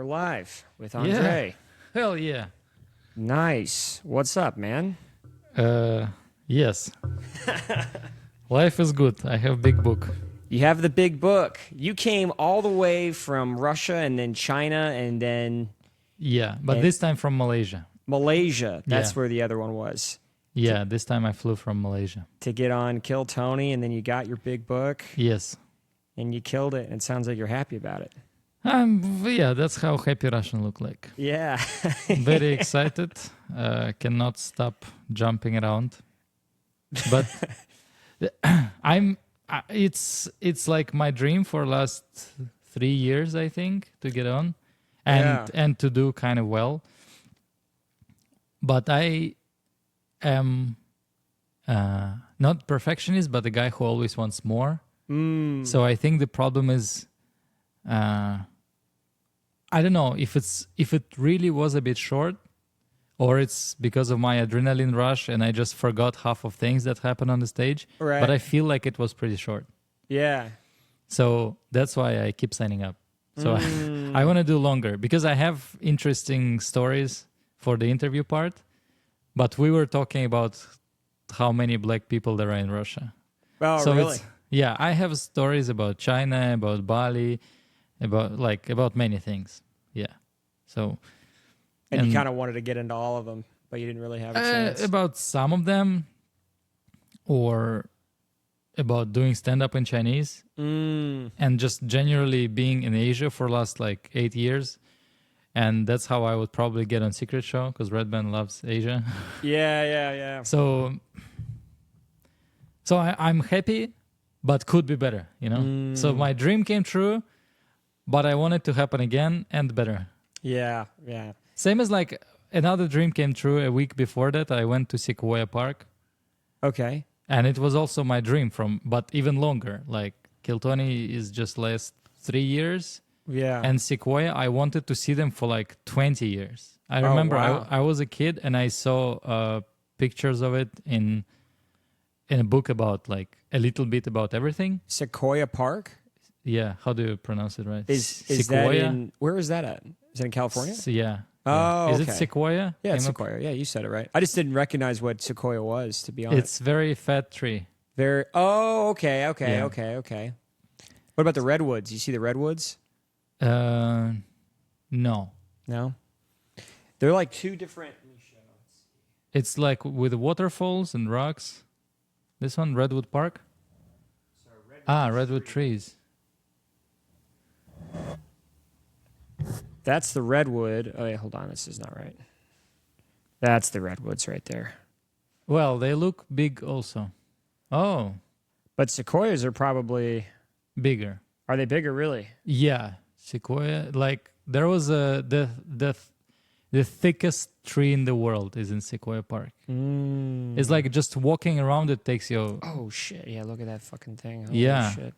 live with Yeah. Ondrey. Hell yeah. Nice. What's up, man? Yes. Life is good. I have big book. You have the big book. You came all the way from Russia and then China and then Yeah, but And- this time from Malaysia. Malaysia. That's Yeah. where the other one was. Yeah, this time I flew from Malaysia. To get on Kill Tony, and then you got your big book Yes. and you killed it. And it sounds like you're happy about it. Yeah, that's how happy Russian look like. Yeah. Very excited. Cannot stop jumping around. But it's like my dream for last 3 years, I think, to get on and to do kind of well. But I am not perfectionist, but the guy who always wants more. So I think the problem is, I don't know if it really was a bit short, or it's because of my adrenaline rush and I just forgot half of things that happened on the stage. Right. But I feel like it was pretty short. Yeah. So that's why I keep signing up. So I want to do longer because I have interesting stories for the interview part. But we were talking about how many black people there are in Russia. Oh, So really? yeah, I have stories about China, about Bali, about many things. Yeah. So And you kind of wanted to get into all of them, but you didn't really have a chance. about some of them, or about doing stand-up in Chinese, and just generally being in Asia for last 8 years. And that's how I would probably get on Secret Show, because Red Band loves Asia. Yeah. So I'm happy, but could be better, you know? So my dream came true, but I want it to happen again and better. Yeah. Same as another dream came true a week before that. I went to Sequoia Park, Okay. and it was also my dream but even longer. Kiltony is just last 3 years, Yeah. and Sequoia, I wanted to see them for 20 years. I remember wow. I was a kid and I saw pictures of it in a book about a little bit about everything. Sequoia Park? Yeah, how do you pronounce it right? Is that Sequoia? in, where is that at? Is it in California? Yeah. Oh, Is it okay. Sequoia? Yeah, it's Came up- Sequoia. Yeah, you said it right. I just didn't recognize what Sequoia was, to be honest. It's very fat tree. Okay. Yeah. Okay. What about the redwoods? You see the redwoods? No. No? They're like two different... Let me show. It's with waterfalls and rocks. This one, Redwood Park? Redwood trees. That's the redwood. Oh, wait, hold on. This is not right. That's the redwoods right there. Well, they look big also. Oh, But sequoias are probably... bigger. Are they bigger, really? Yeah, sequoia. There was the thickest tree in the world is in Sequoia Park. It's just walking around it takes you. Oh, shit. Yeah, look at that fucking thing. Holy Yeah. shit.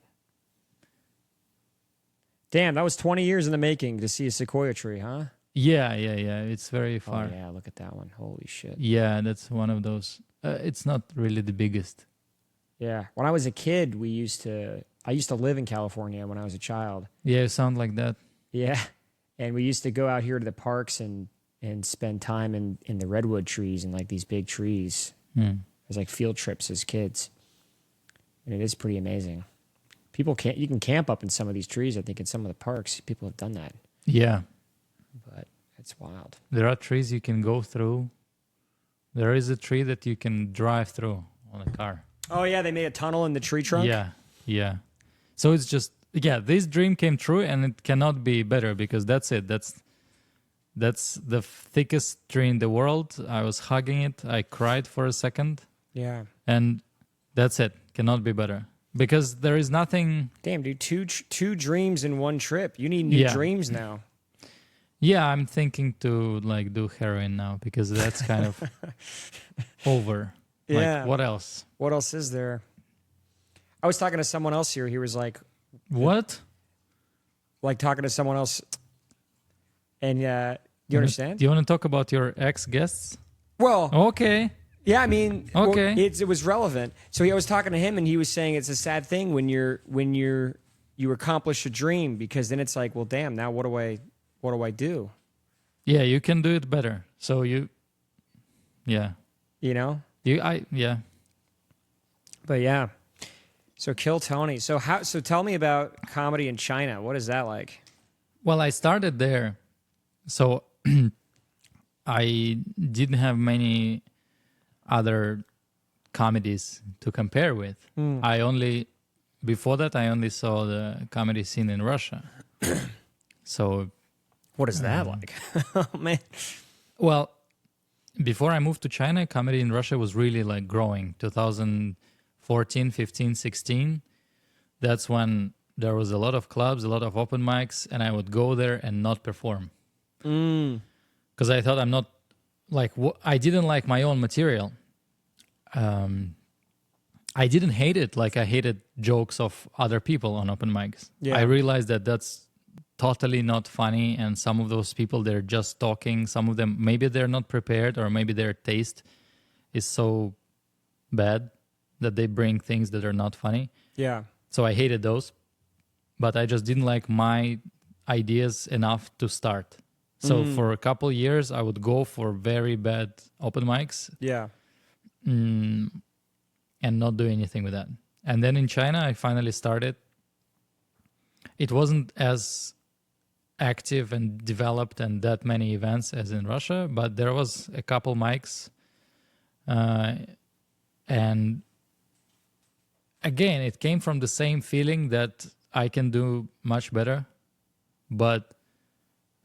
Damn, that was 20 years in the making to see a sequoia tree, huh? Yeah. It's very far. Oh, yeah, look at that one. Holy shit. Yeah, that's one of those. It's not really the biggest. Yeah. When I was a kid, I used to live in California when I was a child. Yeah, you sound like that. Yeah. And we used to go out here to the parks and spend time in the redwood trees and these big trees. It was field trips as kids. And it is pretty amazing. You can camp up in some of these trees, I think, in some of the parks. People have done that. Yeah. But it's wild. There are trees you can go through. There is a tree that you can drive through on a car. Oh, yeah, they made a tunnel in the tree trunk? Yeah. So it's just, this dream came true, and it cannot be better because that's it. That's the thickest tree in the world. I was hugging it. I cried for a second. Yeah. And that's it. Cannot be better. Because there is nothing... Damn, dude, two dreams in one trip. You need new dreams now. Yeah, I'm thinking to do heroin now because that's kind of over. Yeah. What else? What else is there? I was talking to someone else here. He was What? Talking to someone else. And you understand? Do you want to talk about your ex-guests? Well, Okay. yeah, I mean, Okay. it was relevant. So I was talking to him, and he was saying it's a sad thing when you accomplish a dream, because then it's well, damn, now what do I what do I do? Yeah, you can do it better. So yeah. Yeah. But yeah. So Kill Tony. So tell me about comedy in China. What is that like? Well, I started there. So I didn't have many other comedies to compare with. Before that, I only saw the comedy scene in Russia. So what is that like? Oh, man. Well, before I moved to China, comedy in Russia was really like growing. 2014, 15, 16. That's when there was a lot of clubs, a lot of open mics, and I would go there and not perform. Because I thought I'm not like, I didn't like my own material. I didn't hate it like I hated jokes of other people on open mics. Yeah. I realized that that's totally not funny, and some of those people, they're just talking. Some of them, maybe they're not prepared, or maybe their taste is so bad that they bring things that are not funny. Yeah. So I hated those, but I just didn't like my ideas enough to start. So for a couple years, I would go for very bad open mics. Yeah. And not do anything with that. And then in China, I finally started. It wasn't as active and developed and that many events as in Russia, but there was a couple mics. And again, it came from the same feeling that I can do much better. But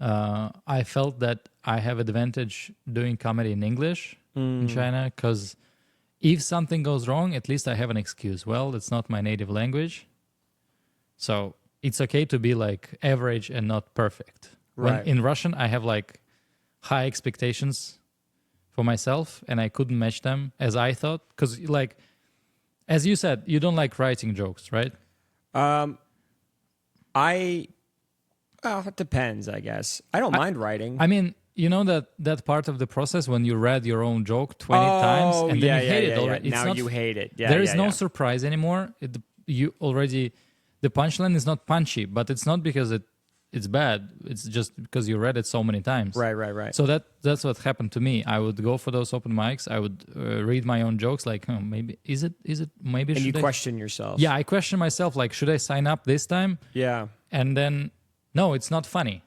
I felt that I have advantage doing comedy in English in China, because if something goes wrong, at least I have an excuse. Well, it's not my native language. So it's okay to be like average and not perfect. Right. When in Russian, I have like high expectations for myself, and I couldn't match them as I thought. Because like, as you said, you don't like writing jokes, right? It depends, I guess. I don't mind writing. I mean, you know that part of the process when you read your own joke 20 times and then you hate it already. Now you hate it. Yeah, there is no surprise anymore. The punchline is not punchy, but it's not because it's bad. It's just because you read it so many times. Right. So that's what happened to me. I would go for those open mics. I would read my own jokes, like, maybe is it maybe. And should you I? question yourself. Yeah, I question myself, like, should I sign up this time? Yeah. And then no, it's not funny.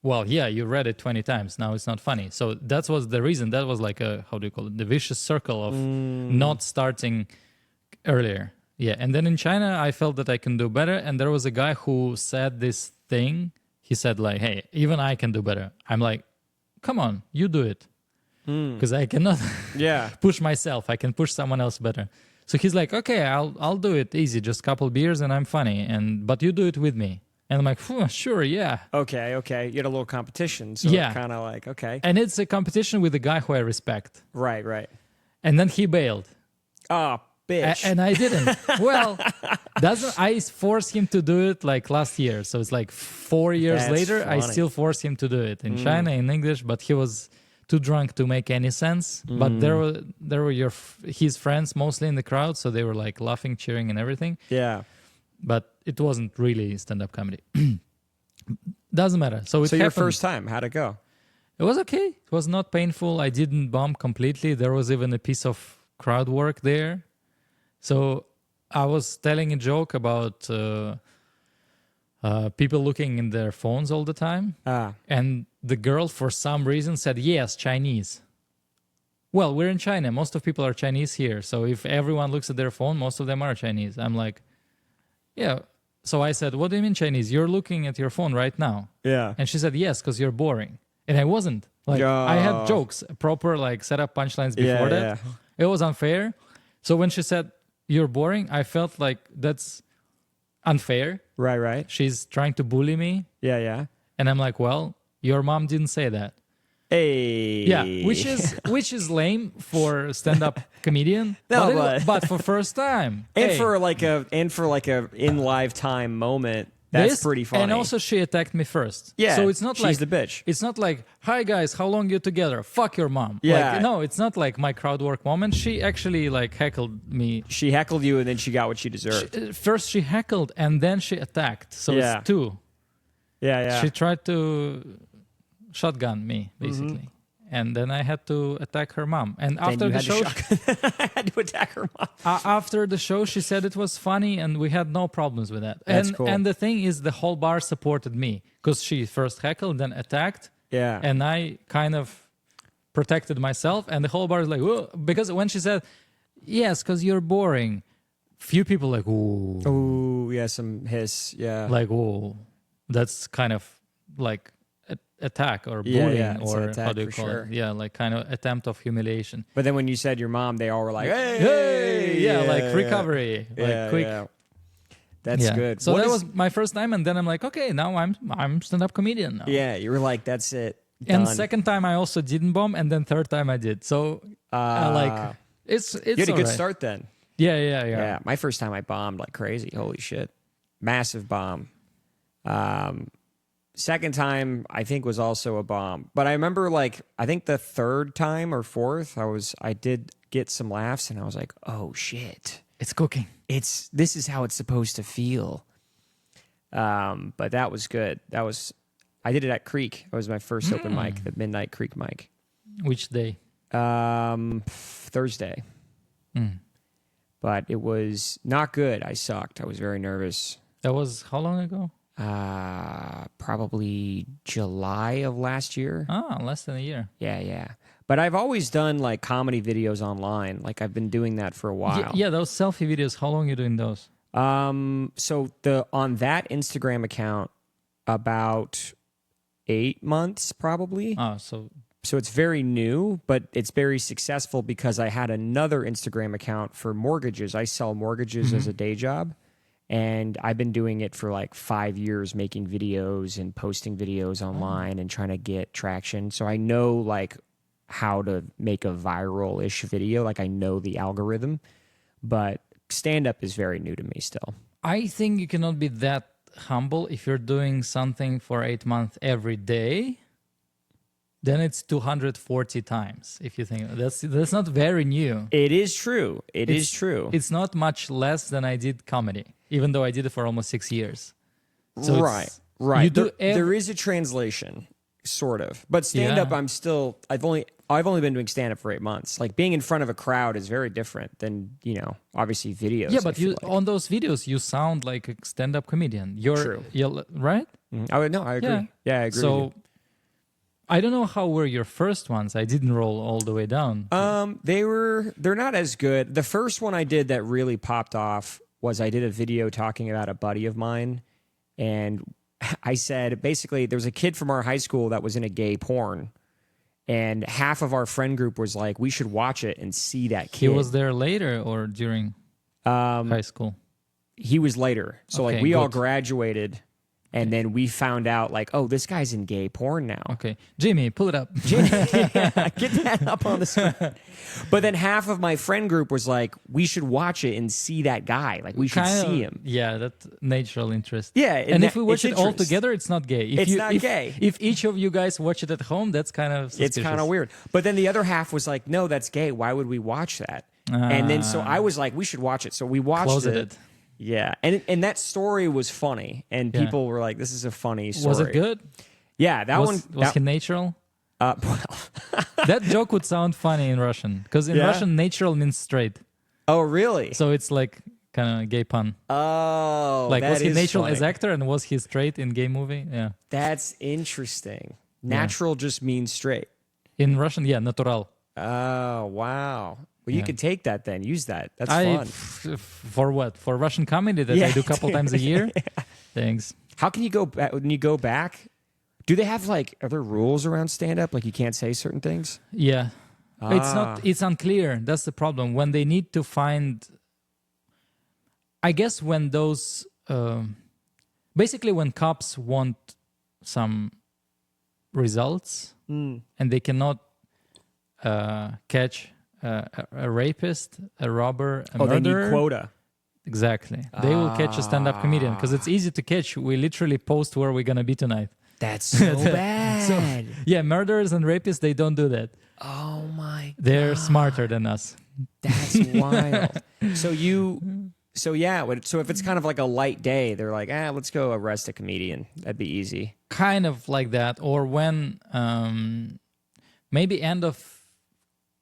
Well, yeah, you read it 20 times. Now it's not funny. So that was the reason. That was like how do you call it? The vicious circle of not starting earlier. Yeah. And then in China, I felt that I can do better. And there was a guy who said this thing. He said like, hey, even I can do better. I'm like, come on, you do it. Because I cannot push myself. I can push someone else better. So he's like, okay, I'll do it easy. Just a couple beers and I'm funny. But you do it with me. And I'm like, sure, yeah. Okay. You had a little competition. So kind of like, okay. And it's a competition with a guy who I respect. Right. And then he bailed. Oh, bitch. And I didn't. Well, I forced him to do it like last year. So it's like 4 years later, funny. I still forced him to do it in China, in English, but he was too drunk to make any sense. But there were his friends mostly in the crowd. So they were like laughing, cheering and everything. Yeah. But it wasn't really stand-up comedy. Doesn't matter. So your first time, how'd it go? It was okay. It was not painful. I didn't bomb completely. There was even a piece of crowd work there. So I was telling a joke about people looking in their phones all the time. And the girl, for some reason, said, yes, Chinese. Well, we're in China. Most of people are Chinese here. So if everyone looks at their phone, most of them are Chinese. I'm like, yeah. So I said, what do you mean Chinese? You're looking at your phone right now. Yeah. And she said, yes, because you're boring. And I wasn't. Like, I had jokes, proper like set up punchlines before that. Yeah. It was unfair. So when she said, you're boring, I felt like that's unfair. Right. She's trying to bully me. Yeah. And I'm like, well, your mom didn't say that. Hey. Yeah, which is lame for stand-up comedian. No, but for first time. And for like a in lifetime moment, that's pretty funny. And also she attacked me first. Yeah. So it's not she's the bitch. It's not like, hi guys, how long you together? Fuck your mom. Yeah. Like, no, it's not like my crowd work moment. She actually like heckled me. She heckled you and then she got what she deserved. First she heckled and then she attacked. So it's two. Yeah. She tried to shotgun me, basically. And then I had to attack her mom. And Then after you the had show, I had to attack her mom. after the show, she said it was funny, and we had no problems with that. That's and cool. and the thing is, the whole bar supported me because she first heckled, then attacked, Yeah. and I kind of protected myself. And the whole bar is like, whoa, because when she said, "Yes, because you're boring," few people like, "Ooh, Oh, yeah, some hiss. Yeah. like whoa," that's kind of like attack or Yeah, bullying, yeah, it's an or attack how do you for call sure. it? Yeah, like kind of attempt of humiliation. But then when you said your mom, they all were like, "Hey, Hey, yeah, like recovery, like Yeah, quick. yeah. That's Yeah. good. So What that is- was my first time, and then I'm like, okay, now I'm stand-up comedian now. Yeah, you were like, that's it. And Done. second time I also didn't bomb, and then third time I did. So like it's you had a good alright. start then. Yeah. My first time I bombed like crazy. Holy shit. Massive bomb. Second time I think was also a bomb. But I remember like I think the third time or fourth I did get some laughs and I was like, "Oh shit. It's cooking. This is how it's supposed to feel." But that was good. I did it at Creek. It was my first open mic, the Midnight Creek mic. Which day? Thursday. But it was not good. I sucked. I was very nervous. That was how long ago? Probably July of last year. Less than a year. Yeah. But I've always done like comedy videos online. Like I've been doing that for a while. Yeah, those selfie videos. How long you doing those? So on that Instagram account, about 8 months probably. So it's very new, but it's very successful because I had another Instagram account for mortgages. I sell mortgages as a day job. And I've been doing it for like 5 years, making videos and posting videos online and trying to get traction. So I know like how to make a viral-ish video. Like I know the algorithm, but stand-up is very new to me still. I think you cannot be that humble if you're doing something for 8 months every day. Then it's 240 times. If you think that's not very new. It is true. It is true. It's not much less than I did comedy, even though I did it for almost 6 years. So right. You do there is a translation, sort of. But stand-up, I've only been doing stand-up for 8 months. Like being in front of a crowd is very different than, obviously videos. Yeah, but on those videos, you sound like a stand-up comedian. True. You're right? I agree. Yeah, I agree. So with you. I don't know how were your first ones. I didn't roll all the way down. They're not as good. The first one I did that really popped off was I did a video talking about a buddy of mine, and I said basically there was a kid from our high school that was in a gay porn, and half of our friend group was like, we should watch it and see that kid. He was there later or during high school? He was later. So Okay, like we all good. graduated. And then we found out, like, oh, this guy's in gay porn now. Okay. Jimmy, pull it up. Yeah, get that up on the screen. But then half of my friend group was like, we should watch it and see that guy. Like, we should see him. Yeah, that's natural interest. Yeah. And if we watch it's it all interest. together, it's not gay. It's not gay. If each of you guys watch it at home, that's kind of suspicious. It's kind of weird. But then the other half was like, no, that's gay. Why would we watch that? And then so I was like, we should watch it. So we watched Closeted. it. Yeah. And that story was funny. And people were like, this is a funny story. Was it good? Yeah. Was he natural? Well, That joke would sound funny in Russian. Because in Russian, natural means straight. oh, really? So it's like kind of gay pun. Oh, Like, that was he is natural funny. as actor and was he straight in gay movie? Yeah. That's interesting. Natural just means straight. In Russian, yeah, natural. Oh, wow. Well, you could take that then. Use that. That's fun. For what? For Russian comedy that I do a couple times a year? Thanks. How can you go back when you go back? Do they have like other rules around stand up? Like you can't say certain things? Yeah. It's unclear. That's the problem. When they need to find, I guess when those, basically when cops want some results and they cannot catch a rapist, a robber, a murderer. They need quota. Exactly. They will catch a stand-up comedian because it's easy to catch. We literally post where we're going to be tonight. That's so bad. Yeah, murderers and rapists, they don't do that. Oh my God. They're smarter than us. That's wild. So So yeah, so if it's kind of like a light day, they're like, let's go arrest a comedian. That'd be easy. Kind of like that. Or when maybe end of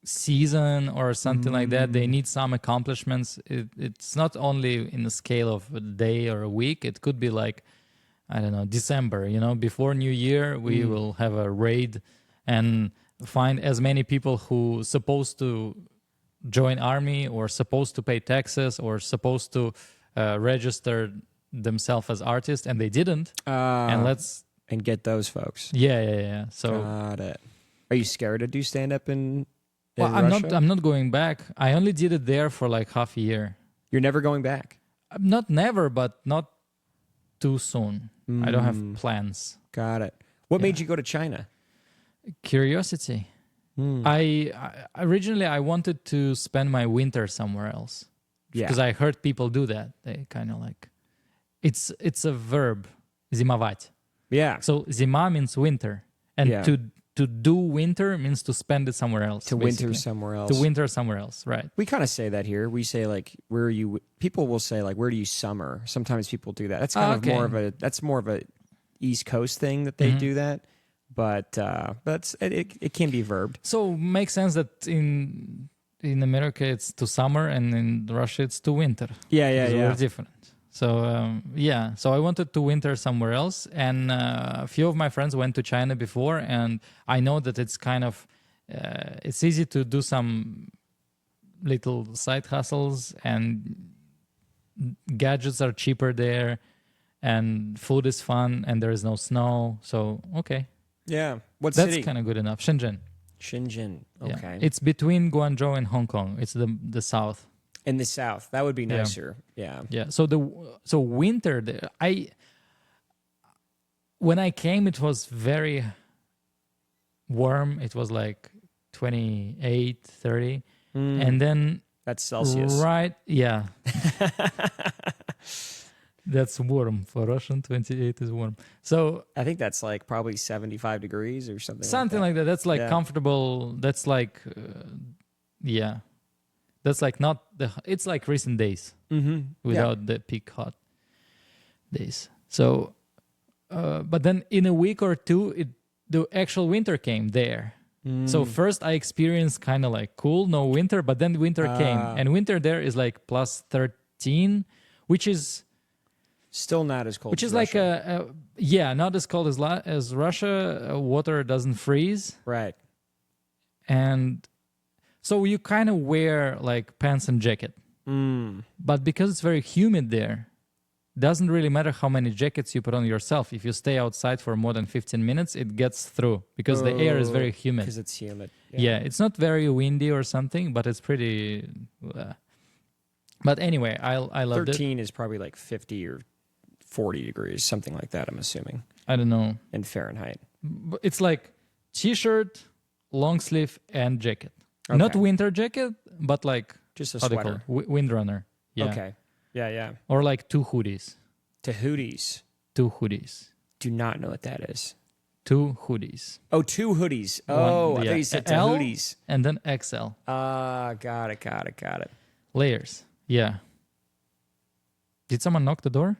season or something like that, they need some accomplishments. It's not only in the scale of a day or a week. It could be like, I don't know, December, before New Year, we will have a raid and find as many people who supposed to join army or supposed to pay taxes or supposed to register themselves as artists, and they didn't. And get those folks. Yeah. So got it. Are you scared to do stand up in Russia? I'm not going back. I only did it there for like half a year. You're never going back? Not never, but not too soon. I don't have plans. Got it. What made you go to China? Curiosity. I originally I wanted to spend my winter somewhere else. Because I heard people do that. They kind of like it's a verb, zimovat. Yeah. So zima means winter, and to do winter means to spend it somewhere else. To basically. winter somewhere else. To winter somewhere else, right? We kind of say that here. We say like, where are you? People will say like, where do you summer? Sometimes people do that. That's kind of more of a East Coast thing that they do that. But it can be verbed. So makes sense that in America it's to summer and in Russia it's to winter. Yeah. We're different. So so I wanted to winter somewhere else, and a few of my friends went to China before, and I know that it's kind of it's easy to do some little side hustles, and gadgets are cheaper there, and food is fun, and there is no snow. So okay. Yeah. What That's city? kind of good enough. Shenzhen. Okay. Yeah. It's between Guangzhou and Hong Kong. It's the south. In the south. That would be nicer. Yeah. Yeah. So winter there, when I came it was very warm. It was like 28, 30. And then that's Celsius. Right. Yeah. That's warm. For Russian, 28 is warm. So I think that's like probably 75 degrees or something. Something like that. That's like comfortable. That's like, That's like not it's like recent days without the peak hot days. So, but then in a week or two, the actual winter came there. So first I experienced kind of like cool, no winter, but then winter came. And winter there is like plus 13, which is... Still not as cold. Which is Russia. like not as cold as Russia. Water doesn't freeze. Right. And so you kind of wear like pants and jacket. But because it's very humid there, doesn't really matter how many jackets you put on yourself. If you stay outside for more than 15 minutes, it gets through because the air is very humid. Because it's humid. Yeah, it's not very windy or something, but it's pretty... But anyway, I loved 13 is probably like 50 or 40 degrees, something like that, I'm assuming. I don't know. In Fahrenheit. It's like t-shirt, long sleeve, and jacket. Okay. Not winter jacket, but like... Just a sweater. Windrunner. Yeah. Okay. Yeah. Or like two hoodies. Two hoodies. Do not know what that is. 2 hoodies. Oh, 2 hoodies. Oh, I thought you said 2 hoodies. And then XL. Got it. Layers. Yeah. Did someone knock the door?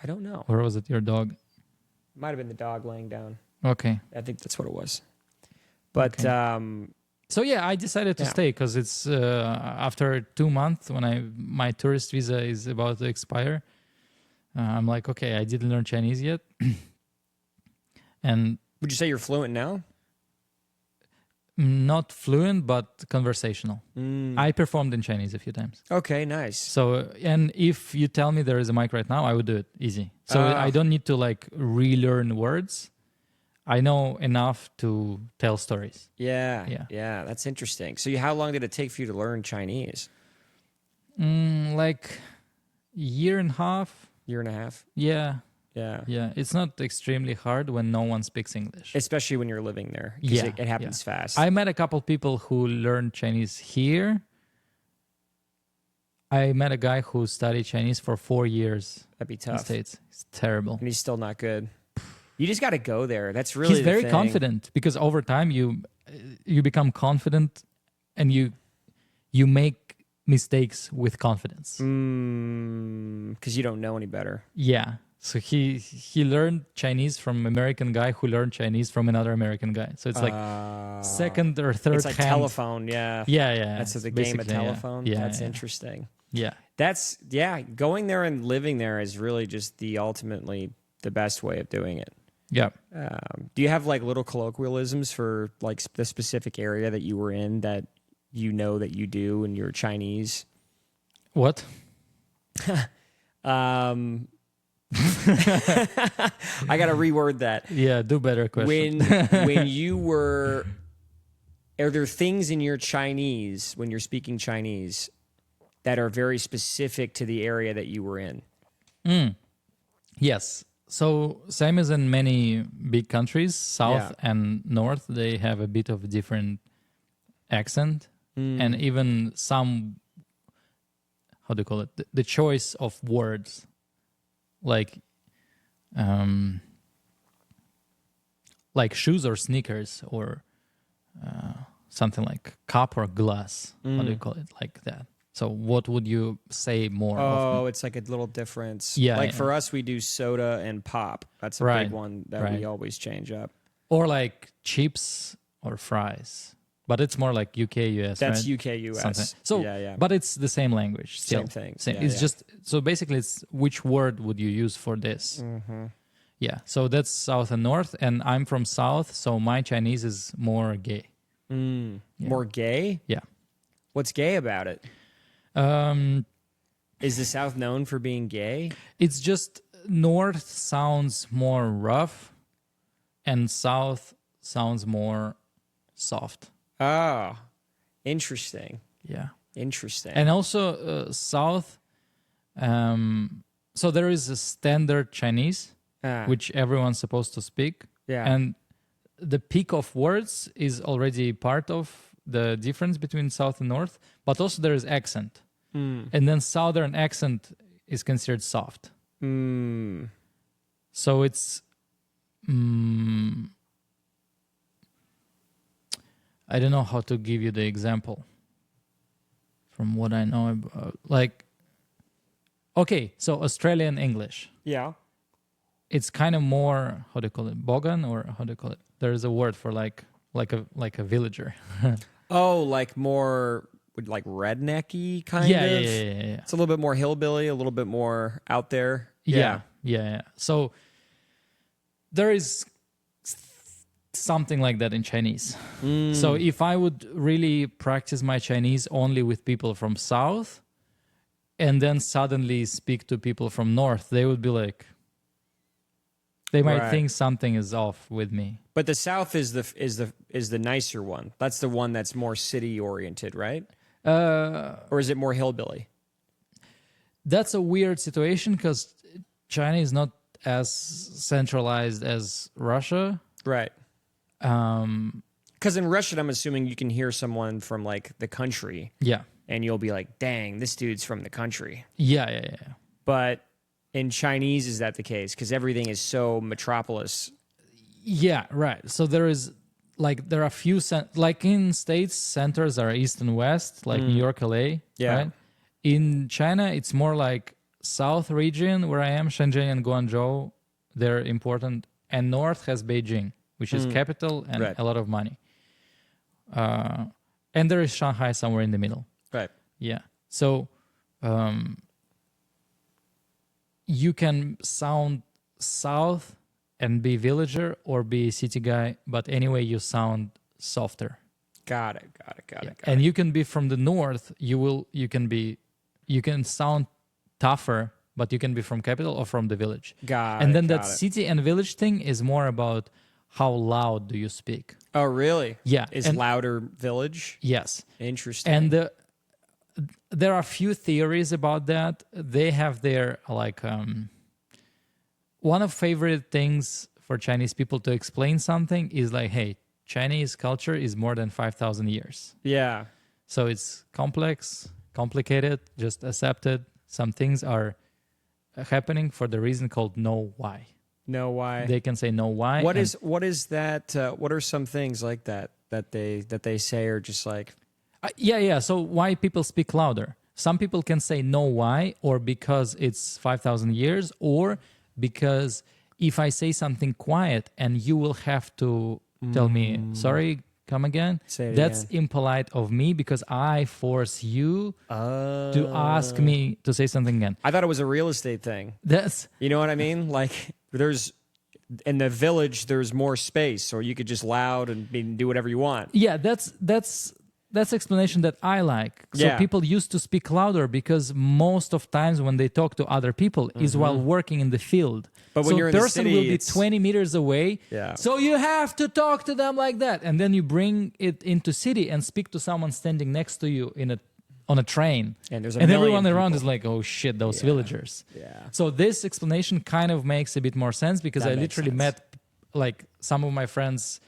I don't know. Or was it your dog? Might have been the dog laying down. Okay. I think that's what it was. But, so yeah, I decided to stay because it's after 2 months when my tourist visa is about to expire. I'm like, okay, I didn't learn Chinese yet. And would you say you're fluent now? Not fluent, but conversational. I performed in Chinese a few times. Okay, nice. So, and if you tell me there is a mic right now, I would do it easy. So I don't need to like relearn words. I know enough to tell stories. Yeah. That's interesting. So how long did it take for you to learn Chinese? Like year and a half. Yeah. It's not extremely hard when no one speaks English. Especially when you're living there. Because it happens fast. I met a couple people who learned Chinese here. I met a guy who studied Chinese for 4 years. That'd be in tough. the States. It's terrible. And he's still not good. You just got to go there. That's really He's very confident because over time you become confident and you make mistakes with confidence. Because you don't know any better. Yeah. So he learned Chinese from American guy who learned Chinese from another American guy. So it's like second or third It's like hand. telephone, yeah. Yeah. That's the game of Basically, telephone. Yeah. That's yeah. interesting. Yeah. That's, going there and living there is really just ultimately the best way of doing it. Yeah. Do you have like little colloquialisms for like the specific area that you were in that you know that you do and you're Chinese? What? I got to reword that. Yeah, do better question. When you were, are there things in your Chinese, when you're speaking Chinese, that are very specific to the area that you were in? Yes. So same as in many big countries, south and north, they have a bit of different accent and even some, how do you call it? The choice of words, like shoes or sneakers or something like cup or glass. How do you call it? Like that. So what would you say more often? Oh, it's like a little difference. Yeah. Like for us, we do soda and pop. That's a big one that we always change up. Or like chips or fries. But it's more like UK, US, That's right? UK, US. Something. So, but it's the same language still. Same thing. Same. Yeah, it's just, so basically it's which word would you use for this? Yeah, so that's south and north, and I'm from south, so my Chinese is more gay. Yeah. More gay? Yeah. What's gay about it? Is the South known for being gay? It's just north sounds more rough, and south sounds more soft. Oh, interesting. Yeah. Interesting. And also south, so there is a standard Chinese, which everyone's supposed to speak. Yeah. And the peak of words is already part of the difference between south and north, but also there is accent. And then southern accent is considered soft. So it's... I don't know how to give you the example from what I know about. Like, okay, so Australian English. Yeah. It's kind of more, how do you call it, bogan, or how do you call it? There is a word for like a villager. Oh, like more like rednecky kind of? Yeah. It's a little bit more hillbilly, a little bit more out there. Yeah. So there is something like that in Chinese. So if I would really practice my Chinese only with people from south and then suddenly speak to people from north, they would be like, they might think something is off with me. But the south is the nicer one. That's the one that's more city oriented, right? Or is it more hillbilly? That's a weird situation because China is not as centralized as Russia. Right. Because in Russian, I'm assuming you can hear someone from like the country. Yeah. And you'll be like, dang, this dude's from the country. Yeah. But in Chinese, is that the case? Because everything is so metropolis. Yeah, right. So there are a few, like in states, centers are east and west, like New York, LA. Yeah. Right? In China, it's more like south region where I am, Shenzhen and Guangzhou. They're important. And north has Beijing, which is capital and a lot of money. And there is Shanghai somewhere in the middle. Right. Yeah. So you can sound south and be villager or be city guy, but anyway, you sound softer. Got it. And you can be from the north. You can sound tougher, but you can be from capital or from the village. And then that city and village thing is more about how loud do you speak. Oh, really? Yeah. Is louder village? Yes. Interesting. And there are a few theories about that. They have their one of favorite things for Chinese people to explain something is like, hey, Chinese culture is more than 5,000 years. Yeah. So it's complex, complicated, just accept it. Some things are happening for the reason called know why. Know why. They can say know why. What is that? What are some things like that they say are just like, Yeah. So why people speak louder? Some people can say no, why, or because it's 5,000 years, or because if I say something quiet and you will have to tell me, sorry, come again. Say it That's again. impolite of me because I force you to ask me to say something again. I thought it was a real estate thing. That's You know what I mean? Like there's in the village, there's more space, or you could just loud and do whatever you want. yeah, that's explanation that I like. So Yeah. people used to speak louder because most of times when they talk to other people is while working in the field. But when so you're in the person city, will be it's- 20 meters away. Yeah. So you have to talk to them like that, and then you bring it into city and speak to someone standing next to you on a train. And there's a everyone million around people. is like, oh shit, those villagers. Yeah. So this explanation kind of makes a bit more sense because That I makes literally sense. met like some of my friends'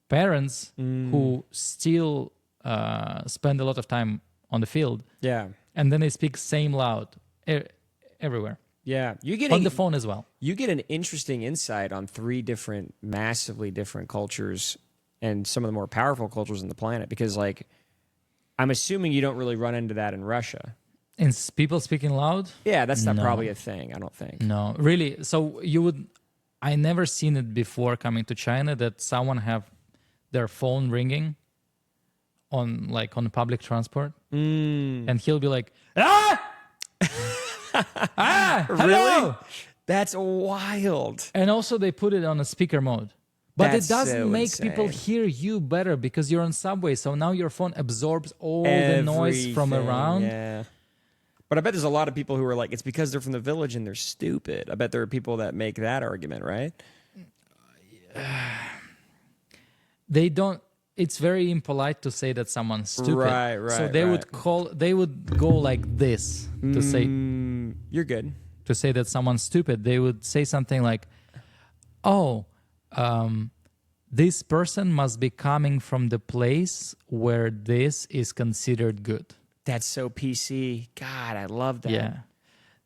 parents who still spend a lot of time on the field, Yeah. and then they speak same loud everywhere Yeah. You get on the phone as well. You get an interesting insight on 3 different, massively different cultures and some of the more powerful cultures on the planet. Because, like, I'm assuming you don't really run into that in Russia. And people speaking loud? Yeah, that's not No. probably a thing. I don't think. No, really. So I never seen it before coming to China that someone have their phone ringing on public transport, and he'll be like, hello! Really? That's wild. And also they put it on a speaker mode. But That's it doesn't so make people insane. hear you better because you're on subway. So now your phone absorbs all the noise from Everything, around. Yeah. But I bet there's a lot of people who are like, it's because they're from the village and they're stupid. I bet there are people that make that argument, right? They don't. It's very impolite to say that someone's stupid. Right, So right, they right. they would go like this to say You're good. that someone's stupid. They would say something like, "Oh, this person must be coming from the place where this is considered good." That's so PC. God, I love that. Yeah,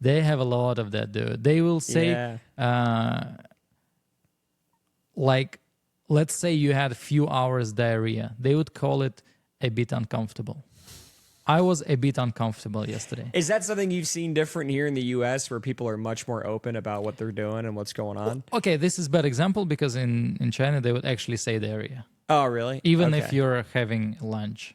they have a lot of that, dude. They will say, Yeah. like, let's say you had a few hours diarrhea. They would call it a bit uncomfortable. I was a bit uncomfortable yesterday. Is that something you've seen different here in the U.S. where people are much more open about what they're doing and what's going on? Okay, this is a bad example because in China they would actually say diarrhea. Oh, really? Even Okay. if you're having lunch.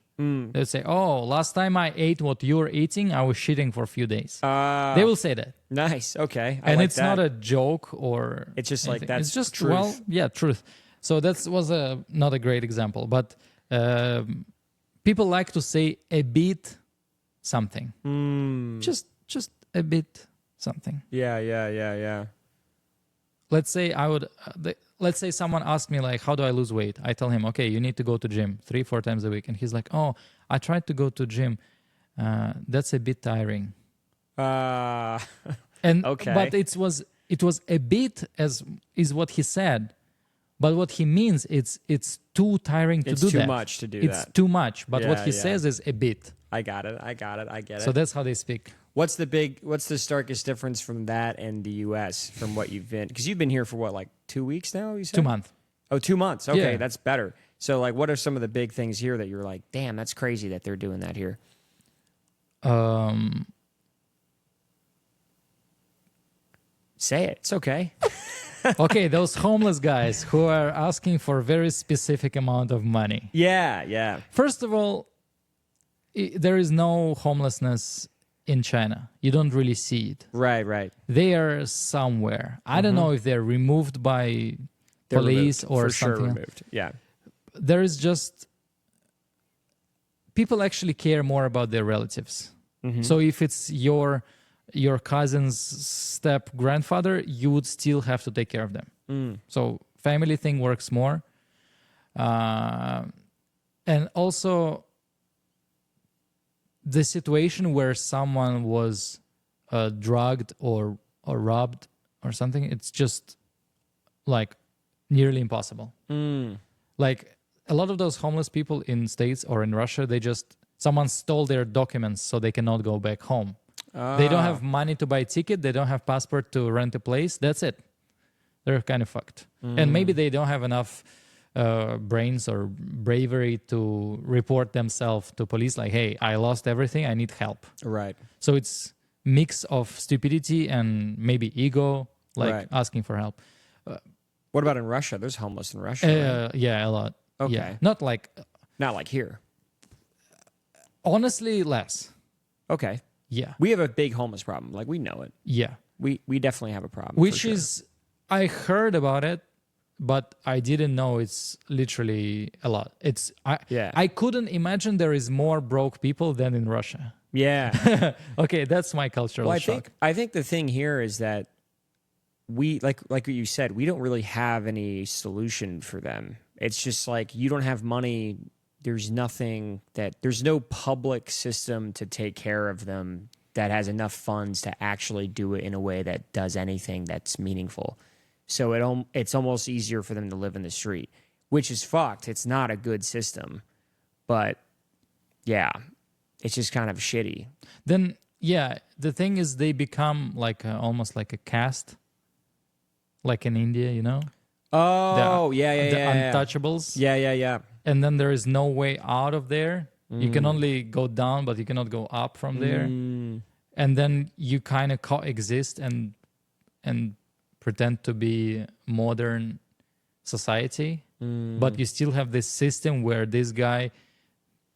They would say, oh, last time I ate what you were eating, I was shitting for a few days. They will say that. Nice. Okay. I And like it's that. not a joke or It's just like anything. that's it's just truth. well, yeah, truth. So that was not a great example, but people like to say a bit something, just a bit something. Yeah. Let's say let's say someone asked me like, how do I lose weight? I tell him, okay, you need to go to gym 3-4 times a week, and he's like, oh, I tried to go to gym. That's a bit tiring. And Okay. but it was a bit is what he said, but what he means it's too tiring to It's do too that. much to do It's that. too much. But what Yeah, he yeah. says is a bit. I got it. I get So it. that's how they speak. What's the starkest difference from that and the U.S. from what you've been? Because you've been here for what, like 2 weeks now? You said 2 months. Oh, 2 months. Okay, Yeah. that's better. So, like, what are some of the big things here that you're like, damn, that's crazy that they're doing that here? Say it. It's okay. Okay, those homeless guys who are asking for a very specific amount of money. Yeah. First of all, there is no homelessness in China. You don't really see it. Right. They are somewhere. I don't know if they're removed by They're police removed. or for something. sure removed. Yeah. There is just people actually care more about their relatives. So if it's your cousin's step grandfather, you would still have to take care of them. So family thing works more, and also the situation where someone was drugged or robbed or something, it's just like nearly impossible. Like a lot of those homeless people in States or in Russia, someone stole their documents so they cannot go back home. They don't have money to buy a ticket. They don't have passport to rent a place. That's it. They're kind of fucked. And maybe they don't have enough brains or bravery to report themselves to police. Like, hey, I lost everything. I need help. Right. So it's mix of stupidity and maybe ego, like Right. asking for help. What about in Russia? There's homeless in Russia, right? Yeah, a lot. Okay. Yeah. Not like, Not like here. honestly, less. Okay. Yeah. We have a big homeless problem. Like, we know it. Yeah. We definitely have a problem. Which for sure. is, I heard about it, but I didn't know it's literally a lot. I couldn't imagine there is more broke people than in Russia. Yeah. Okay, that's my cultural shock. I think the thing here is that we like what you said, we don't really have any solution for them. It's just like you don't have money. There's no public system to take care of them that has enough funds to actually do it in a way that does anything that's meaningful. So it's almost easier for them to live in the street, which is fucked. It's not a good system, but yeah, it's just kind of shitty. Then, yeah, the thing is they become like almost like a caste, like in India, you know? Oh, The untouchables. Yeah. And then there is no way out of there. You can only go down, but you cannot go up from there. And then you kind of coexist and pretend to be modern society, but you still have this system where this guy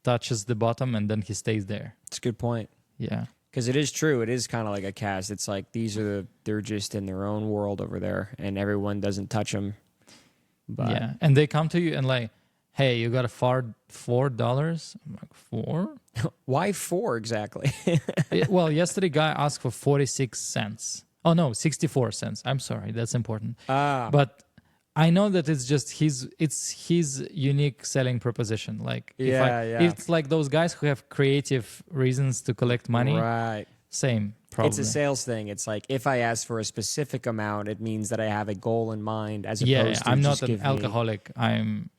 touches the bottom and then he stays there. It's a good point. Yeah. Because it is true. It is kind of like a caste. It's like they're just in their own world over there and everyone doesn't touch them. But yeah. And they come to you and like, hey, you got a $4? I'm like, 4? Why 4 exactly? Well, yesterday guy asked for 46 cents. Oh no, 64 cents. I'm sorry. That's important. But I know that it's just his unique selling proposition. Like it's like those guys who have creative reasons to collect money. Right. Same problem. It's a sales thing. It's like if I ask for a specific amount, it means that I have a goal in mind as opposed to I'm just not an alcoholic. I'm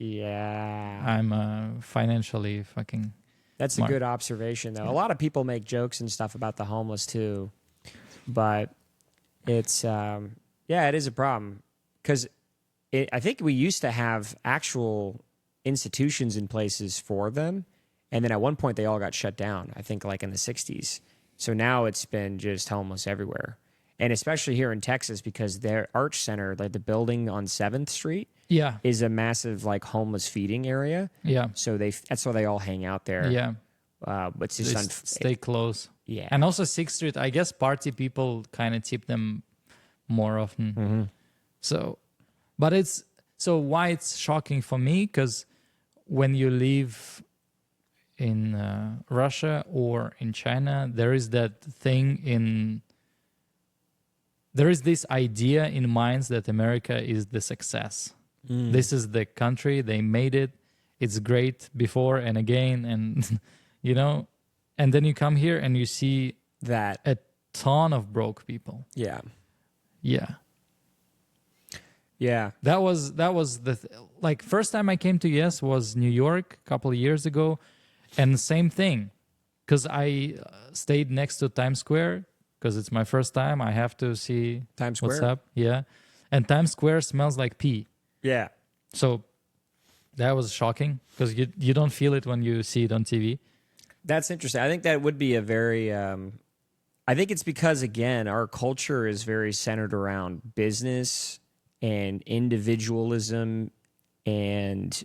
financially fucking That's smart. a good observation though. Yeah. A lot of people make jokes and stuff about the homeless too. But it's it is a problem because I think we used to have actual institutions in places for them, and then at one point they all got shut down. I think like in the 60s. So now it's been just homeless everywhere, and especially here in Texas because their Arch Center, like the building on 7th Street, is a massive like homeless feeding area. Yeah. So that's why they all hang out there. Yeah. But it's just stay close. Yeah. And also 6th Street, I guess party people kind of tip them more often. Mm-hmm. So, but why it's shocking for me? Because when you live in Russia or in China, there is this idea in minds that America is the success. This is the country, they made it. It's great before and again. And, you know, and then you come here and you see that a ton of broke people. Yeah. Yeah. Yeah. That was like first time I came to US was New York a couple of years ago, and same thing, because I stayed next to Times Square because it's my first time. I have to see Times Square. what's up. Yeah, and Times Square smells like pee. Yeah. So that was shocking because you don't feel it when you see it on TV. That's interesting. I think that would be a very. I think it's because again our culture is very centered around business and individualism and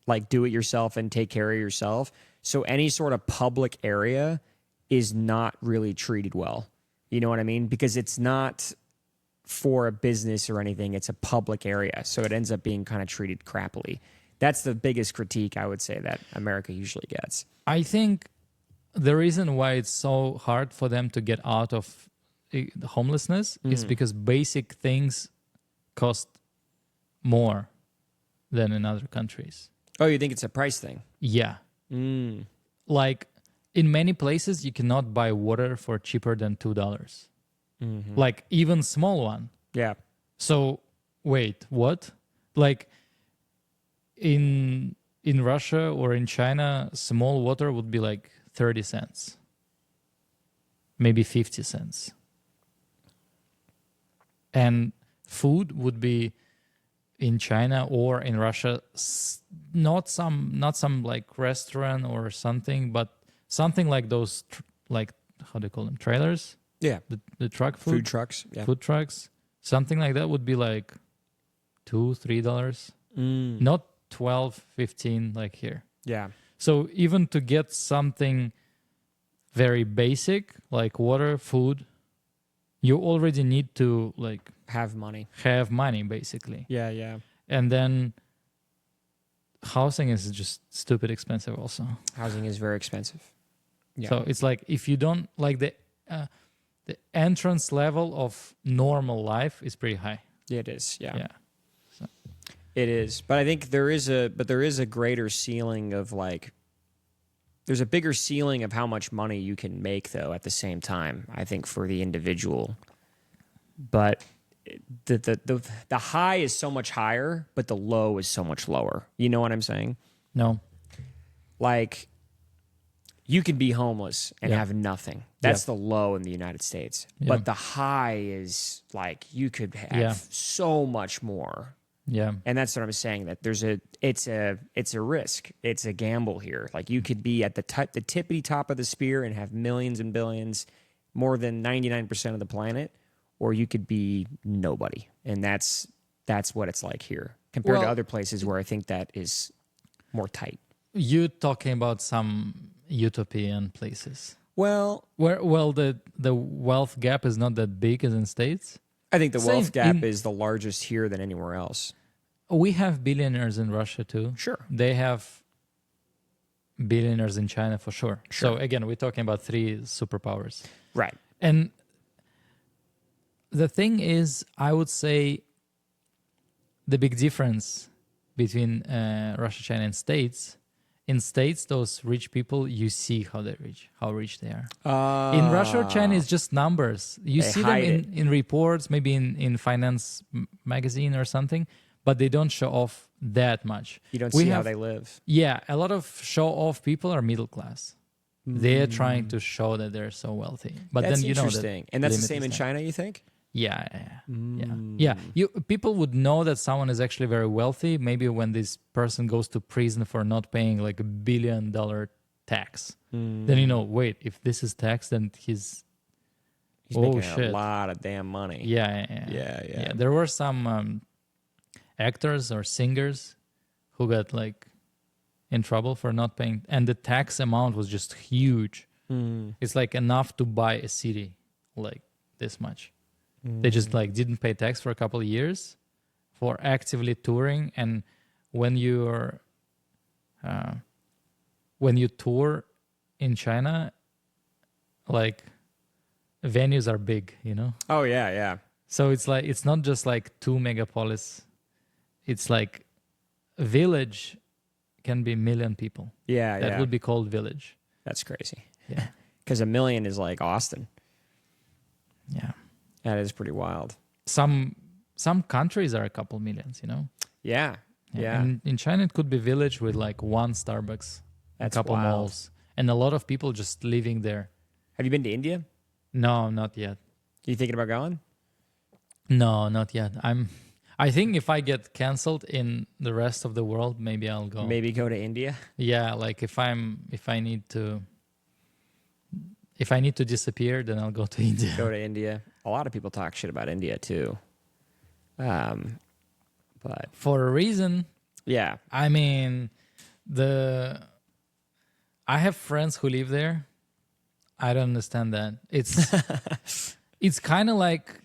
like do it yourself and take care of yourself. So any sort of public area is not really treated well. You know what I mean? Because it's not for a business or anything. It's a public area. So it ends up being kind of treated crappily. That's the biggest critique I would say that America usually gets. I think the reason why it's so hard for them to get out of homelessness is because basic things cost more than in other countries. Oh, you think it's a price thing? Yeah. Like in many places, you cannot buy water for cheaper than $2. Like even small one. Yeah. So wait, what? Like in Russia or in China, small water would be like 30 cents, maybe 50 cents. And food would be in China or in Russia, not some like restaurant or something, but something like those like, how do you call them, trailers? Yeah. The truck Food trucks. Yeah. food trucks, something like that would be like $2-3, Mm. not 12-15 like here. Yeah. So even to get something very basic like water, food, you already need to like Have money. have money basically. Yeah. Yeah. And then housing is just stupid expensive also. Housing is very expensive. Yeah. So it's like if you don't like the entrance level of normal life is pretty high. Yeah, it is. Yeah. Yeah. It is. But I think there is a greater ceiling of like, there's a bigger ceiling of how much money you can make though at the same time, I think, for the individual. But the high is so much higher, but the low is so much lower. You know what I'm saying? No. Like, you could be homeless and Yeah. have nothing. That's Yeah. the low in the United States. Yeah. But the high is like you could have Yeah. so much more. Yeah. And that's what I'm saying, that it's a risk. It's a gamble here. Like, you could be at the tippity top of the spear and have millions and billions, more than 99% of the planet, or you could be nobody. And that's what it's like here compared to Well, other places where I think that is more tight. You talking about some utopian places Well, where the wealth gap is not that big as in States. I think the Same wealth gap in- is the largest here than anywhere else. We have billionaires in Russia too. Sure. They have billionaires in China for sure. Sure. So again, we're talking about 3 superpowers. Right. And the thing is, I would say the big difference between Russia, China, and States. In States, those rich people, you see how rich they are. In Russia or China, it's just numbers. You They see them hide in reports, maybe in finance magazine or something, but they don't show off that much. You don't We see how have- they live. Yeah, a lot of show-off people are middle class. They're trying to show that they're so wealthy, but That's then you know that interesting. And that's the limit same is in there. China, you think? Yeah. People would know that someone is actually very wealthy maybe when this person goes to prison for not paying like $1 billion tax. Then you know, wait, if this is tax, then he's making shit. a lot of damn money. Yeah. There were some actors or singers who got like in trouble for not paying, and the tax amount was just huge. It's like enough to buy a city, like this much. They just like didn't pay tax for a couple of years for actively touring. And when you tour in China, like venues are big, you know? Oh, yeah. So it's like, it's not just like 2 megapolis. It's like a village can be 1 million people. Yeah, That would be called village. That's crazy. Yeah. Because 1 million is like Austin. Yeah. That is pretty wild. Some countries are a couple millions, you know? Yeah. And in China, it could be village with like 1 Starbucks, That's a couple wild. malls, and a lot of people just living there. Have you been to India? No, not yet. You thinking about going? No, not yet. I think if I get canceled in the rest of the world, maybe I'll go. Maybe go to India? Yeah, like if I need to disappear, then I'll go to India. Go to India. A lot of people talk shit about India too. But For a reason. yeah. I mean, I have friends who live there. I don't understand that. It's kind of like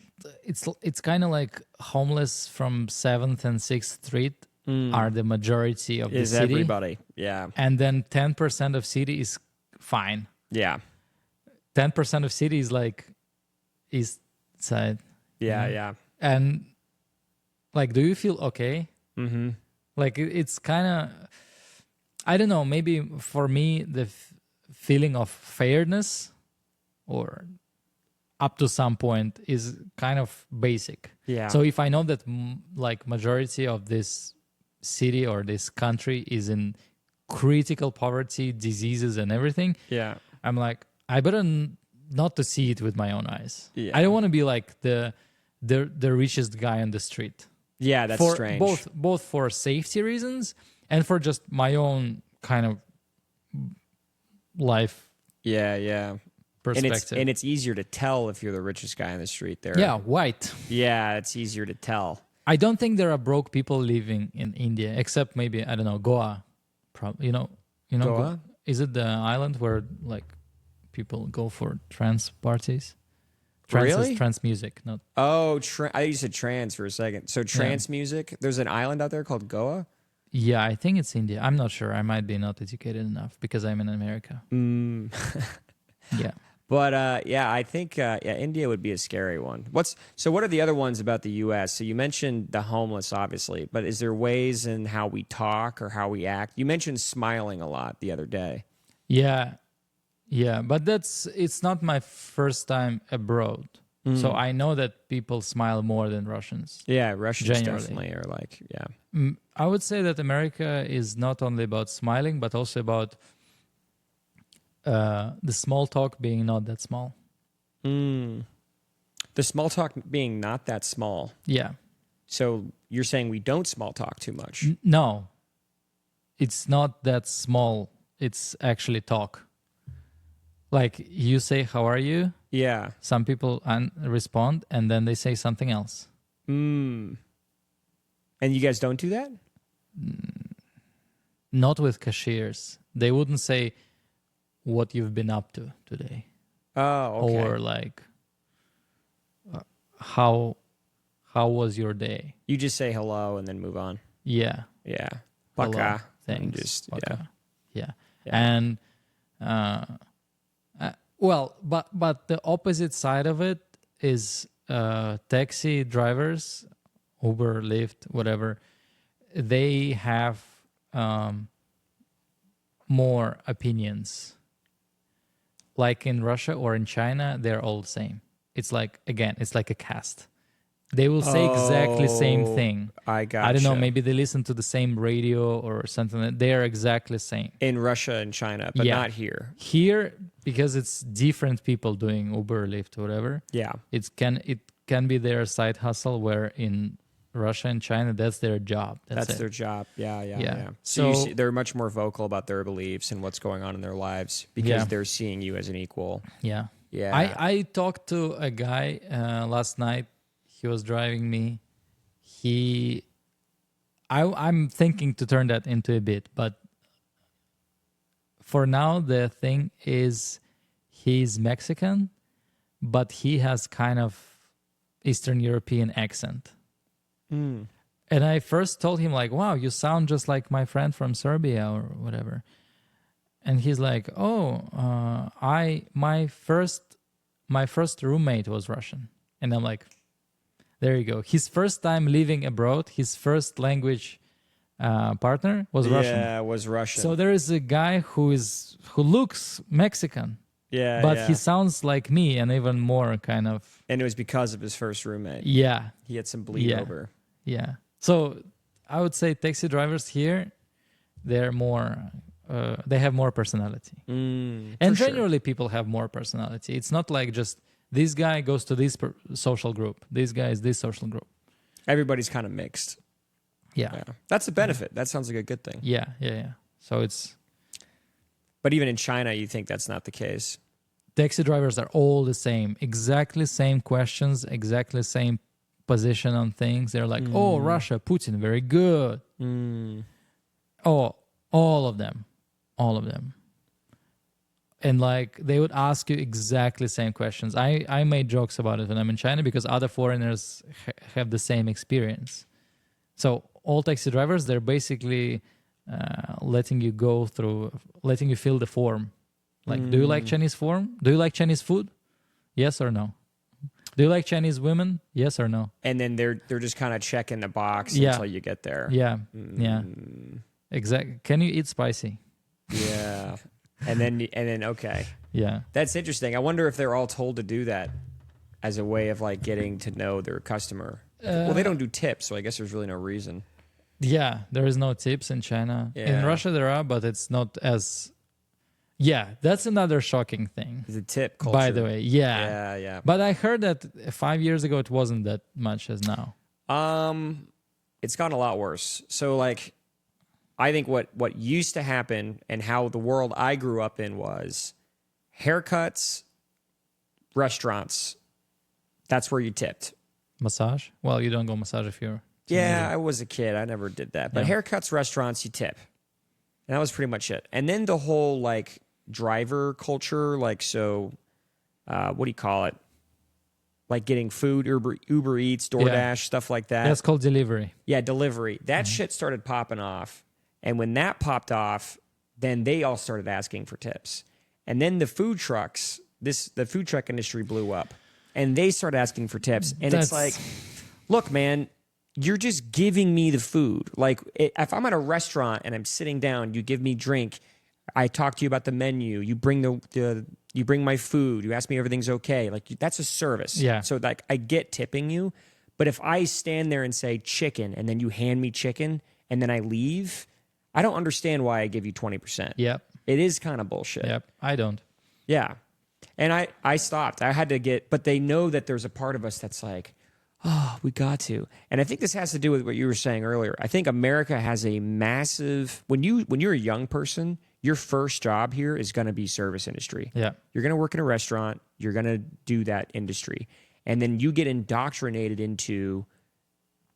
homeless from 7th and 6th Street are the majority of the Is city. everybody. Yeah. And then 10% of city is fine. Yeah. 10% of city is like east side. Yeah. And like, do you feel okay? Mm-hmm. Like it's kind of, I don't know, maybe for me, the feeling of fairness or up to some point is kind of basic. Yeah. So if I know that like majority of this city or this country is in critical poverty, diseases and everything, yeah. I'm like, I better not to see it with my own eyes. Yeah. I don't want to be like the richest guy on the street. Yeah, that's for strange. both for safety reasons and for just my own kind of life Yeah. perspective. And it's easier to tell if you're the richest guy on the street there. Yeah, white. Yeah, it's easier to tell. I don't think there are broke people living in India, except maybe, I don't know, Goa. You know, Goa? Is it the island where like people go for trance parties? Trance Really? is trance music, not. Oh, I used to trance for a second. So trance music. There's an island out there called Goa. Yeah, I think it's India. I'm not sure. I might be not educated enough because I'm in America. Yeah. But I think India would be a scary one. What are the other ones about the U.S.? So you mentioned the homeless, obviously, but is there ways in how we talk or how we act? You mentioned smiling a lot the other day. Yeah, but it's not my first time abroad, so I know that people smile more than Russians. Yeah, Russians Generally. definitely are like, yeah. I would say that America is not only about smiling, but also about the small talk being not that small. The small talk being not that small. Yeah. So you're saying we don't small talk too much? No, it's not that small. It's actually talk. Like you say, "How are you?" Yeah. Some people respond, and then they say something else. And you guys don't do that? Not with cashiers. They wouldn't say what you've been up to today. Oh, okay. Or like, how was your day? You just say hello and then move on. Yeah. Yeah. Hello. Baka. Thanks. Just, Baka. Yeah. Yeah. And but the opposite side of it is taxi drivers, Uber, Lyft, whatever. They have more opinions. Like in Russia or in China, they're all the same. It's like a caste. They will say exactly same thing. I got. I don't know. Maybe they listen to the same radio or something. They are exactly the same In Russia and China, but not here. Here, because it's different people doing Uber, Lyft, whatever. Yeah. It can be their side hustle. Where in Russia and China, that's their job. That's their job. Yeah. So they're much more vocal about their beliefs and what's going on in their lives because they're seeing you as an equal. Yeah. Yeah. I talked to a guy last night. He was driving me. I'm thinking to turn that into a bit, but for now the thing is he's Mexican, but he has kind of Eastern European accent. And I first told him like, "Wow, you sound just like my friend from Serbia or whatever." And he's like, "Oh, my first roommate was Russian." And I'm like, there you go. His first time living abroad, his first language partner was Russian. Yeah, was Russian. So there is a guy who looks Mexican. Yeah, But he sounds like me and even more kind of. And it was because of his first roommate. Yeah. He had some bleed over. Yeah. So I would say taxi drivers here, they're more, they have more personality. And generally people have more personality. It's not like just this guy goes to this social group. This guy is this social group. Everybody's kind of mixed. Yeah. That's a benefit. That sounds like a good thing. Yeah. So But even in China, you think that's not the case. Taxi drivers are all the same. Exactly same questions, exactly same position on things. They're like, oh, Russia, Putin, very good. Oh, all of them. And like they would ask you exactly the same questions. I made jokes about it when I'm in China because other foreigners have the same experience. So all taxi drivers, they're basically letting you fill the form. Like, do you like Chinese form? Do you like Chinese food? Yes or no? Do you like Chinese women? Yes or no? And then they're just kind of checking the box until you get there. Yeah. Exactly. Can you eat spicy? Yeah. And then okay. Yeah. That's interesting. I wonder if they're all told to do that as a way of like getting to know their customer. Well, they don't do tips, so I guess there's really no reason. Yeah, there is no tips in China. Yeah. In Russia there are, but it's not as. Yeah, that's another shocking thing. The tip culture. By the way, yeah. Yeah. But I heard that 5 years ago it wasn't that much as now. it's gotten a lot worse. So like, I think what used to happen and how the world I grew up in was haircuts, restaurants. That's where you tipped. Massage? Well, you don't go massage if you're... Yeah, I was a kid. I never did that. But haircuts, restaurants, you tip. And that was pretty much it. And then the whole like driver culture, like, so what do you call it? Like getting food, Uber Eats, DoorDash, stuff like that. That's called delivery. Yeah, delivery. That shit started popping off. And when that popped off, then they all started asking for tips. And then the food trucks, the food truck industry blew up. And they started asking for tips. And it's like, look, man, you're just giving me the food. Like, if I'm at a restaurant and I'm sitting down, you give me drink, I talk to you about the menu, you bring you bring my food, you ask me if everything's okay. Like, that's a service. Yeah. So like, I get tipping you, but if I stand there and say chicken and then you hand me chicken and then I leave, I don't understand why I give you 20%. Yep. It is kind of bullshit. Yep. I don't. Yeah. And I stopped. I had to but they know that there's a part of us that's like, oh, we got to. And I think this has to do with what you were saying earlier. I think America has a massive, when you're a young person, your first job here is going to be service industry. Yeah. You're going to work in a restaurant. You're going to do that industry. And then you get indoctrinated into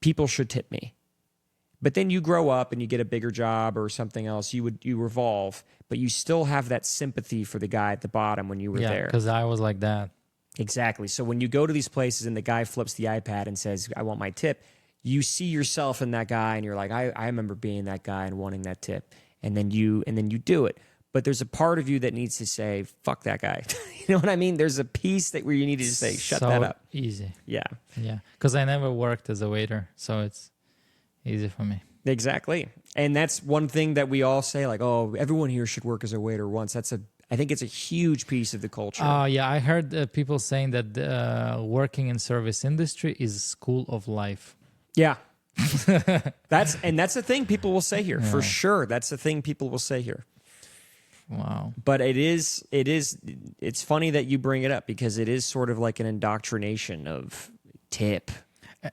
people should tip me. But then you grow up and you get a bigger job or something else. You revolve, but you still have that sympathy for the guy at the bottom when you were there. Yeah, because I was like that. Exactly. So when you go to these places and the guy flips the iPad and says, I want my tip, you see yourself in that guy and you're like, I remember being that guy and wanting that tip. And then you do it. But there's a part of you that needs to say, fuck that guy. You know what I mean? There's a piece where you need to say, shut that up. Easy. Yeah. Yeah. Because I never worked as a waiter, so it's easy for me. Exactly. And that's one thing that we all say, like, oh, everyone here should work as a waiter once. I think it's a huge piece of the culture. Yeah, I heard people saying that working in service industry is school of life. Yeah. That's the thing people will say here, for sure. That's the thing people will say here. Wow. But it's funny that you bring it up because it is sort of like an indoctrination of tip.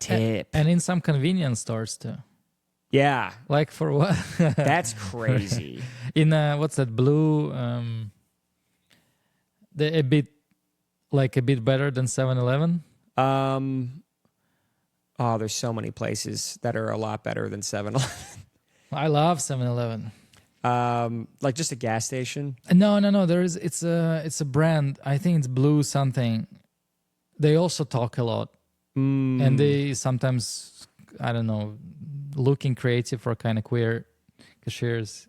And in some convenience stores too. Yeah. Like for what? That's crazy. In what's that blue a bit better than 7-Eleven? Oh, there's so many places that are a lot better than 7-Eleven. I love 7-Eleven. Like just a gas station? No. It's a brand. I think it's Blue something. They also talk a lot. And they sometimes, I don't know, looking creative for kind of queer cashiers.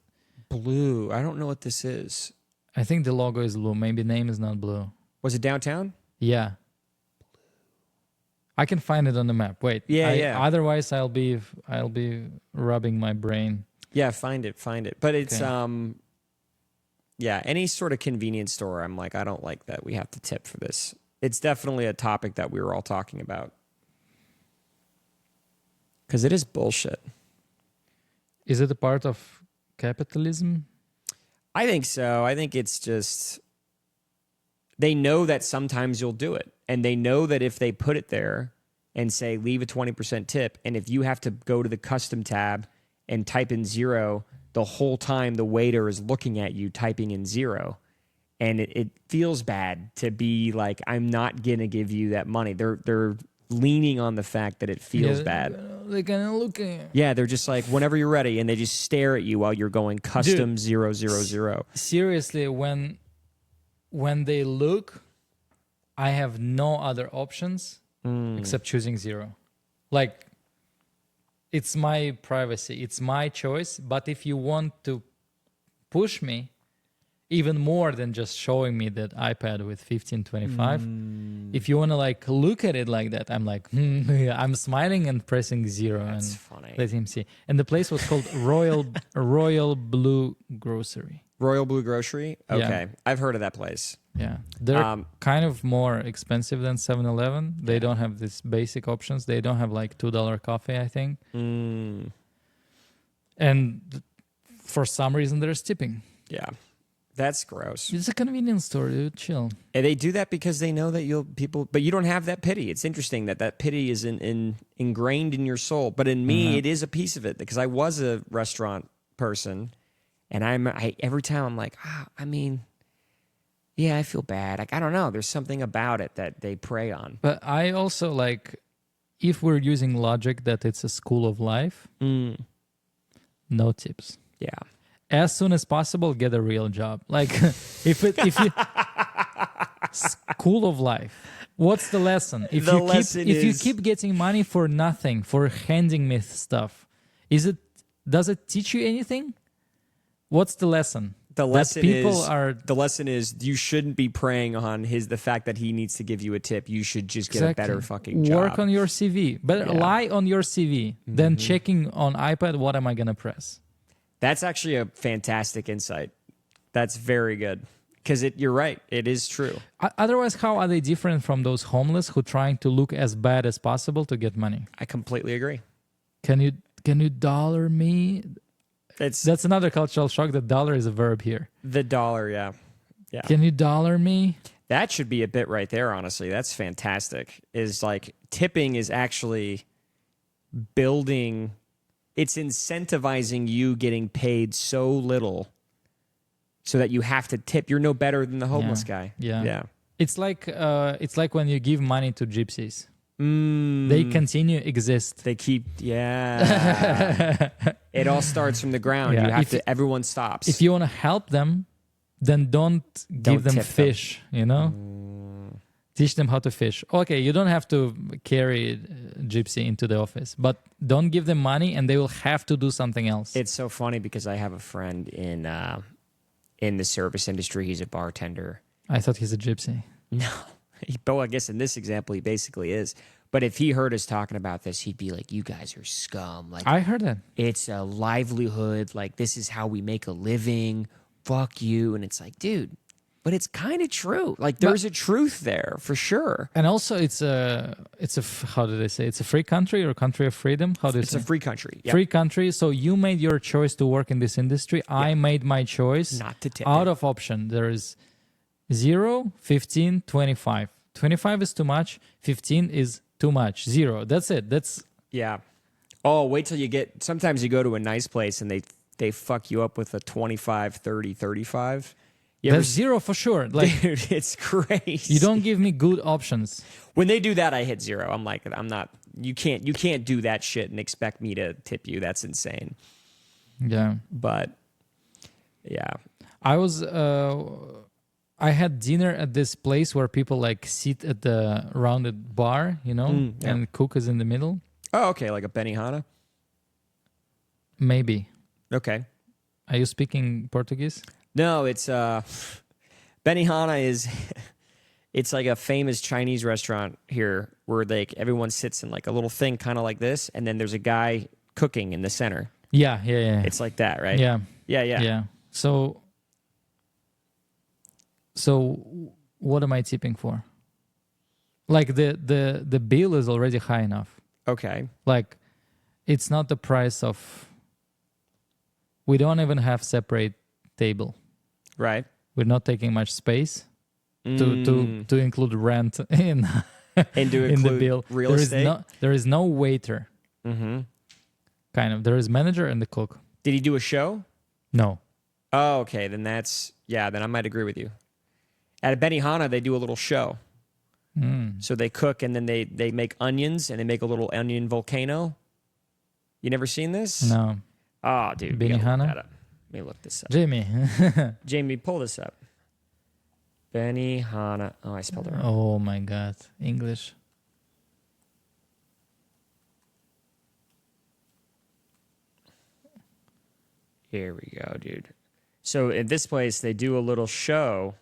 Blue. I don't know what this is. I think the logo is blue. Maybe the name is not blue. Was it downtown? Yeah. I can find it on the map. Wait. Yeah. Otherwise, I'll be rubbing my brain. Yeah, find it. But it's Okay. Any sort of convenience store. I'm like, I don't like that. We have to tip for this. It's definitely a topic that we were all talking about because it is bullshit. Is it a part of capitalism? I think so. I think it's just they know that sometimes you'll do it, and they know that if they put it there and say leave a 20% tip, and if you have to go to the custom tab and type in 0 the whole time the waiter is looking at you typing in 0. And it feels bad to be like, I'm not going to give you that money. They're leaning on the fact that it feels bad. They're kind of looking. Yeah, they're just like, whenever you're ready, and they just stare at you while you're going custom 000. Seriously, when they look, I have no other options except choosing 0. Like, it's my privacy. It's my choice. But if you want to push me, even more than just showing me that iPad with 1525. If you want to like look at it like that, I'm like, I'm smiling and pressing 0. That's and funny. Let him see. And the place was called Royal Blue Grocery. Royal Blue Grocery? Okay. Yeah. I've heard of that place. Yeah. They're kind of more expensive than 7-Eleven. They don't have these basic options. They don't have like $2 coffee, I think. And for some reason, there's tipping. Yeah. That's gross. It's a convenience store, dude. Chill. And they do that because they know that but you don't have that pity. It's interesting that pity is ingrained in your soul. But in me, it is a piece of it because I was a restaurant person, and I every time I'm like, yeah, I feel bad. Like, I don't know. There's something about it that they prey on. But I also like, if we're using logic that it's a school of life, no tips. Yeah. As soon as possible, get a real job. Like, if you school of life, what's the lesson? If you keep getting money for nothing, for handing me stuff, does it teach you anything? What's the lesson? The lesson is you shouldn't be preying on the fact that he needs to give you a tip. You should just get a better fucking job. Work on your CV. Better lie on your CV than checking on iPad, what am I going to press? That's actually a fantastic insight. That's very good. Because you're right. It is true. Otherwise, how are they different from those homeless who trying to look as bad as possible to get money? I completely agree. Can you dollar me? That's another cultural shock. The dollar is a verb here. The dollar, yeah. Can you dollar me? That should be a bit right there, honestly. That's fantastic. Is like tipping is actually building... It's incentivizing you getting paid so little so that you have to tip. You're no better than the homeless guy. Yeah. It's like when you give money to gypsies. They continue exist. They keep, It all starts from the ground. Yeah. You have to. Everyone stops. If you want to help them, then don't give them fish. You know, teach them how to fish. Okay, you don't have to carry gypsy into the office, but don't give them money, and they will have to do something else. It's so funny because I have a friend in the service industry. He's a bartender. I thought he's a gypsy. No. Well, I guess in this example, he basically is. But if he heard us talking about this, he'd be like, you guys are scum. Like, I heard that. It's a livelihood. Like, this is how we make a living. Fuck you. And it's like, dude, but it's kind of true. Like, there's a truth there for sure. And also, it's a how did they say? It's a free country or a country of freedom? It's a free country. Yep. Free country. So you made your choice to work in this industry. Yep. I made my choice. Not to tip. Out of option. There is 0, 15, 25. 25 is too much. 15 is too much. 0. That's it. Yeah. Oh, wait till you get... Sometimes you go to a nice place and they fuck you up with a 25, 30, 35. That's 0 for sure. Like, dude, it's crazy. You don't give me good options. When they do that, I hit 0. I'm like, I'm not... You can't do that shit and expect me to tip you. That's insane. Yeah. But, yeah. I had dinner at this place where people like sit at the rounded bar, you know, and cook is in the middle. Oh, okay, like a Benihana? Maybe. Okay. Are you speaking Portuguese? No, it's Benihana is it's like a famous Chinese restaurant here where like everyone sits in like a little thing kind of like this, and then there's a guy cooking in the center. Yeah. It's like that, right? Yeah. So what am I tipping for? Like the bill is already high enough. Okay. Like it's not the price of... We don't even have separate table. Right. We're not taking much space to include rent in the bill. Real estate. There is no waiter. Mm-hmm. Kind of. There is manager and the cook. Did he do a show? No. Oh, okay. Then then I might agree with you. At a Benihana, they do a little show. So they cook and then they make onions and they make a little onion volcano. You never seen this? No. Oh, dude. Benihana? Let me look this up. Jamie, pull this up. Benihana. Oh, I spelled it wrong. Oh, my God. English. Here we go, dude. So at this place, they do a little show.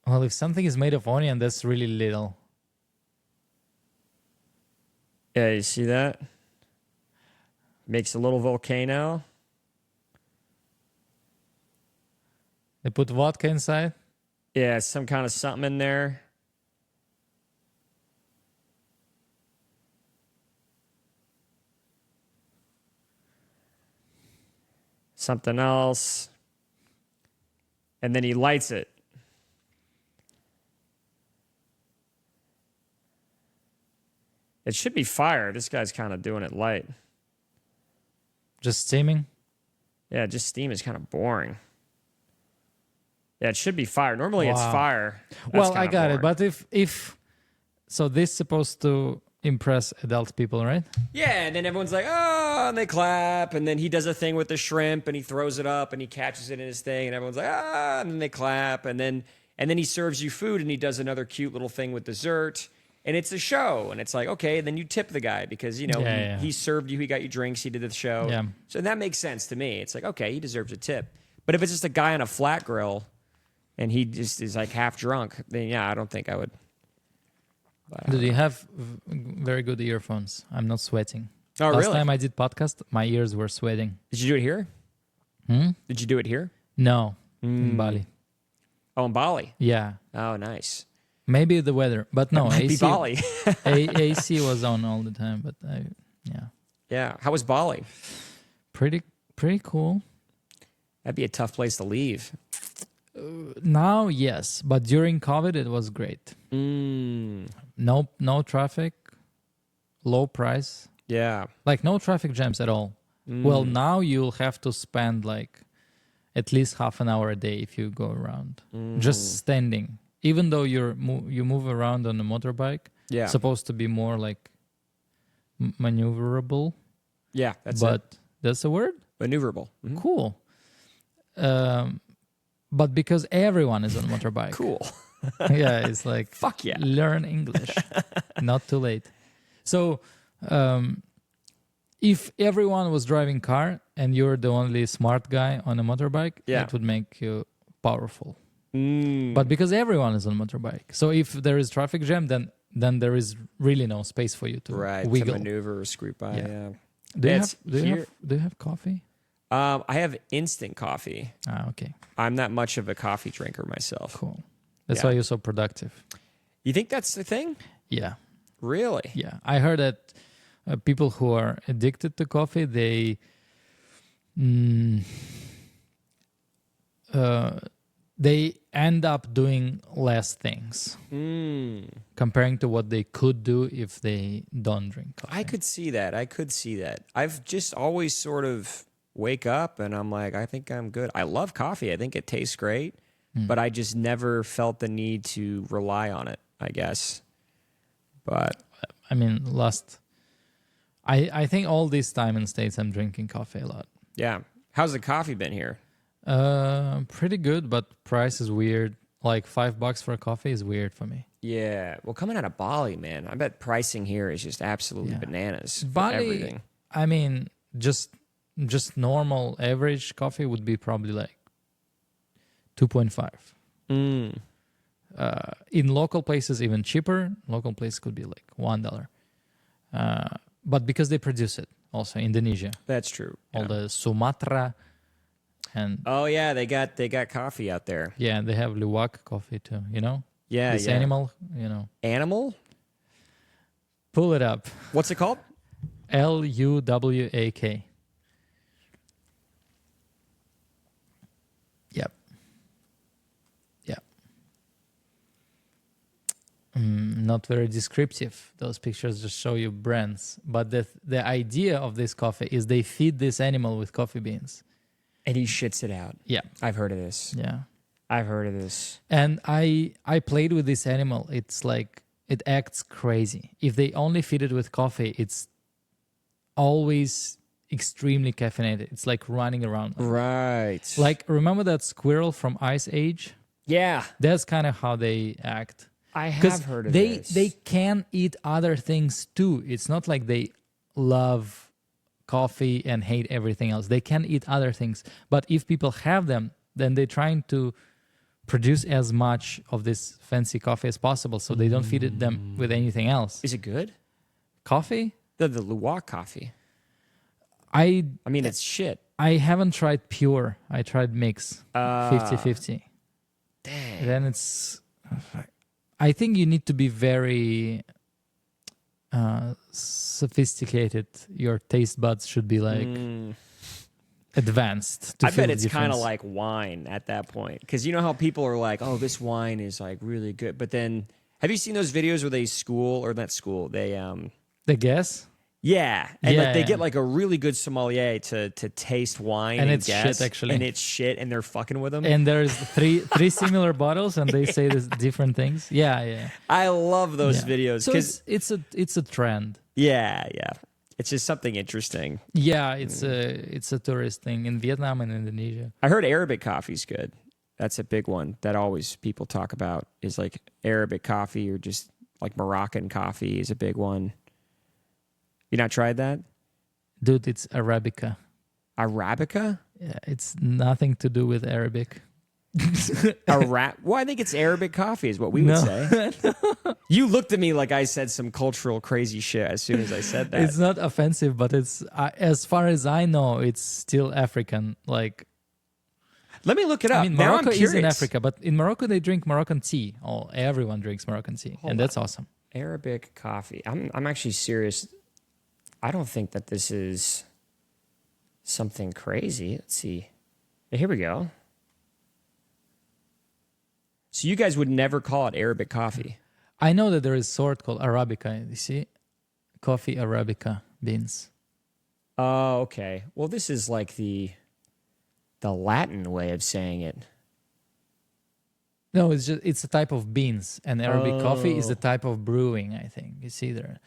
Well, if something is made of onion, that's really little. Yeah, you see that? Makes a little volcano. They put vodka inside? Yeah, some kind of something in there. something else. And then he lights it. It should be fire. This guy's kind of doing it light. Just steaming? Yeah, just steam is kind of boring. Yeah, it should be fire. Normally it's fire. That's Well, I kinda got it. boring. But if so, this is supposed to impress adult people, right? Yeah, and then everyone's like, oh, and they clap, and then he does a thing with the shrimp, and he throws it up, and he catches it in his thing, and everyone's like, ah, and then they clap, and then he serves you food, and he does another cute little thing with dessert, and it's a show, and it's like, okay, then you tip the guy because he served you, he got you drinks, he did the show, Yeah. so that makes sense to me. It's like, okay, he deserves a tip, but if it's just a guy on a flat grill, and he just is like half drunk, then yeah, I don't think I would. Do you have very good earphones? I'm not sweating. Oh, Last really? time I did podcast, my ears were sweating. Did you do it here? Did you do it here? No, in Bali. Oh, in Bali. Yeah, Oh, nice. maybe the weather, but no, Might be AC. Bali. AC was on all the time, but yeah, Yeah. How was Bali? pretty cool. That'd be a tough place to leave. Now, yes, but during COVID, it was great. No traffic, low price, Yeah. like no traffic jams at all. Well, now you'll have to spend like at least half an hour a day if you go around just standing. Even though you move around on a motorbike, Yeah. supposed to be more like maneuverable. Yeah. That's but it. that's a word. Maneuverable. Mhm. Cool. But because everyone is on a motorbike, Cool. yeah, it's like Fuck yeah. learn English. Not too late. So, if everyone was driving car and you're the only smart guy on a motorbike, Yeah. it would make you powerful. But because everyone is on a motorbike, so if there is traffic jam, then there is really no space for you to Right. wiggle. To maneuver or scoot by. Yeah. Yeah. Do you It's do you have coffee? I have instant coffee. Ah, okay, I'm not much of a coffee drinker myself. cool. That's Yeah. why you're so productive. You think that's the thing? Yeah. Really? Yeah, I heard that people who are addicted to coffee, they end up doing less things comparing to what they could do if they don't drink coffee. I could see that. I've just always sort of wake up and I'm like, I think I'm good. I love coffee. I think it tastes great, but I just never felt the need to rely on it, I guess. But I mean, I think all this time in States I'm drinking coffee a lot. yeah. How's the coffee been here? Pretty good, but price is weird. Like $5 for a coffee is weird for me. Yeah. Well, coming out of Bali, man, I bet pricing here is just absolutely bananas. For Bali, everything. I mean, just normal average coffee would be probably like 2.5. In local places, even cheaper. Local place could be like $1. But because they produce it, also Indonesia, That's true. all Yeah. the Sumatra, and Oh yeah, they got coffee out there. yeah, they have Luwak coffee too. You know, Yeah, this yeah. animal. You know, Animal? pull it up. What's it called? Luwak. Yep. Yep. Not very descriptive. Those pictures just show you brands. But the idea of this coffee is they feed this animal with coffee beans. And he shits it out. Yeah. I've heard of this. Yeah. I've heard of this. And I played with this animal. It's like it acts crazy. If they only feed it with coffee, it's always extremely caffeinated. It's like running around. Right. Like, remember that squirrel from Ice Age? Yeah. That's kind of how they act. I Because have heard of they this. they can eat other things too. It's not like they love coffee and hate everything else. They can eat other things. But if people have them, then they're trying to produce as much of this fancy coffee as possible so they don't feed it them with anything else. Is it good? Coffee? The Luwak coffee. I I mean, it's shit. I haven't tried pure. I tried mix. 50-50. Dang. Then it's... I think you need to be very sophisticated. Your taste buds should be like advanced to I feel bet the it's kind of difference. like wine at that point. Because you know how people are like, oh, this wine is like really good. But then, have you seen those videos where they The guess, yeah. And like they Yeah. get like a really good sommelier to taste wine And and it's guess. shit, actually. And it's shit and they're fucking with them. and there's three similar bottles, and they say this different things. Yeah. I love those Yeah. videos. So Because, it's a trend. yeah. It's just something interesting. Yeah, it's a tourist thing in Vietnam and Indonesia. I heard Arabic coffee's good. That's a big one that always people talk about is like Arabic coffee or just like Moroccan coffee is a big one. You not tried that? Dude, it's Arabica. Arabica? Yeah, it's nothing to do with Arabic. Well, I think it's Arabic coffee is what we would say. You looked at me like I said some cultural crazy shit as soon as I said that. It's not offensive, but it's as far as I know, it's still African. Like, Let me look it up. I mean, Now Morocco I'm is curious. in Africa, but in Morocco they drink Moroccan tea. Oh, everyone drinks Moroccan tea, and that's awesome. Arabic coffee. I'm actually serious. I don't think that this is something crazy. Let's see. Here we go. So you guys would never call it Arabic coffee. I know that there is sort called Arabica. You see, coffee Arabica beans. Oh, okay. Well, this is like the Latin way of saying it. No, it's a type of beans, and Arabic coffee is Oh. a type of brewing. I think you see there are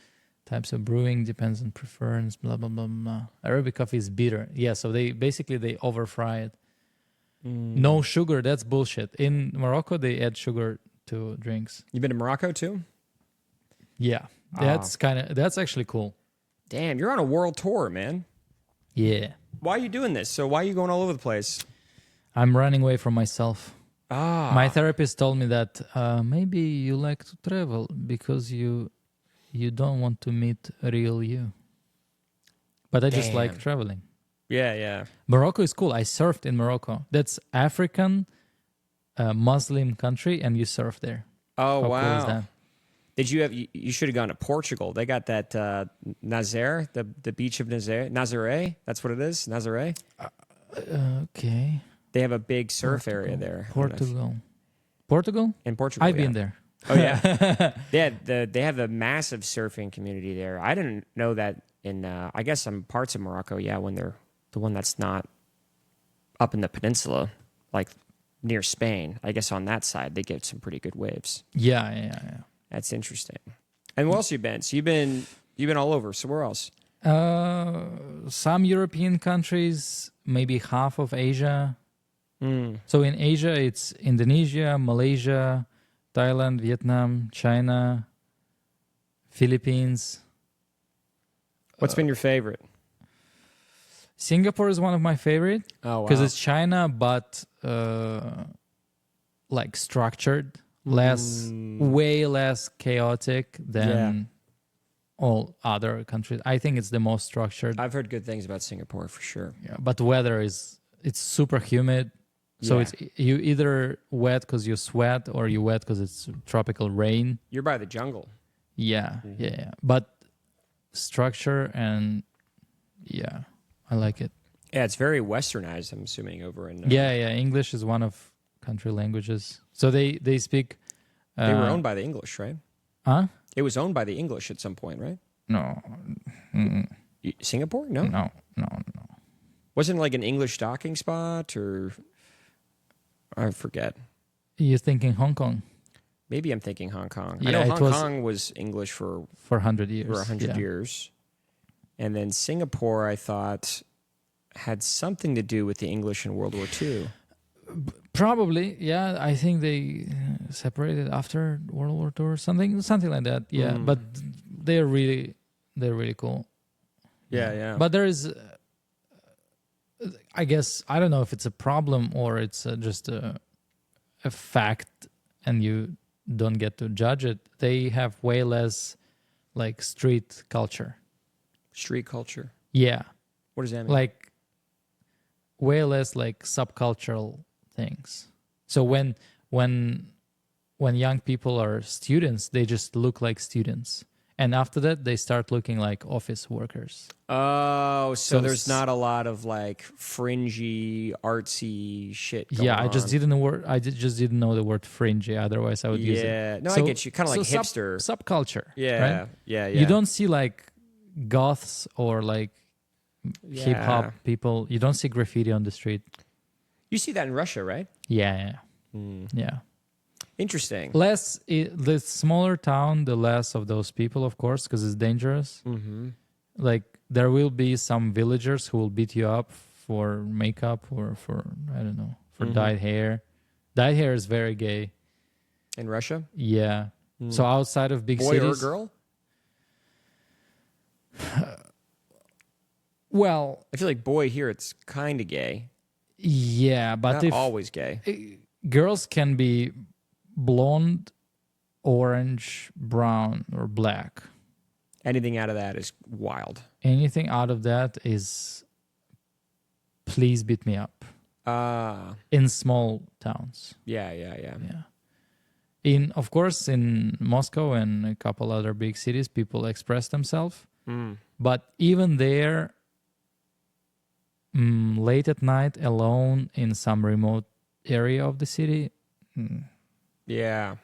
types of brewing depends on preference. Blah blah blah blah. Arabic coffee is bitter. Yeah, so they over fry it. No sugar. That's bullshit. In Morocco, they add sugar to drinks. You been to Morocco too? Yeah, that's actually cool. Damn, you're on a world tour, man. Yeah, Why are you doing this? So why are you going all over the place? I'm running away from myself. Ah, My therapist told me that maybe you like to travel because you don't want to meet real you. But I just like Damn. traveling. yeah. Morocco is cool. I surfed in Morocco. That's African Muslim country, and you surf there. Oh How wow. cool is that? Did you have? You should have gone to Portugal. They got that Nazare, the beach of Nazare. That's what it is, Nazare. Okay. They have a big surf area there. Portugal? In Portugal, I've yeah. been there. Oh yeah, they have a massive surfing community there. I didn't know that in. I guess some parts of Morocco, yeah, when they're the one that's not up in the peninsula, like near Spain. I guess on that side they get some pretty good waves. Yeah. That's interesting. And where else you been? So you've been all over. So where else? Some European countries, maybe half of Asia. So in Asia, it's Indonesia, Malaysia, Thailand, Vietnam, China, Philippines. What's been your favorite? Singapore is one of my favorite Oh, wow. because it's China, but like structured, way less chaotic than all other countries. I think it's the most structured. I've heard good things about Singapore for sure. Yeah, but weather it's super humid. So Yeah. it's you either wet because you sweat or you wet because it's tropical rain. You're by the jungle. Yeah. But structure and I like it. Yeah, it's very westernized, I'm assuming, over in... Yeah. English is one of country languages. So they speak... They were owned by the English, right? Huh? It was owned by the English at some point, right? No. Singapore? No? No. Wasn't it like an English docking spot or... I forget. You're thinking Hong Kong Maybe I'm thinking Hong Kong. Yeah, I know it Hong was- Kong was English for 100 years. 100 years. And then Singapore, I thought, had something to do with the English in World War II. Probably, yeah. I think they separated after World War II or something like that. Yeah, but they're really cool. Yeah. But there is, I guess, I don't know if it's a problem or it's just a fact, and you don't get to judge it. They have way less like street culture. Street culture. Yeah, What does that mean? like way less like subcultural things. So when young people are students, they just look like students, And after that, they start looking like office workers. Oh, so So there's not a lot of like fringy, artsy shit going Yeah, I just on. just didn't know the word fringy. Otherwise, I would use it. Yeah. No, I get you. Kind of like hipster. Subculture. Yeah, Right? yeah. You don't see like goths or like hip hop people. You don't see graffiti on the street. You see that in Russia, right? Yeah. Hmm. Yeah. Interesting. The smaller town, the less of those people, of course, because it's dangerous. Mm-hmm. Like there will be some villagers who will beat you up for makeup or for, I don't know, for dyed hair. Dyed hair is very gay. In Russia? Yeah. So outside of big Boy cities. or girl? Well, I feel like boy here, it's kind of gay. yeah, but Not always gay. Girls can be blonde, orange, brown, or black. Anything out of that is wild. Anything out of that is please beat me up. In small towns. Yeah. Yeah. Of course, in Moscow and a couple other big cities, people express themselves. But even there, late at night, alone in some remote area of the city. Yeah.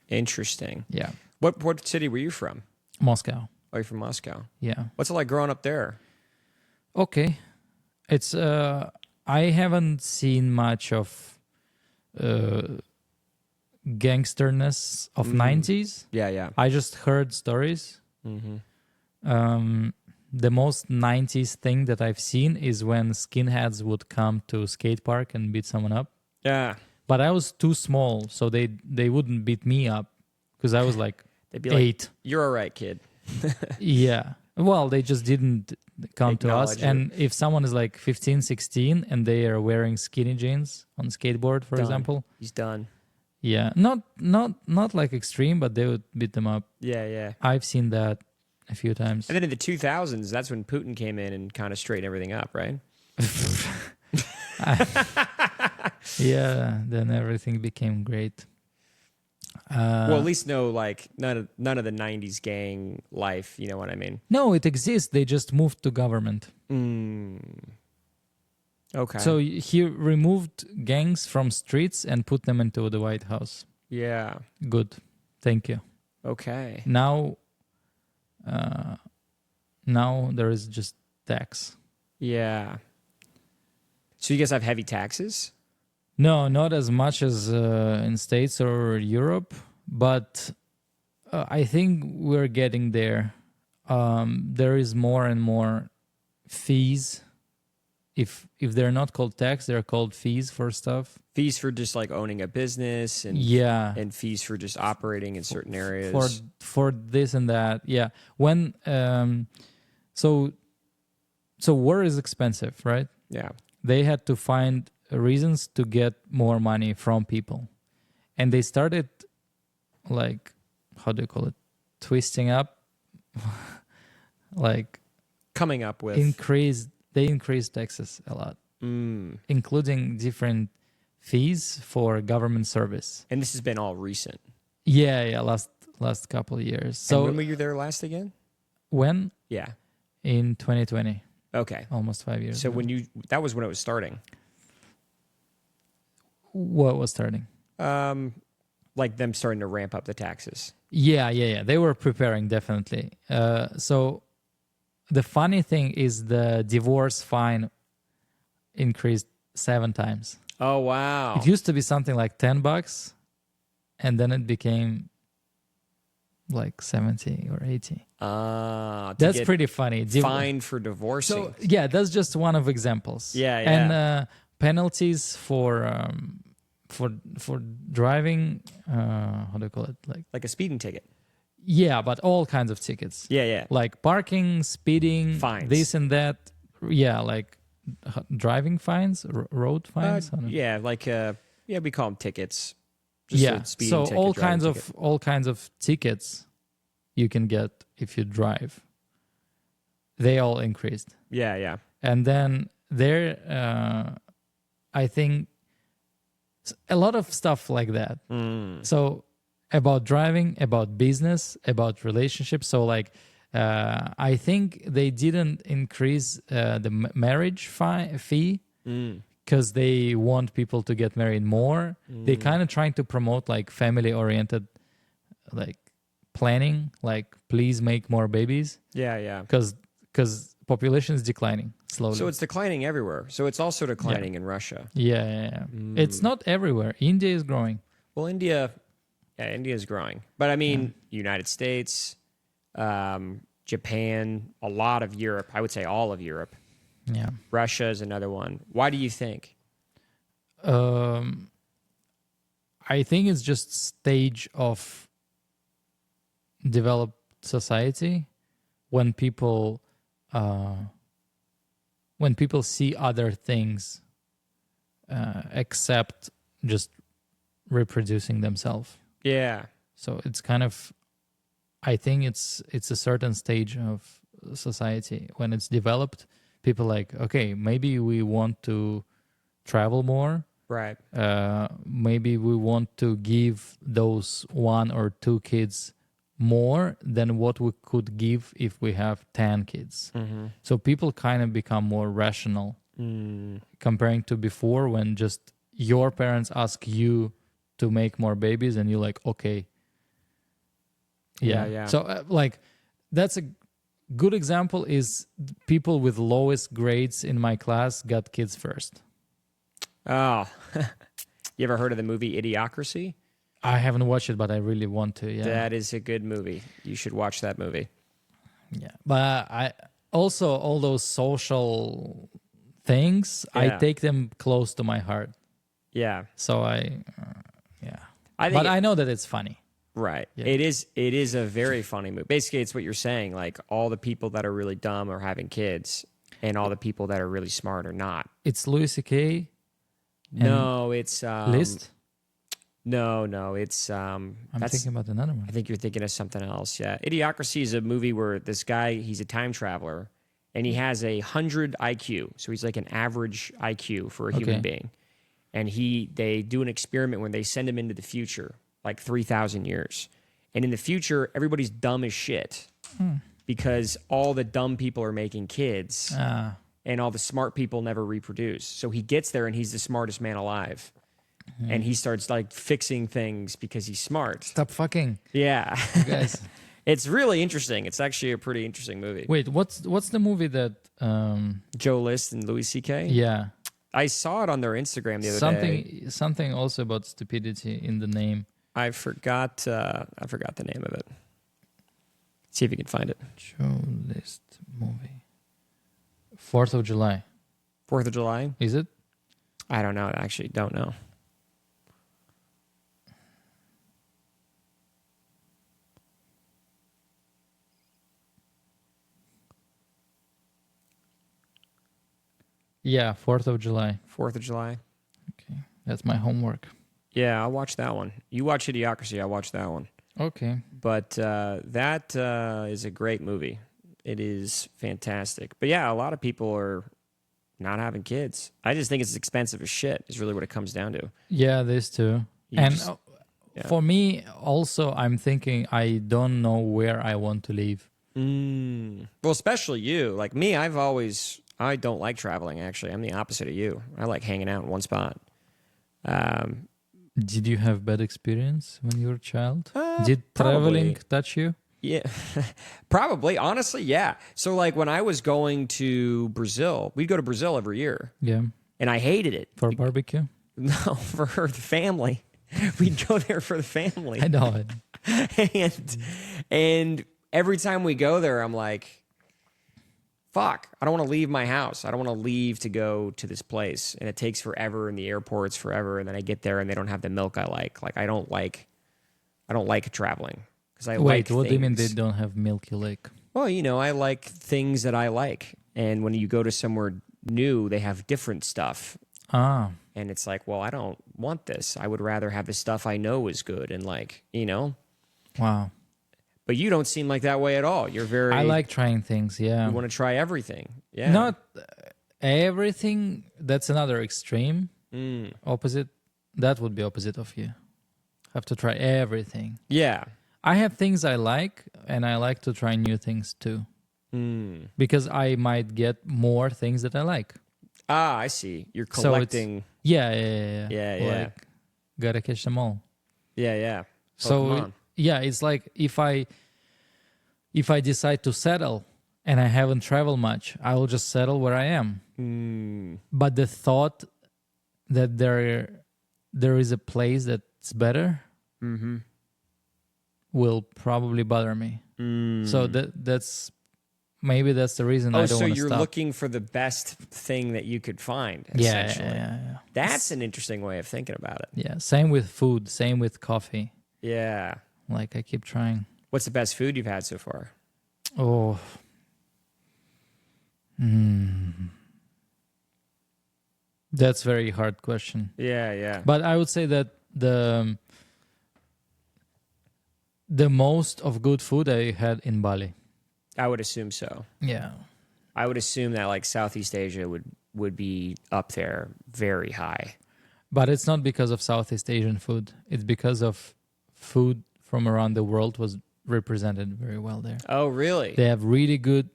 Interesting. Yeah. What city were you from? Moscow. Oh, you're from Moscow. Yeah. What's it like growing up there? Okay. It's I haven't seen much of gangsterness of 90s. Yeah. I just heard stories. The most 90s thing that I've seen is when skinheads would come to skate park and beat someone up. Yeah. But I was too small, so they wouldn't beat me up because I was like They'd be 8. like, you're all right, kid. Yeah. Well, they just didn't come to us. Acknowledge it. And if someone is like 15, 16 and they are wearing skinny jeans on skateboard, for Done. example. He's done. Yeah. Not like extreme, but they would beat them up. Yeah. I've seen that a few times. And then in the 2000s, that's when Putin came in and kind of straightened everything up, right? Yeah, then everything became great. Well, at least none of the 90s gang life, you know what I mean? No, it exists. They just moved to government. Okay. So he removed gangs from streets and put them into the White House. Yeah. Good. Thank you. Okay. Now there is just tax. Yeah. So you guys have heavy taxes? No, not as much as in States or Europe, but I think we're getting there. There is more and more fees. If they're not called tax, they're called fees for stuff. Fees for just like owning a business and and fees for just operating in certain areas. For this and that. Yeah. When so war is expensive, right? Yeah. They had to find reasons to get more money from people. And they started like, how do you call it? Twisting up. Like coming up with they increased taxes a lot. Including different fees for government service. And this has been all recent. Yeah, last couple of years. So and when were you there last again? When? Yeah. In 2020. Okay. Almost 5 years. So ago. that was when it was starting. What was starting? Like them starting to ramp up the taxes. Yeah. They were preparing, definitely. So the funny thing is the divorce fine increased 7 times. Oh, wow. It used to be something like $10, and then it became like 70 or 80. That's pretty funny. Fined for divorcing. So yeah, that's just one of examples. Yeah. And penalties for driving. How do you call it? Like a speeding ticket. Yeah, but all kinds of tickets. Yeah. Like parking, speeding, fines, this and that. Yeah, like driving fines, road fines. Yeah, we call them tickets. Just so ticket, all kinds of tickets you can get if you drive. They all increased. Yeah. And then there, I think a lot of stuff like that. Mm. So about driving, about business, about relationships. So like, I think they didn't increase the marriage fee because they want people to get married more. They kind of trying to promote like family oriented, like planning, like please make more babies. Yeah. Because population is declining slowly. So it's declining everywhere. So it's also declining in Russia. Yeah. It's not everywhere. India is growing. Well, India is growing. But I mean, United States, Japan, a lot of Europe. I would say all of Europe. Yeah. Russia is another one. Why do you think? I think it's just stage of developed society when people see other things except just reproducing themselves. Yeah. So it's kind of, I think it's a certain stage of society when it's developed. People like, okay, maybe we want to travel more. Right. Maybe we want to give those 1 or 2 kids more than what we could give if we have 10 kids. So people kind of become more rational comparing to before, when just your parents ask you to make more babies and you're like, okay. Yeah. So like, that's a good example is people with lowest grades in my class got kids first. Oh, you ever heard of the movie Idiocracy? I haven't watched it, but I really want to. Yeah, That is a good movie. You should watch that movie. Yeah, but I also, all those social things, I take them close to my heart. Yeah. So I think I know that it's funny. Right. Yeah. It is a very funny movie. Basically, it's what you're saying. Like, all the people that are really dumb are having kids, and all the people that are really smart are not. It's Louis C.K. No, it's List. No, it's I'm thinking about another one. I think you're thinking of something else. Yeah, Idiocracy is a movie where this guy, he's a time traveler, and he has 100 IQ, so he's like an average IQ for a human being. And they do an experiment when they send him into the future, like 3,000 years, and in the future, everybody's dumb as shit because all the dumb people are making kids. And all the smart people never reproduce. So he gets there and he's the smartest man alive. And he starts like fixing things because he's smart. Stop fucking. Yeah. You guys. It's really interesting. It's actually a pretty interesting movie. Wait, what's the movie that Joe List and Louis C.K.? Yeah. I saw it on their Instagram the other day. Something also about stupidity in the name. I forgot the name of it. See if you can find it. Joe List movie. 4th of July. 4th of July? Is it? I don't know. I actually don't know. Yeah, 4th of July. 4th of July. Okay, that's my homework. Yeah, I'll watch that one. You watch Idiocracy, I'll watch that one. Okay. But that is a great movie. It is fantastic. But yeah, a lot of people are not having kids. I just think it's expensive as shit is really what it comes down to. Yeah, this too. For me, also, I'm thinking I don't know where I want to live. Well, especially you. Like me, I don't like traveling, actually. I'm the opposite of you. I like hanging out in one spot. Did you have bad experience when you were a child? Did traveling touch you? Yeah, probably. Honestly, yeah. So like when I was going to Brazil, we'd go to Brazil every year. Yeah. And I hated it. For barbecue? No, for the family. We'd go there for the family. I know it. And every time we go there, I'm like, fuck, I don't want to leave my house. I don't want to leave to go to this place. And it takes forever, and the airport's forever. And then I get there and they don't have the milk I like. Like I don't like traveling. Wait, what do you mean they don't have Milky Lake? Well, I like things that I like. And when you go to somewhere new, they have different stuff. Ah. And it's like, well, I don't want this. I would rather have the stuff I know is good and Wow. But you don't seem like that way at all. You're very... I like trying things, yeah. You want to try everything. Yeah. Not everything. That's another extreme. Opposite. That would be opposite of you. have to try everything. Yeah. I have things I like, and I like to try new things too. Because I might get more things that I like. Ah, I see. You're So collecting. Yeah. Yeah. Like, gotta catch them all. Yeah. So Pokemon. yeah, it's like if I decide to settle and I haven't traveled much, I will just settle where I am. But the thought that there is a place that's better will probably bother me. So that's maybe that's the reason I don't so want to you're stop. looking for the best thing that you could find, essentially. Yeah. That's an interesting way of thinking about it. Yeah, same with food, same with coffee. Yeah. Like I keep trying. What's the best food you've had so far? Oh. That's a very hard question. Yeah. But I would say that the most of good food I had in Bali. I would assume so. Yeah. I would assume that like Southeast Asia would be up there very high. But it's not because of Southeast Asian food. It's because of food from around the world was represented very well there. Oh, really? They have really good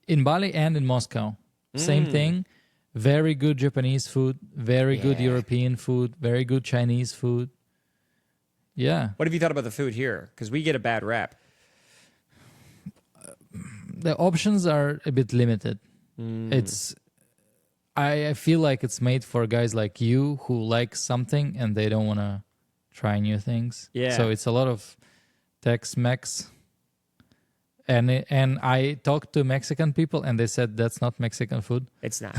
in Bali and in Moscow. Same thing. Very good Japanese food, very good European food, very good Chinese food. Yeah. What have you thought about the food here? Because we get a bad rap. The options are a bit limited. It's I feel like it's made for guys like you who like something and they don't want to try new things. Yeah. So it's a lot of Tex-Mex. And I talked to Mexican people and they said that's not Mexican food. It's not.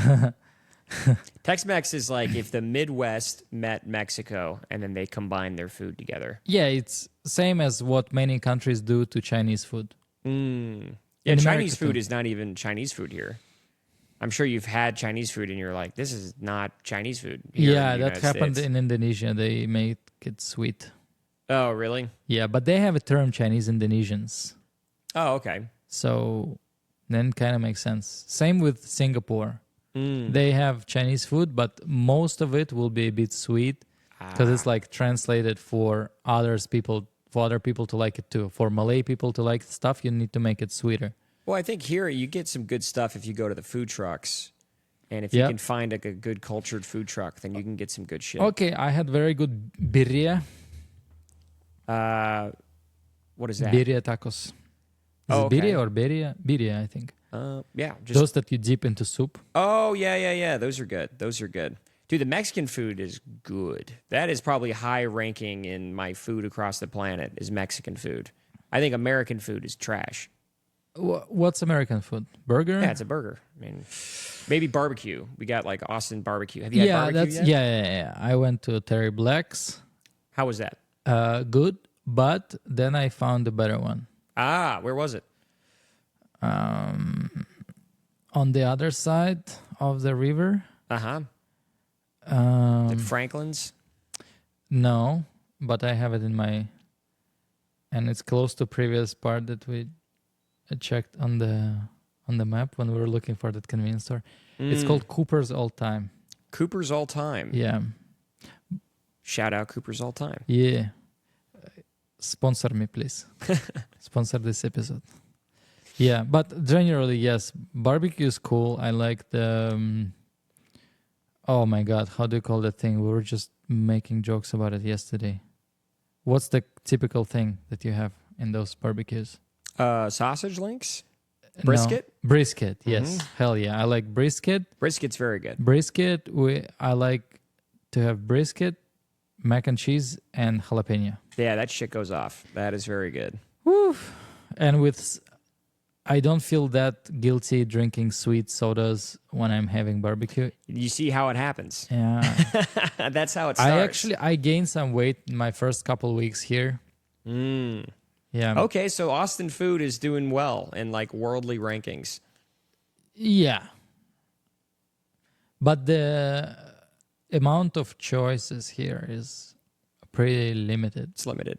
Tex-Mex is like if the Midwest met Mexico and then they combine their food together. Yeah, it's same as what many countries do to Chinese food. Yeah, In Chinese America, food too. is not even Chinese food here. I'm sure you've had Chinese food and you're like, this is not Chinese food. Here Yeah, in the that United happened States. in Indonesia. They make it sweet. Oh, really? Yeah, but they have a term Chinese Indonesians. Oh, okay. So then kind of makes sense. Same with Singapore. They have Chinese food, but most of it will be a bit sweet because it's like translated for other people to like it too. For Malay people to like stuff, you need to make it sweeter. Well, I think here you get some good stuff if you go to the food trucks. And if you can find like a good cultured food truck, then you can get some good shit. Okay, I had very good birria. What is that? Birria tacos. Is it okay. birria or birria? Birria, I think. Yeah. Just, Those that you dip into soup. oh, yeah. Those are good. Dude, the Mexican food is good. That is probably high ranking in my food across the planet is Mexican food. I think American food is trash. What's American food? Burger? Yeah, it's a burger. I mean, maybe barbecue. We got like Austin barbecue. Have you had barbecue yet? Yeah. I went to Terry Black's. How was that? Good, but then I found a better one. Ah, where was it? On the other side of the river. Uh-huh. Is it Franklin's? No, but I have it in my, and it's close to previous part that we checked on the map when we were looking for that convenience store. It's called Cooper's All Time. Cooper's All Time. Yeah. Shout out Cooper's All Time. Yeah. Sponsor me, please. Sponsor this episode. Yeah, but generally, yes, barbecue is cool. I like the... oh my God, how do you call that thing? We were just making jokes about it yesterday. What's the typical thing that you have in those barbecues? Sausage links? Brisket? No, brisket, yes. Hell yeah, I like brisket. Brisket's very good. Brisket, I like to have brisket, mac and cheese, and jalapeno. Yeah, that shit goes off. That is very good. Woo! And I don't feel that guilty drinking sweet sodas when I'm having barbecue. You see how it happens. Yeah. That's how it starts. I gained some weight in my first couple weeks here. Yeah. Okay, so Austin food is doing well in like worldly rankings. Yeah. But the amount of choices here is pretty limited. It's limited.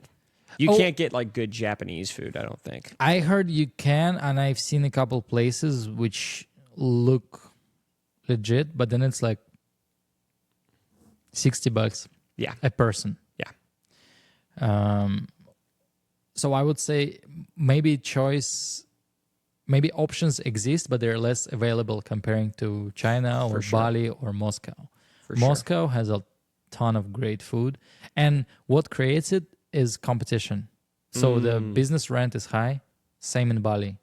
You can't get like good Japanese food, I don't think. I heard you can, and I've seen a couple places which look legit, but then it's like $60 Yeah. a person. Yeah. So I would say maybe options exist, but they're less available comparing to China or Bali or Moscow. Moscow has a ton of great food, and what creates it is competition. So the business rent is high, same in Bali,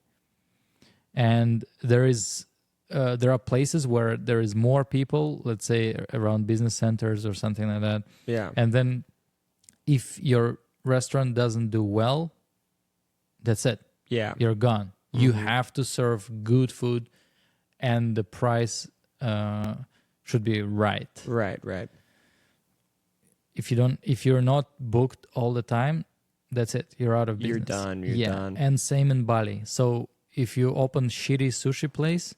and there are places where there is more people, let's say around business centers or something like that. Yeah. And then if your restaurant doesn't do well, that's it. Yeah. You're gone. You have to serve good food, and the price should be right. Right. If you're not booked all the time, that's it. You're out of business. You're done. And same in Bali. So if you open shitty sushi place,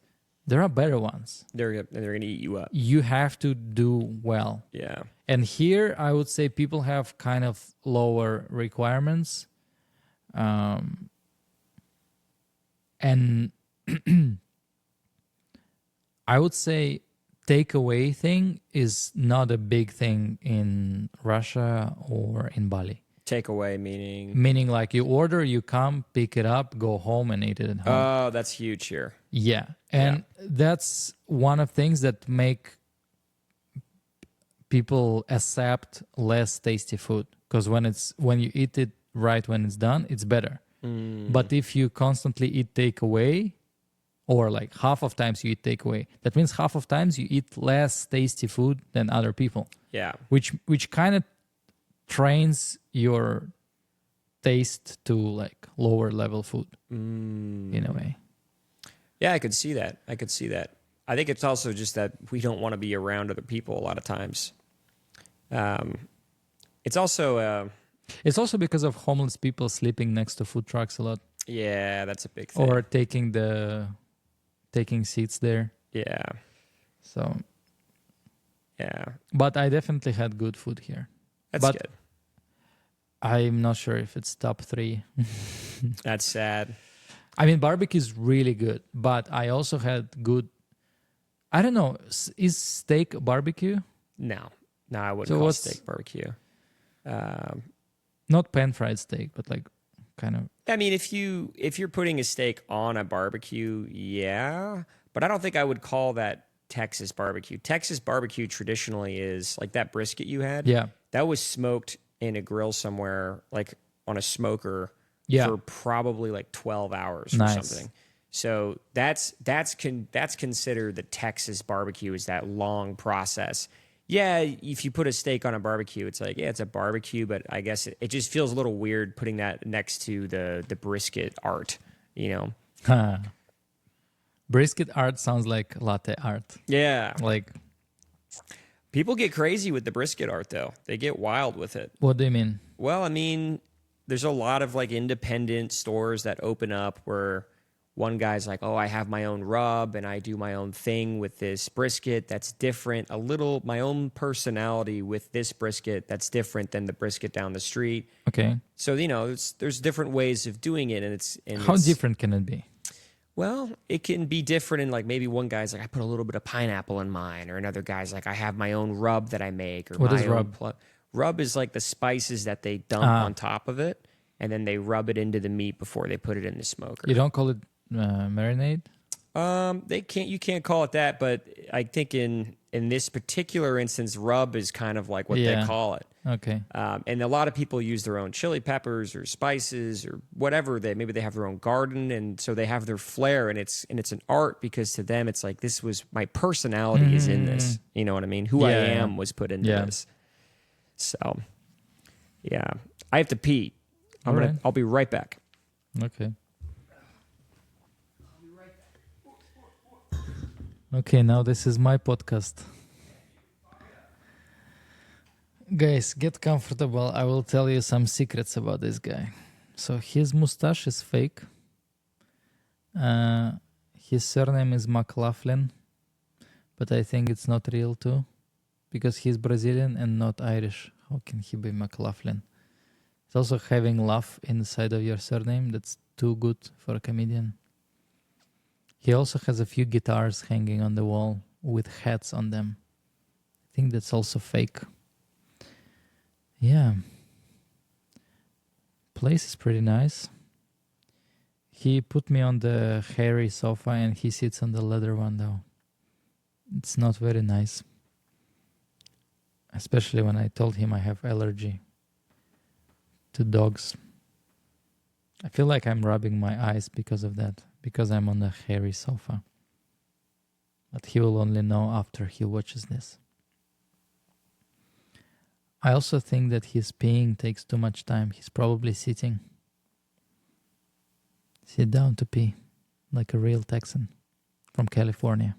there are better ones. They're gonna eat you up. You have to do well. Yeah. And here, I would say people have kind of lower requirements. And I would say takeaway thing is not a big thing in Russia or in Bali. Takeaway meaning? Meaning like you order, you come, pick it up, go home and eat it at home. Oh, that's huge here. Yeah. And that's one of the things that make people accept less tasty food. Because when you eat it right when it's done, it's better. But if you constantly eat takeaway, or like half of times you eat takeaway, that means half of times you eat less tasty food than other people. Yeah. Which kind of trains your taste to like lower level food in a way. Yeah, I could see that. I think it's also just that we don't want to be around other people a lot of times. It's also because of homeless people sleeping next to food trucks a lot. Yeah, that's a big thing. Or taking seats there. Yeah. So. Yeah. But I definitely had good food here. That's good. I'm not sure if it's top 3. That's sad. I mean, barbecue is really good, but I also had good. I don't know. Is steak barbecue? No, I wouldn't call steak barbecue. Not pan-fried steak, but like kind of. I mean, if you're putting a steak on a barbecue, yeah, but I don't think I would call that Texas barbecue. Texas barbecue traditionally is like that brisket you had. Yeah, that was smoked in a grill somewhere, like on a smoker, for probably like 12 hours or something. So that's considered the Texas barbecue, is that long process. Yeah, if you put a steak on a barbecue, it's like, yeah, it's a barbecue, but I guess it just feels a little weird putting that next to the brisket art, you know? Brisket art sounds like latte art. Yeah. Like, people get crazy with the brisket art, though. They get wild with it. What do you mean? Well, I mean, there's a lot of like independent stores that open up where one guy's like, oh, I have my own rub and I do my own thing with this brisket that's different, my own personality with this brisket that's different than the brisket down the street. Okay. So, you know, there's different ways of doing it. How different can it be? Well, it can be different in like maybe one guy's like, I put a little bit of pineapple in mine, or another guy's like, I have my own rub that I make. Or what is rub? Rub is like the spices that they dump on top of it, and then they rub it into the meat before they put it in the smoker. You don't call it marinade? You can't call it that, but I think in this particular instance, rub is kind of like what they call it. Okay. And a lot of people use their own chili peppers or spices or whatever. Maybe they have their own garden, and so they have their flair, and it's an art, because to them it's like, this was my personality is in this. You know what I mean? Who I am was put into this. So, yeah, I have to pee. I'll be right back. Okay. Okay, now this is my podcast. Guys, get comfortable. I will tell you some secrets about this guy. So his mustache is fake. His surname is Mclaughlin, but I think it's not real too, because he's Brazilian and not Irish. How can he be Mclaughlin? It's also having laugh inside of your surname. That's too good for a comedian. He also has a few guitars hanging on the wall with hats on them. I think that's also fake. Yeah. place is pretty nice. He put me on the hairy sofa and he sits on the leather one though. It's not very nice. Especially when I told him I have allergy to dogs. I feel like I'm rubbing my eyes because of that. Because I'm on a hairy sofa. But he will only know after he watches this. I also think that his peeing takes too much time. He's probably sitting. Sit down to pee. Like a real Texan. From California.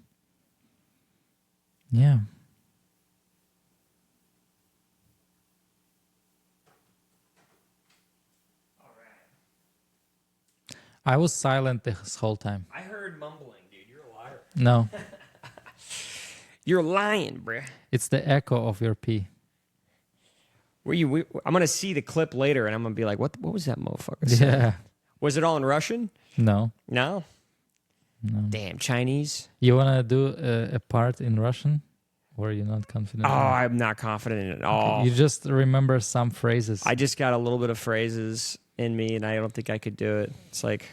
Yeah. I was silent this whole time. I heard mumbling, dude. You're a liar. No. You're lying, bruh. It's the echo of your pee. I'm gonna see the clip later, and I'm gonna be like, "What was that motherfucker saying?" Yeah. Was it all in Russian? No. No. No. Damn Chinese. You wanna do a part in Russian, or you're not confident? Oh, I'm not confident in it at all. You just remember some phrases. I just got a little bit of phrases in me, and I don't think I could do it. It's like,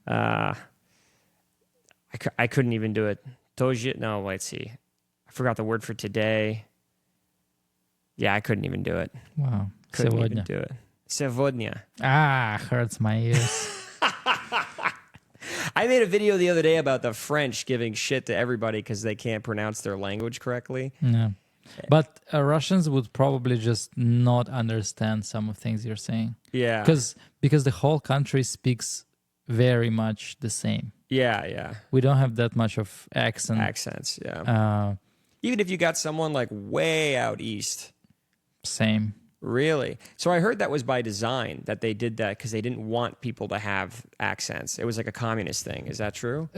I couldn't even do it. No, let's see. I forgot the word for today. Yeah, I couldn't even do it. Wow. Couldn't even do it. Сегодня. Hurts my ears. I made a video the other day about the French giving shit to everybody because they can't pronounce their language correctly. Yeah. But Russians would probably just not understand some of things you're saying. Yeah. Because the whole country speaks very much the same. Yeah. We don't have that much of Accents, yeah. Even if you got someone like way out east. Same. Really? So I heard that was by design, that they did that because they didn't want people to have accents. It was like a communist thing. Is that true?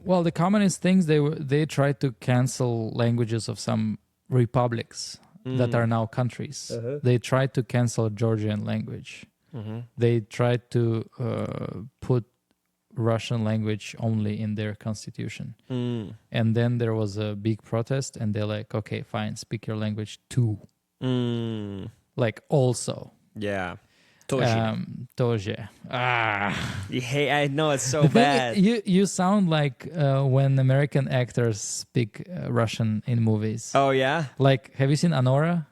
Well, the communist things, they tried to cancel languages of some republics that are now countries. Uh-huh. They tried to cancel Georgian language. Mm-hmm. They tried to put Russian language only in their constitution. And then there was a big protest and they're like, okay, fine, speak your language too. Like also. Yeah. Тоже. Yeah, I know it's so bad. You sound like when American actors speak Russian in movies. Oh, yeah? Like, have you seen Anora?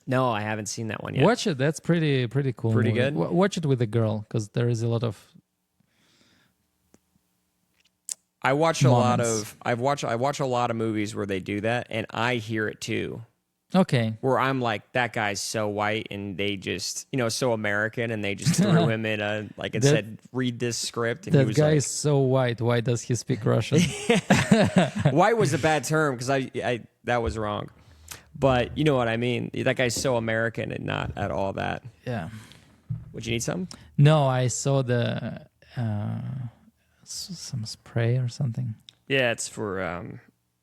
No, I haven't seen that one yet. Watch it. That's pretty cool. Pretty movie. good? Watch it with a girl because there is a lot of. I watch moments. I watch a lot of movies where they do that, and I hear it too. Okay. Where I'm like, that guy's so white, and they just, so American, and they just threw him in and said, read this script. And that he was guy like, is so white. Why does he speak Russian? white was a bad term because I that was wrong. But you know what I mean. That guy's so American and not at all that. Yeah. Would you need some? No, I saw the some spray or something. Yeah, it's for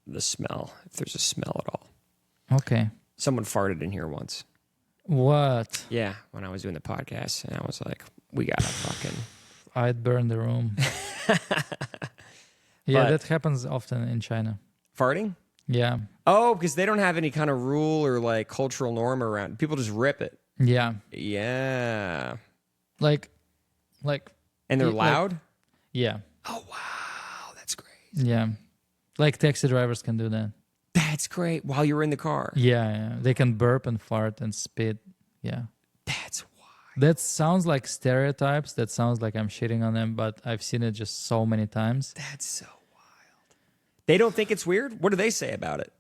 the smell. If there's a smell at all. Okay. Someone farted in here once. What? Yeah, when I was doing the podcast, and I was like, "We gotta fucking." I'd burn the room. Yeah, that happens often in China. Farting? Yeah. Oh, because they don't have any kind of rule or like cultural norm around. People just rip it. Yeah. Yeah. Like. And they're loud? Yeah. Oh, wow. That's great. Yeah. Like taxi drivers can do that. That's great. While you're in the car. Yeah. They can burp and fart and spit. Yeah. That's wild. That sounds like stereotypes. That sounds like I'm shitting on them, but I've seen it just so many times. That's so wild. They don't think it's weird? What do they say about it?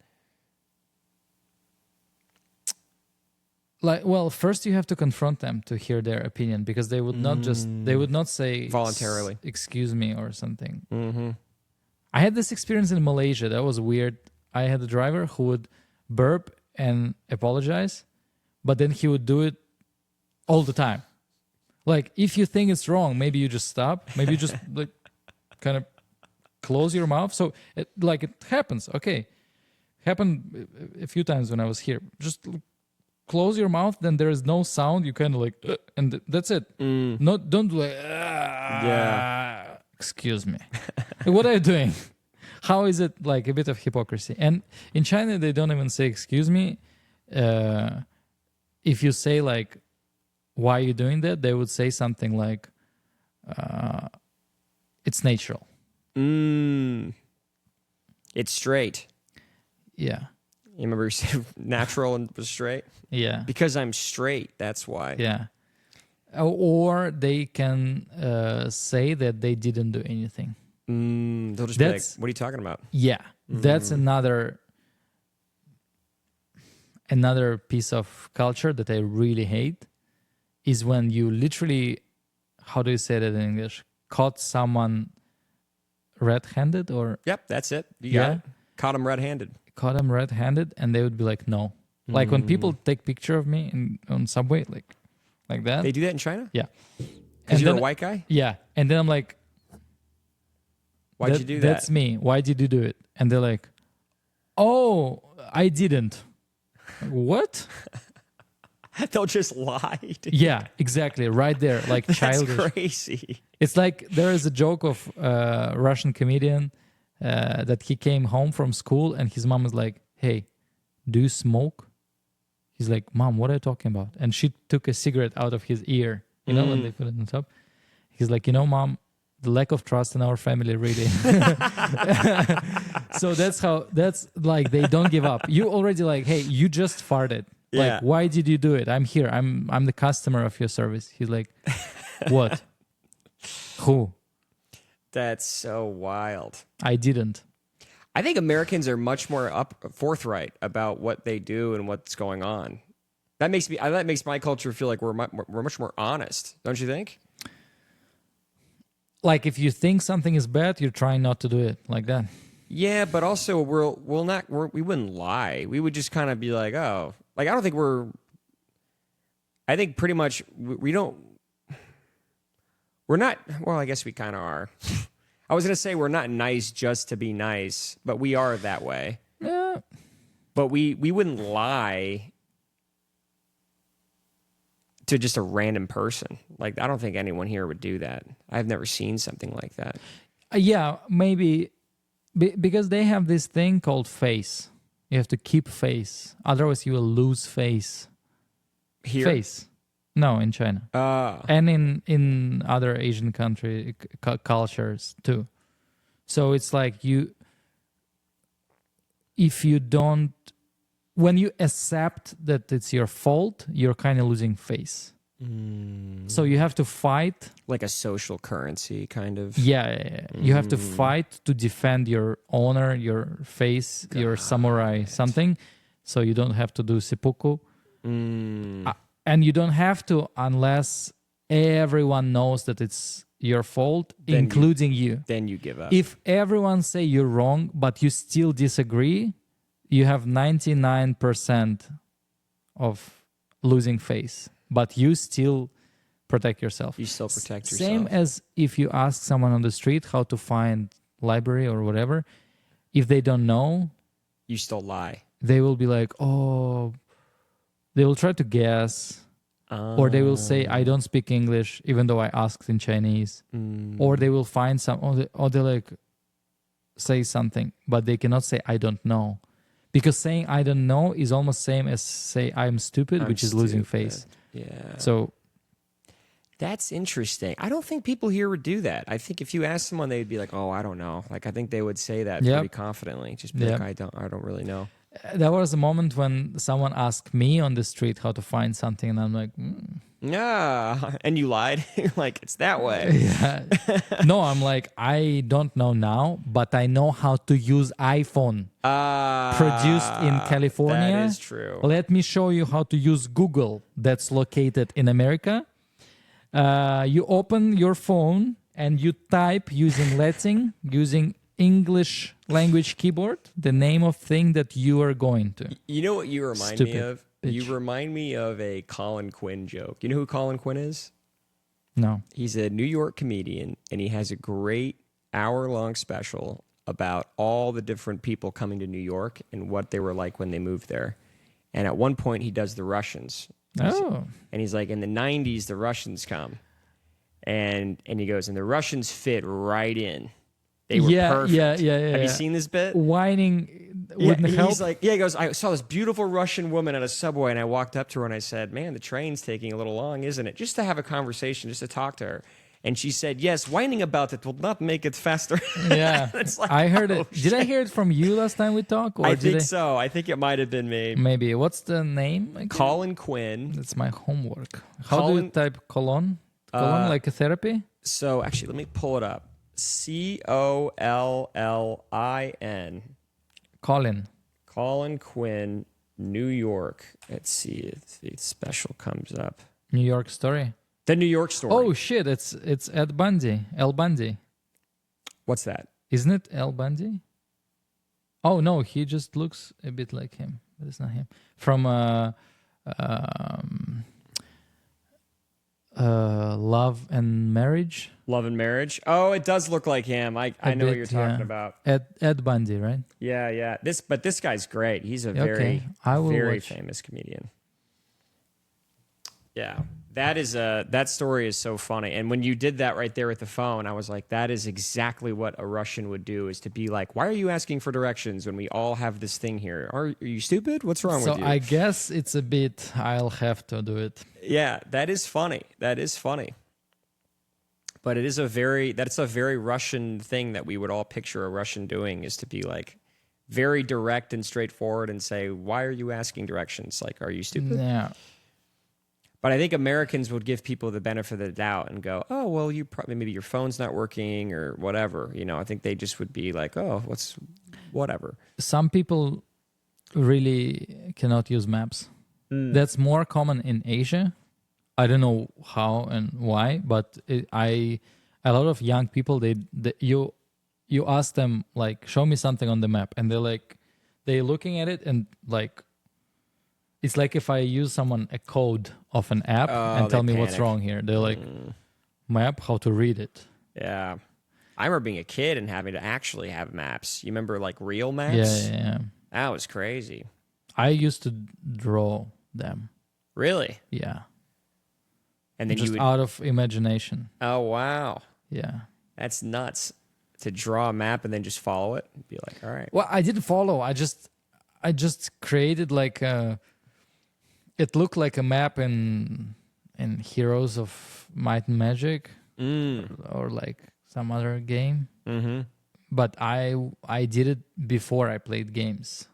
Well, first you have to confront them to hear their opinion because they would not say voluntarily, excuse me or something. Mm-hmm. I had this experience in Malaysia. That was weird. I had a driver who would burp and apologize, but then he would do it all the time. Like, if you think it's wrong, maybe you just stop. Maybe you just like kind of close your mouth. So it happens. Okay. Happened a few times when I was here. Just close your mouth, then there is no sound. You kind of like, and that's it. Don't do like, yeah. Excuse me. What are you doing? How is it like a bit of hypocrisy? And in China, they don't even say excuse me. If you say like why are you doing that, they would say something like, it's natural. It's straight. Yeah. You remember you said natural and was straight? Yeah. Because I'm straight, that's why. Yeah. Or they can say that they didn't do anything. They'll just be like, what are you talking about? Yeah. That's another piece of culture that I really hate, is when you literally, how do you say that in English? Caught someone red-handed or... Yep, that's it. You got it. Caught him red-handed. Caught them red-handed, and they would be like, no. Like when people take picture of me on subway, like that. They do that in China? Yeah. Because you're a white guy? Yeah. And then I'm like, why'd you do that? That's me. Why did you do it? And they're like, oh, I didn't. What? They'll just lie. Yeah, exactly. Right there. Like childish. That's crazy. It's like there is a joke of a Russian comedian that he came home from school and his mom was like, hey, do you smoke? He's like, Mom, what are you talking about? And she took a cigarette out of his ear, when they put it on top. He's like, Mom, the lack of trust in our family, really. So that's like, they don't give up. You already like, hey, you just farted. Yeah. Like, why did you do it? I'm here. I'm the customer of your service. He's like, what? Who? That's so wild. I didn't. I think Americans are much more forthright about what they do and what's going on. That makes my culture feel like we're much more honest, don't you think? Like if you think something is bad, you're trying not to do it like that. Yeah, but also we wouldn't lie. We would just kind of be like, oh, like I think pretty much we're not. Well, I guess we kind of are. I was gonna say we're not nice just to be nice, but we are that way. Yeah. But we wouldn't lie to just a random person. Like, I don't think anyone here would do that. I've never seen something like that. Yeah, maybe because they have this thing called face. You have to keep face, otherwise you will lose face. Here? Face. No, in China. And in other Asian cultures too. So it's like when you accept that it's your fault, you're kind of losing face. So you have to fight. Like a social currency, kind of. Yeah. You have to fight to defend your honor, your face, your samurai, something. So you don't have to do seppuku. And you don't have to unless everyone knows that it's your fault, then including you. Then you give up. If everyone say you're wrong, but you still disagree, you have 99% of losing face. But you still protect yourself. You still protect yourself. Same as if you ask someone on the street how to find library or whatever. If they don't know, you still lie. They will be like, oh... They will try to guess, or they will say, I don't speak English, even though I asked in Chinese. Or they will find or they like say something, but they cannot say, I don't know. Because saying I don't know is almost same as say I'm stupid, which is losing face. Yeah. So that's interesting. I don't think people here would do that. I think if you ask someone, they'd be like, oh, I don't know. Like, I think they would say that pretty confidently. Just be like, I don't really know. There was a moment when someone asked me on the street how to find something, and I'm like, yeah. And you lied. Like, it's that way. Yeah. No, I'm like, I don't know now, but I know how to use iPhone. Produced in California. That is true. Let me show you how to use Google that's located in America. You open your phone and you type using Latin, using English language keyboard, the name of thing that you are going to. You know what you remind me of? Bitch. You remind me of a Colin Quinn joke. You know who Colin Quinn is? No. He's a New York comedian, and he has a great hour-long special about all the different people coming to New York and what they were like when they moved there. And at one point, he does the Russians. Oh. And he's like, in the 90s, the Russians come. And he goes, and the Russians fit right in. They were perfect. Yeah. Have you seen this bit? Whining wouldn't help. He's like, he goes, I saw this beautiful Russian woman at a subway, and I walked up to her and I said, man, the train's taking a little long, isn't it? Just to have a conversation, just to talk to her. And she said, yes, whining about it will not make it faster. Yeah. It's like, I heard it. shit. Did I hear it from you last time we talked? I think so. I think it might have been me. Maybe. What's the name again? Colin Quinn. That's my homework. How do you type colon? Colon like a therapy? So actually, let me pull it up. Collin. Colin. Colin Quinn, New York. Let's see if the special comes up. New York Story. The New York Story. Oh shit! It's Ed Bundy. El Bundy. What's that? Isn't it El Bundy? Oh no, he just looks a bit like him, but it's not him. From Love and Marriage. Love and Marriage. Oh, it does look like him. I know what you're talking about. Ed Bundy, right? Yeah. This guy's great. He's a very famous comedian. Yeah. That story is so funny. And when you did that right there with the phone, I was like, that is exactly what a Russian would do, is to be like, why are you asking for directions when we all have this thing here? Are you stupid? What's wrong with you? So I guess it's a bit, I'll have to do it. Yeah, that is funny. But that's a very Russian thing that we would all picture a Russian doing, is to be like very direct and straightforward and say, why are you asking directions? Like, are you stupid? Yeah. But I think Americans would give people the benefit of the doubt and go, oh, well, you probably, maybe your phone's not working or whatever. I think they just would be like, oh, whatever. Some people really cannot use maps. That's more common in Asia. I don't know how and why, but a lot of young people, you ask them, like, show me something on the map, and they're looking at it, and like, it's like if I use a code of an app and tell me what's wrong here. They're like, map, how to read it. Yeah. I remember being a kid and having to actually have maps. You remember like real maps? Yeah. That was crazy. I used to draw them. Really? Yeah. And then just you would... out of imagination. Oh, wow. Yeah. That's nuts. To draw a map and then just follow it and be like, all right. Well, I didn't follow. I just created like it looked like a map in Heroes of Might and Magic or like some other game. Mm-hmm. But I did it before I played games.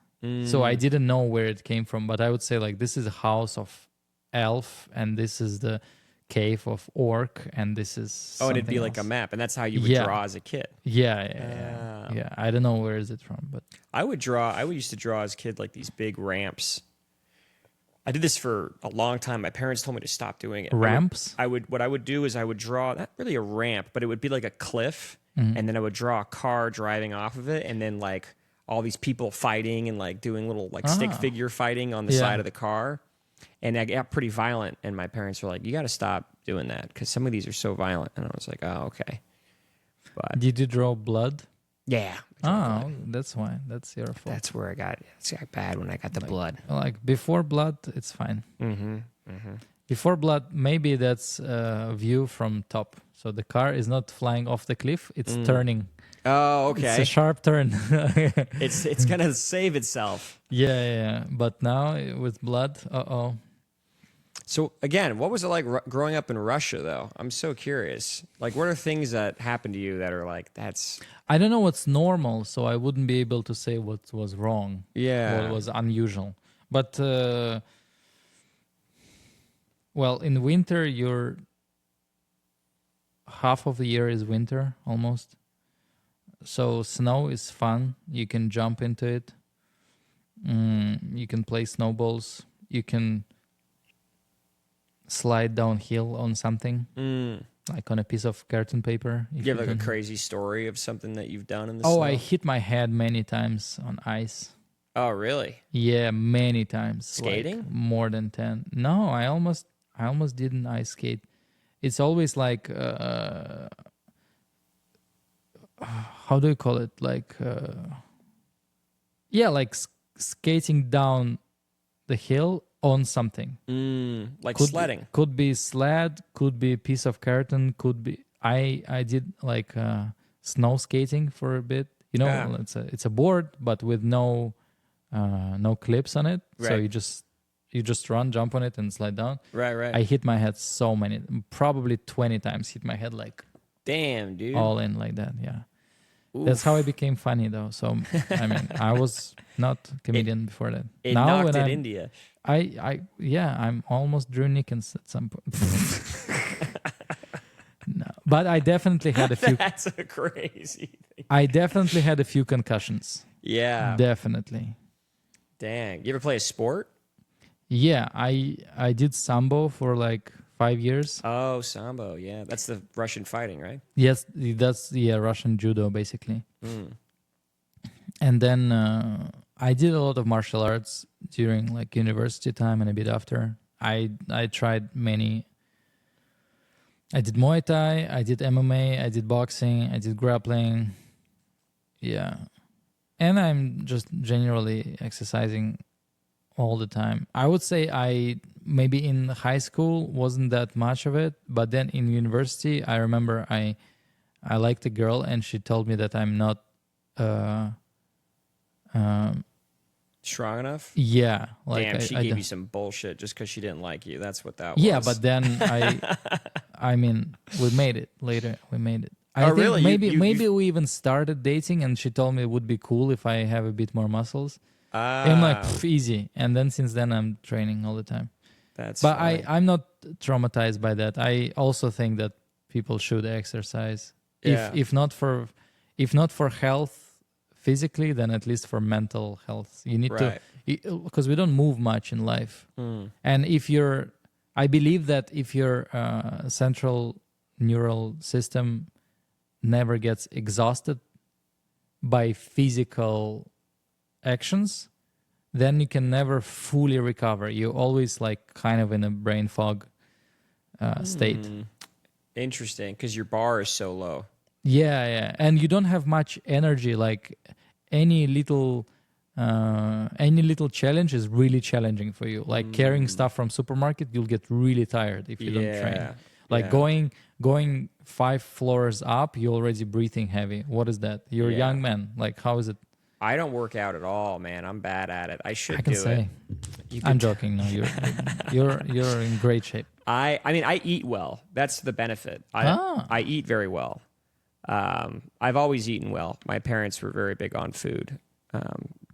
So I didn't know where it came from. But I would say like this is a house of elf and this is the cave of orc and this is and it'd be else. Like a map, and that's how you would draw as a kid. Yeah. I don't know where is it from, but I used to draw as a kid like these big ramps. I did this for a long time. My parents told me to stop doing it. Ramps? What I would do is I would draw, not really a ramp, but it would be like a cliff, and then I would draw a car driving off of it, and then like all these people fighting and like doing little like stick figure fighting on the side of the car. And I got pretty violent, and my parents were like, you got to stop doing that because some of these are so violent. And I was like, oh, okay. But did you draw blood? Yeah. Oh, that's why. That's your fault. That's where it got bad when I got the blood. Like before blood, it's fine. Before blood, maybe that's a view from top. So the car is not flying off the cliff; it's turning. Oh, okay. It's a sharp turn. It's gonna save itself. Yeah. But now with blood, So again, what was it like growing up in Russia, though? I'm so curious. Like, what are things that happened to you that are like, that's... I don't know what's normal, so I wouldn't be able to say what was wrong. Yeah. What was unusual. But, well, in winter, half of the year is winter, almost. So snow is fun. You can jump into it. You can play snowballs. You can... slide downhill on something, like on a piece of carton paper. You have like a crazy story of something that you've done in the snow? I hit my head many times on ice. Oh, really? Yeah, many times. Skating? Like more than 10. No, I almost didn't ice skate. It's always like, how do you call it? Like, like skating down the hill on something. Like sledding. Could be sled, could be a piece of carton, could be... I did like snow skating for a bit. It's a board, but with no no clips on it. So Right. you just run, jump on it, and slide down. Right. I hit my head so many, probably 20 times. Hit my head like Damn, dude. all in like that. Yeah. Oof. That's how I became funny, though. So I mean, I was not a comedian before that. It Now knocked when it I'm, India. I'm almost Drew Nickens at some point. No, but I definitely had a few. That's a crazy thing. I definitely had a few concussions. Yeah. Definitely. Dang. You ever play a sport? Yeah, I did sambo for like 5 years. Oh, sambo. Yeah, that's the Russian fighting, right? Yes, that's Russian judo basically. Mm. And then I did a lot of martial arts during like university time and a bit after. I tried many. I did Muay Thai, I did MMA, I did boxing, I did grappling. Yeah. And I'm just generally exercising all the time. I would say I maybe in high school wasn't that much of it, but then in university I remember I liked a girl and she told me that I'm not Strong enough? yeah, like Damn, she I gave don't- you some bullshit just because she didn't like you. That's what that Yeah, was. but then I mean, we made it later. We made it. I Oh, think really? Maybe we even started dating, and she told me it would be cool if I have a bit more muscles. And I'm like, "Pff, easy." And then since then, I'm training all the time. That's But funny. I'm not traumatized by that. I also think that people should exercise. Yeah. If not for health physically, then at least for mental health. You need Right. to, because we don't move much in life. Mm. And I believe that if your central neural system never gets exhausted by physical actions, then you can never fully recover. You're always like kind of in a brain fog state. Interesting, because your bar is so low. Yeah. And you don't have much energy. Like any little challenge is really challenging for you. Like carrying stuff from supermarket, you'll get really tired if you don't train. Like going 5 floors up, you're already breathing heavy. What is that? You're a Yeah. young man. Like how is it? I don't work out at all, man. I'm bad at it. I should I can do say. it. I'm joking. No, you're in great shape. I mean, I eat well. That's the benefit. I eat very well. I've always eaten well. My parents were very big on food.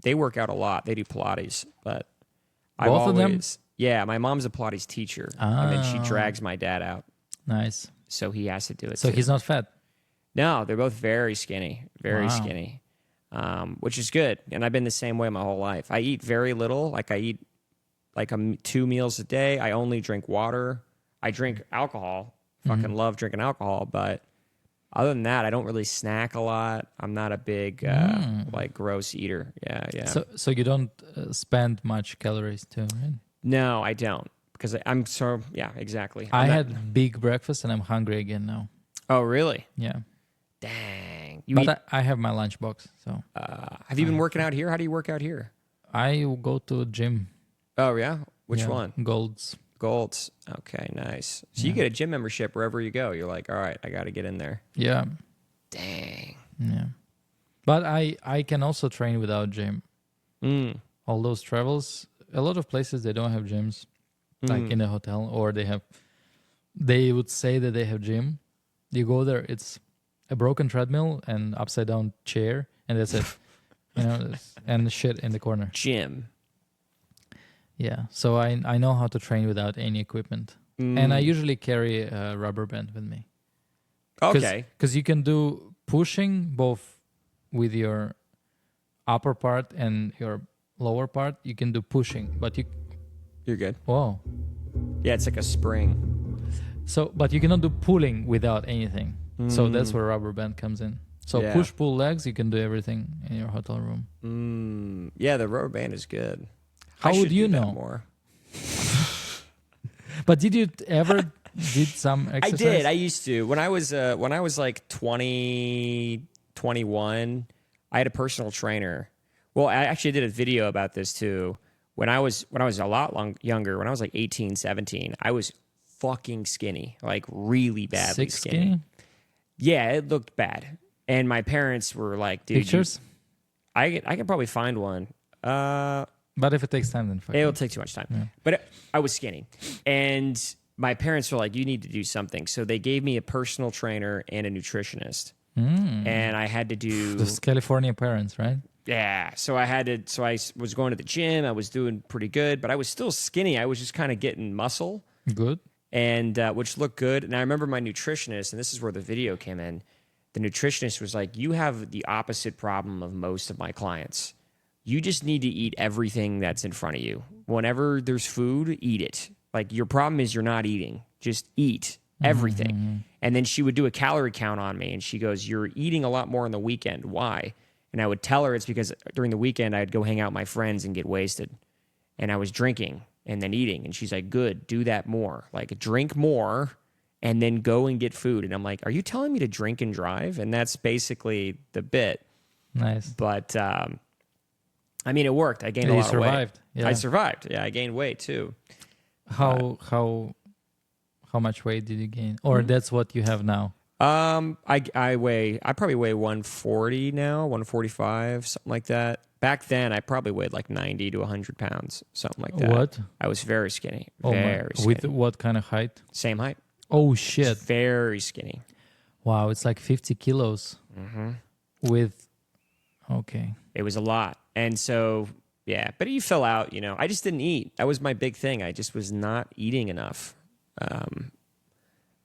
They work out a lot. They do Pilates, but I've Both of them? always, yeah, my mom's a Pilates teacher, and then she drags my dad out, Nice. so he has to do it. So too. he's not fat. No, they're both very skinny, very Wow. skinny, which is good. And I've been the same way my whole life. I eat very little. Like I eat like 2 meals a day. I only drink water. I drink alcohol. Fucking love drinking alcohol, but other than that, I don't really snack a lot. I'm not a big like gross eater. Yeah. So you don't spend much calories too, right? No, I don't, because I'm so exactly. I I'm not- had big breakfast and I'm hungry again now. Oh, really? Yeah. Dang. You But eat, I have my lunchbox, so have you been working out here? How do you work out here? I go to gym. Oh yeah. Which Yeah, one? Golds. Golds. Okay, nice. So you get a gym membership wherever you go. You're like, all right, I got to get in there. Yeah. Dang. Yeah. But I can also train without gym. All those travels, a lot of places they don't have gyms, like in a hotel, or they would say that they have gym. You go there, it's a broken treadmill and upside down chair, and that's it. And shit in the corner. Gym. Yeah. So I know how to train without any equipment. And I usually carry a rubber band with me. Okay. Because you can do pushing both with your upper part and your lower part. You can do pushing, but You're good. whoa. Yeah, it's like a spring. So, but you cannot do pulling without anything. So that's where rubber band comes in. So Yeah. push, pull legs, you can do everything in your hotel room. Yeah, the rubber band is good. How I would should you do that know? more? But did you ever did some I exercise? did. I used to. When I was like 20, 21, I had a personal trainer. Well, I actually did a video about this too. When I was a lot younger, when I was like 18, 17, I was fucking skinny, like really badly Six skinny. skinny? Yeah, it looked bad. And my parents were like, dude, Pictures? I can probably find one. But if it takes time, then fuck It'll it. take too much time. Yeah. But I was skinny. And my parents were like, you need to do something. So they gave me a personal trainer and a nutritionist. And I had to do... Those California parents, right? Yeah. So I was going to the gym. I was doing pretty good, but I was still skinny. I was just kind of getting muscle. Good. And which looked good. And I remember my nutritionist, and this is where the video came in. The nutritionist was like, you have the opposite problem of most of my clients. You just need to eat everything that's in front of you. Whenever there's food, eat it. Like, your problem is you're not eating. Just eat everything. Mm-hmm. And then she would do a calorie count on me, and she goes, you're eating a lot more on the weekend. Why? And I would tell her it's because during the weekend I'd go hang out with my friends and get wasted. And I was drinking and then eating. And she's like, good, do that more. Like, drink more and then go and get food. And I'm like, are you telling me to drink and drive? And that's basically the bit. Nice. But, I mean, it worked. I gained a You lot of weight. survived. Yeah. I survived. Yeah, I gained weight too. How much weight did you gain? Or that's what you have now? I probably weigh 140 now, 145, something like that. Back then, I probably weighed like 90 to 100 pounds, something like that. What? I was very skinny. Oh Very skinny. With what kind of height? Same height. Oh, shit. Very skinny. Wow, it's like 50 kilos. With, okay. It was a lot. And so, yeah, but you fill out, you know. I just didn't eat. That was my big thing. I just was not eating enough. And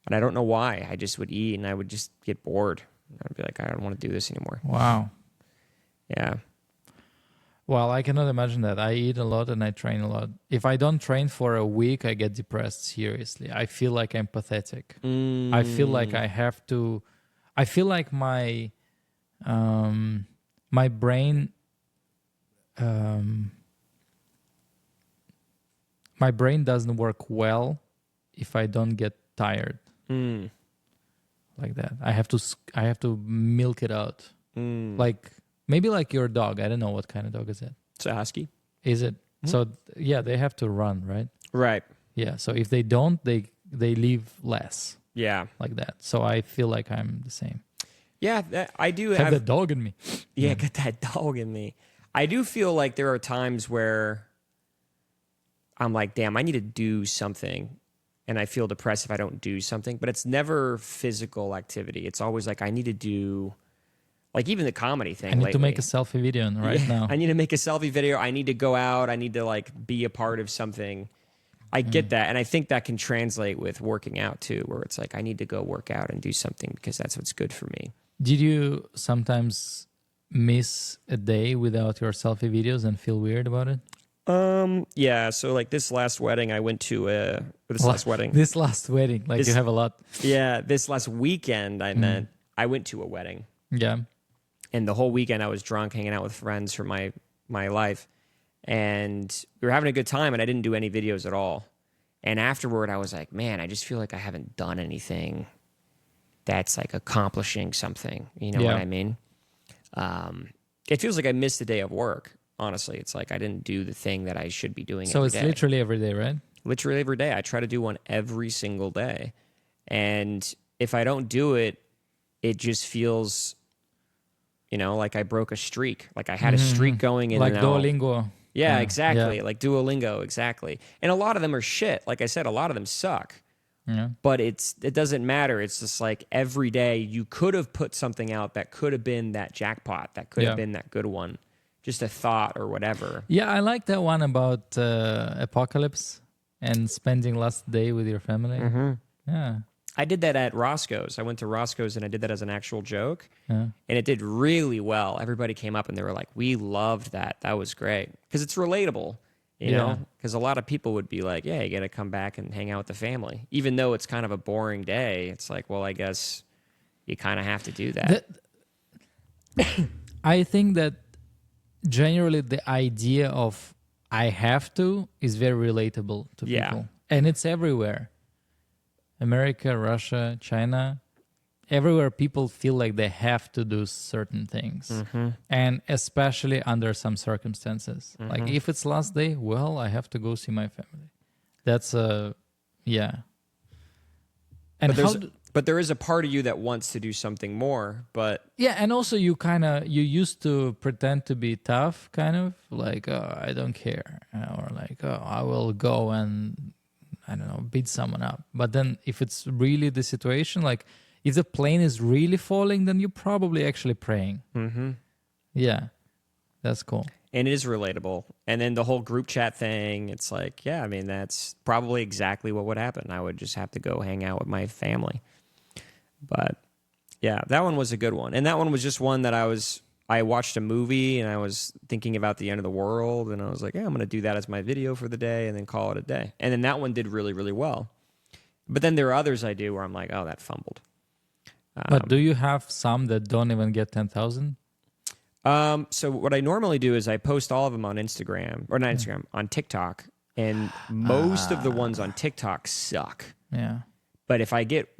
I don't know why. I just would eat and I would just get bored. I'd be like, I don't want to do this anymore. Wow. Yeah. Well, I cannot imagine that. I eat a lot and I train a lot. If I don't train for a week, I get depressed, seriously. I feel like I'm pathetic. I feel like I have to... I feel like my brain... my brain doesn't work well if I don't get tired. Like that. I have to milk it out. Like... Maybe like your dog. I don't know what kind of dog is it. It's a husky. Is it? So yeah, they have to run, right? Right. Yeah. So if they don't, they leave less. Yeah. Like that. So I feel like I'm the same. Yeah, I do Have the dog in me. Yeah, got that dog in me. I do feel like there are times where I'm like, damn, I need to do something. And I feel depressed if I don't do something. But it's never physical activity. It's always like I need to do... Like even the comedy thing. I need lately. to make a selfie video right now. I need to make a selfie video. I need to go out. I need to like be a part of something. I get that. And I think that can translate with working out too, where it's like, I need to go work out and do something because that's what's good for me. Did you sometimes miss a day without your selfie videos and feel weird about it? Yeah. So like this last wedding I went to, This last wedding, like you have a lot. Yeah. This last weekend I meant I went to a wedding. Yeah. And the whole weekend I was drunk, hanging out with friends from my life. And we were having a good time, and I didn't do any videos at all. And afterward, I was like, man, I just feel like I haven't done anything that's like accomplishing something. You know what I mean? It feels like I missed a day of work, honestly. It's like I didn't do the thing that I should be doing so every it's day. literally every day, right? Literally every day. I try to do one every single day. And if I don't do it, it just feels... You know, like I broke a streak. Like I had a streak going in like and out. Duolingo. Yeah, exactly. Yeah. Like Duolingo, exactly. And a lot of them are shit. Like I said, a lot of them suck. Yeah. But it doesn't matter. It's just like every day you could have put something out that could have been that jackpot, that could have been that good one. Just a thought or whatever. Yeah, I like that one about apocalypse and spending last day with your family. Yeah. I did that at Roscoe's. I went to Roscoe's and I did that as an actual joke. Yeah. And it did really well. Everybody came up and they were like, we loved that. That was great. Because it's relatable, you know? Because a lot of people would be like, yeah, you got to come back and hang out with the family. Even though it's kind of a boring day, it's like, well, I guess you kind of have to do that. I think that generally the idea of I have to is very relatable to people. And it's everywhere. America, Russia, China, everywhere people feel like they have to do certain things. And especially under some circumstances. Like if it's last day, well, I have to go see my family. That's yeah. And But there is a part of you that wants to do something more, but Yeah, and also you used to pretend to be tough, kind of like, oh, I don't care, or like, oh, I will go and I don't know, beat someone up. But then if it's really the situation, like if the plane is really falling, then you're probably actually praying. mm-hmm. Yeah, that's cool. And it is relatable. And then the whole group chat thing, it's like, yeah, I mean, that's probably exactly what would happen. I would just have to go hang out with my family. But yeah, that one was a good one. And that one was just one that I watched a movie and I was thinking about the end of the world. And I was like, yeah, I'm going to do that as my video for the day and then call it a day. And then that one did really, really well. But then there are others I do where I'm like, oh, that fumbled. But do you have some that don't even get 10,000? So what I normally do is I post all of them on Instagram, or not Instagram, on TikTok. And most of the ones on TikTok suck. Yeah. But if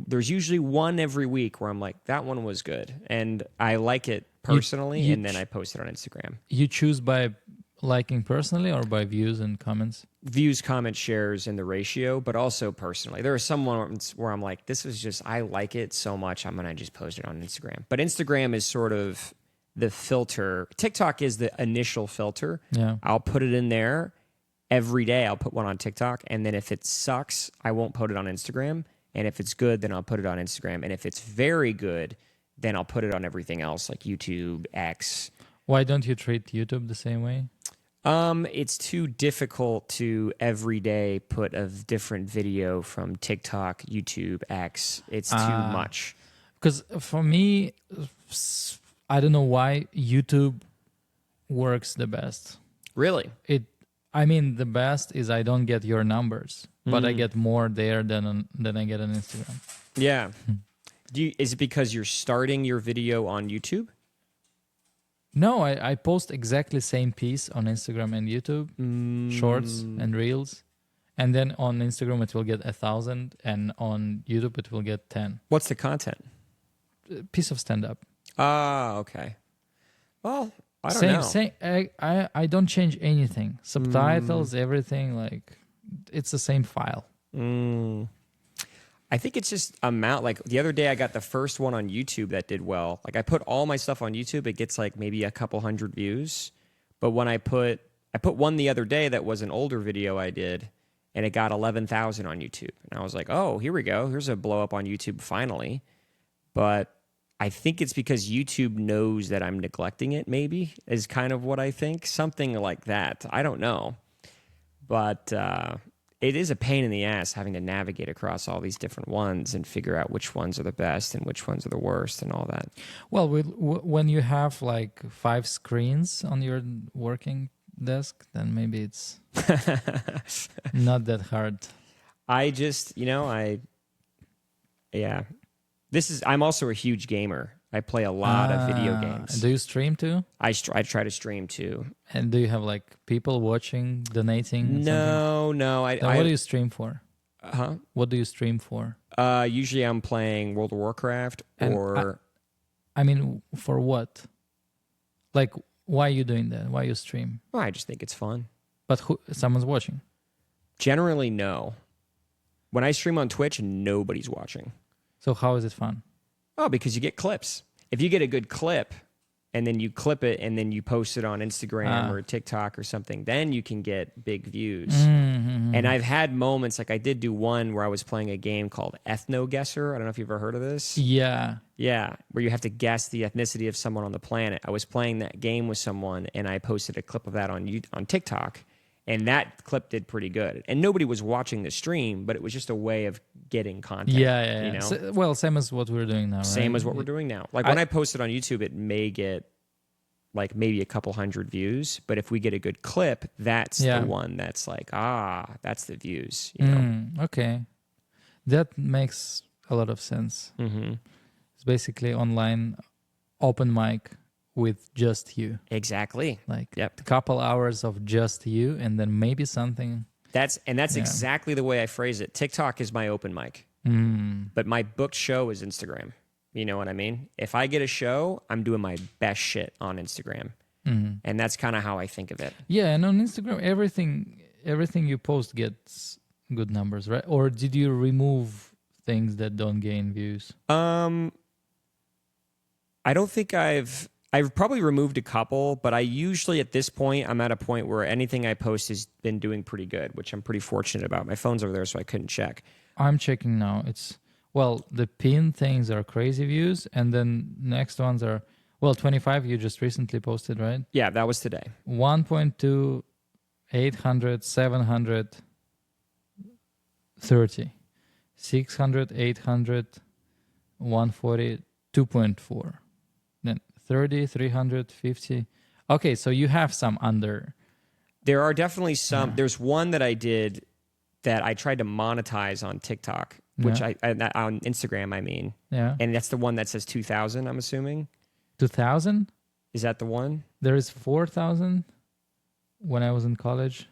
there's usually one every week where I'm like, that one was good. And I like it personally, and then I post it on Instagram. You choose by liking personally or by views and comments? Views, comments, shares, and the ratio, but also personally. There are some ones where I'm like, this is just, I like it so much, I'm going to just post it on Instagram. But Instagram is sort of the filter. TikTok is the initial filter. Yeah. I'll put it in there every day. I'll put one on TikTok. And then if it sucks, I won't put it on Instagram. And if it's good, then I'll put it on Instagram. And if it's very good, then I'll put it on everything else like YouTube, X. Why don't you treat YouTube the same way? It's too difficult to every day put a different video from TikTok, YouTube, X. It's too much. Because for me, I don't know why YouTube works the best. Really? The best is I don't get your numbers, but I get more there than I get on Instagram. Yeah. Is it because you're starting your video on YouTube? No, I post exactly same piece on Instagram and YouTube, shorts and reels. And then on Instagram it will get 1,000 and on YouTube it will get 10. What's the content? Piece of stand-up. Ah, okay. Well, I don't know. I don't change anything. Subtitles, everything, like it's the same file. I think it's just amount. Like the other day, I got the first one on YouTube that did well. Like I put all my stuff on YouTube, it gets like maybe a couple hundred views. But when I put one the other day that was an older video I did, and it got 11,000 on YouTube. And I was like, oh, here we go. Here's a blow up on YouTube finally. But I think it's because YouTube knows that I'm neglecting it, maybe, is kind of what I think. Something like that. I don't know. But it is a pain in the ass having to navigate across all these different ones and figure out which ones are the best and which ones are the worst and all that. Well, when you have like 5 screens on your working desk, then maybe it's not that hard. I'm also a huge gamer. I play a lot of video games. Do you stream too? I try to stream too. And do you have like people watching, donating? No. What do you stream for? Huh? What do you stream for? Usually I'm playing World of Warcraft or... for what? Like, why are you doing that? Why you stream? Well, I just think it's fun. But someone's watching? Generally, no. When I stream on Twitch, nobody's watching. So how is it fun? Oh, because you get clips. If you get a good clip and then you clip it and then you post it on Instagram or TikTok or something, then you can get big views. Mm-hmm. And I've had moments, like I did do one where I was playing a game called Ethno Guesser. I don't know if you've ever heard of this. Yeah. Yeah, where you have to guess the ethnicity of someone on the planet. I was playing that game with someone and I posted a clip of that on TikTok. And that clip did pretty good. And nobody was watching the stream, but it was just a way of getting content. Yeah. You know? Well, same as what we're doing now, right? Same as what we're doing now. Like when I post it on YouTube, it may get like maybe a couple hundred views. But if we get a good clip, that's the one that's like, that's the views. You know? Okay. That makes a lot of sense. Mm-hmm. It's basically online open mic with just you. Exactly. Like a couple hours of just you and then maybe something. That's exactly the way I phrase it. TikTok is my open mic. But my booked show is Instagram. You know what I mean? If I get a show, I'm doing my best shit on Instagram. And that's kind of how I think of it. Yeah, and on Instagram, everything you post gets good numbers, right? Or did you remove things that don't gain views? I don't think I've probably removed a couple, but I usually at this point I'm at a point where anything I post has been doing pretty good, which I'm pretty fortunate about. My phone's over there, so I couldn't check. I'm checking now. The pin things are crazy views, and then next ones are 25 you just recently posted, right? Yeah, that was today. 1.2, 800, 730, 600, 800, 140, 2.4. Then 30, 350. Okay, so you have some under. There are definitely some. Yeah. There's one that I did that I tried to monetize on TikTok, which I on Instagram, I mean. Yeah. And that's the one that says 2,000, I'm assuming. 2,000? Is that the one? There is 4,000 when I was in college.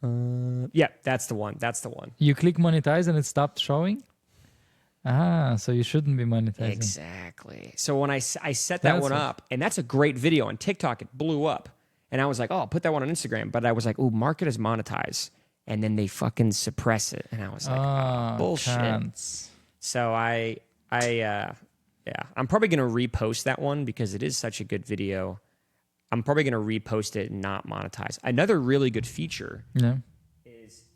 Yeah, that's the one. That's the one. You click monetize and it stopped showing? So you shouldn't be monetizing. Exactly. So when I set that one up, and that's a great video on TikTok, it blew up. And I was like, oh, I'll put that one on Instagram. But I was like, oh, mark it as monetize. And then they fucking suppress it. And I was like, bullshit. Can't. So I'm probably going to repost that one because it is such a good video. I'm probably going to repost it and not monetize. Another really good feature is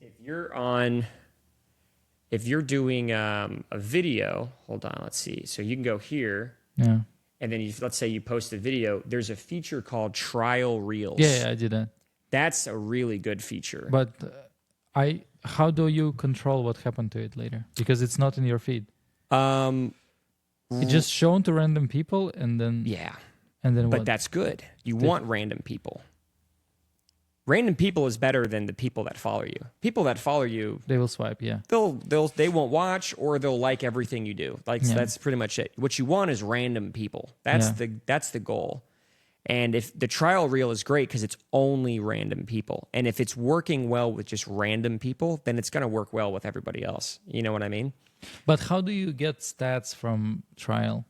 if you're doing a video, hold on, let's see. So you can go here. Yeah. And then let's say you post a video. There's a feature called trial reels. Yeah, I did that. That's a really good feature. But how do you control what happened to it later? Because it's not in your feed. It's just shown to random people and then... Yeah. And then but what? That's good. You want random people. Random people is better than the people that follow you. People that follow you, they will swipe. Yeah, they won't watch or they'll like everything you do. That's pretty much it. What you want is random people. That's the goal. And if the trial reel is great because it's only random people, and if it's working well with just random people, then it's going to work well with everybody else. You know what I mean? But how do you get stats from trial?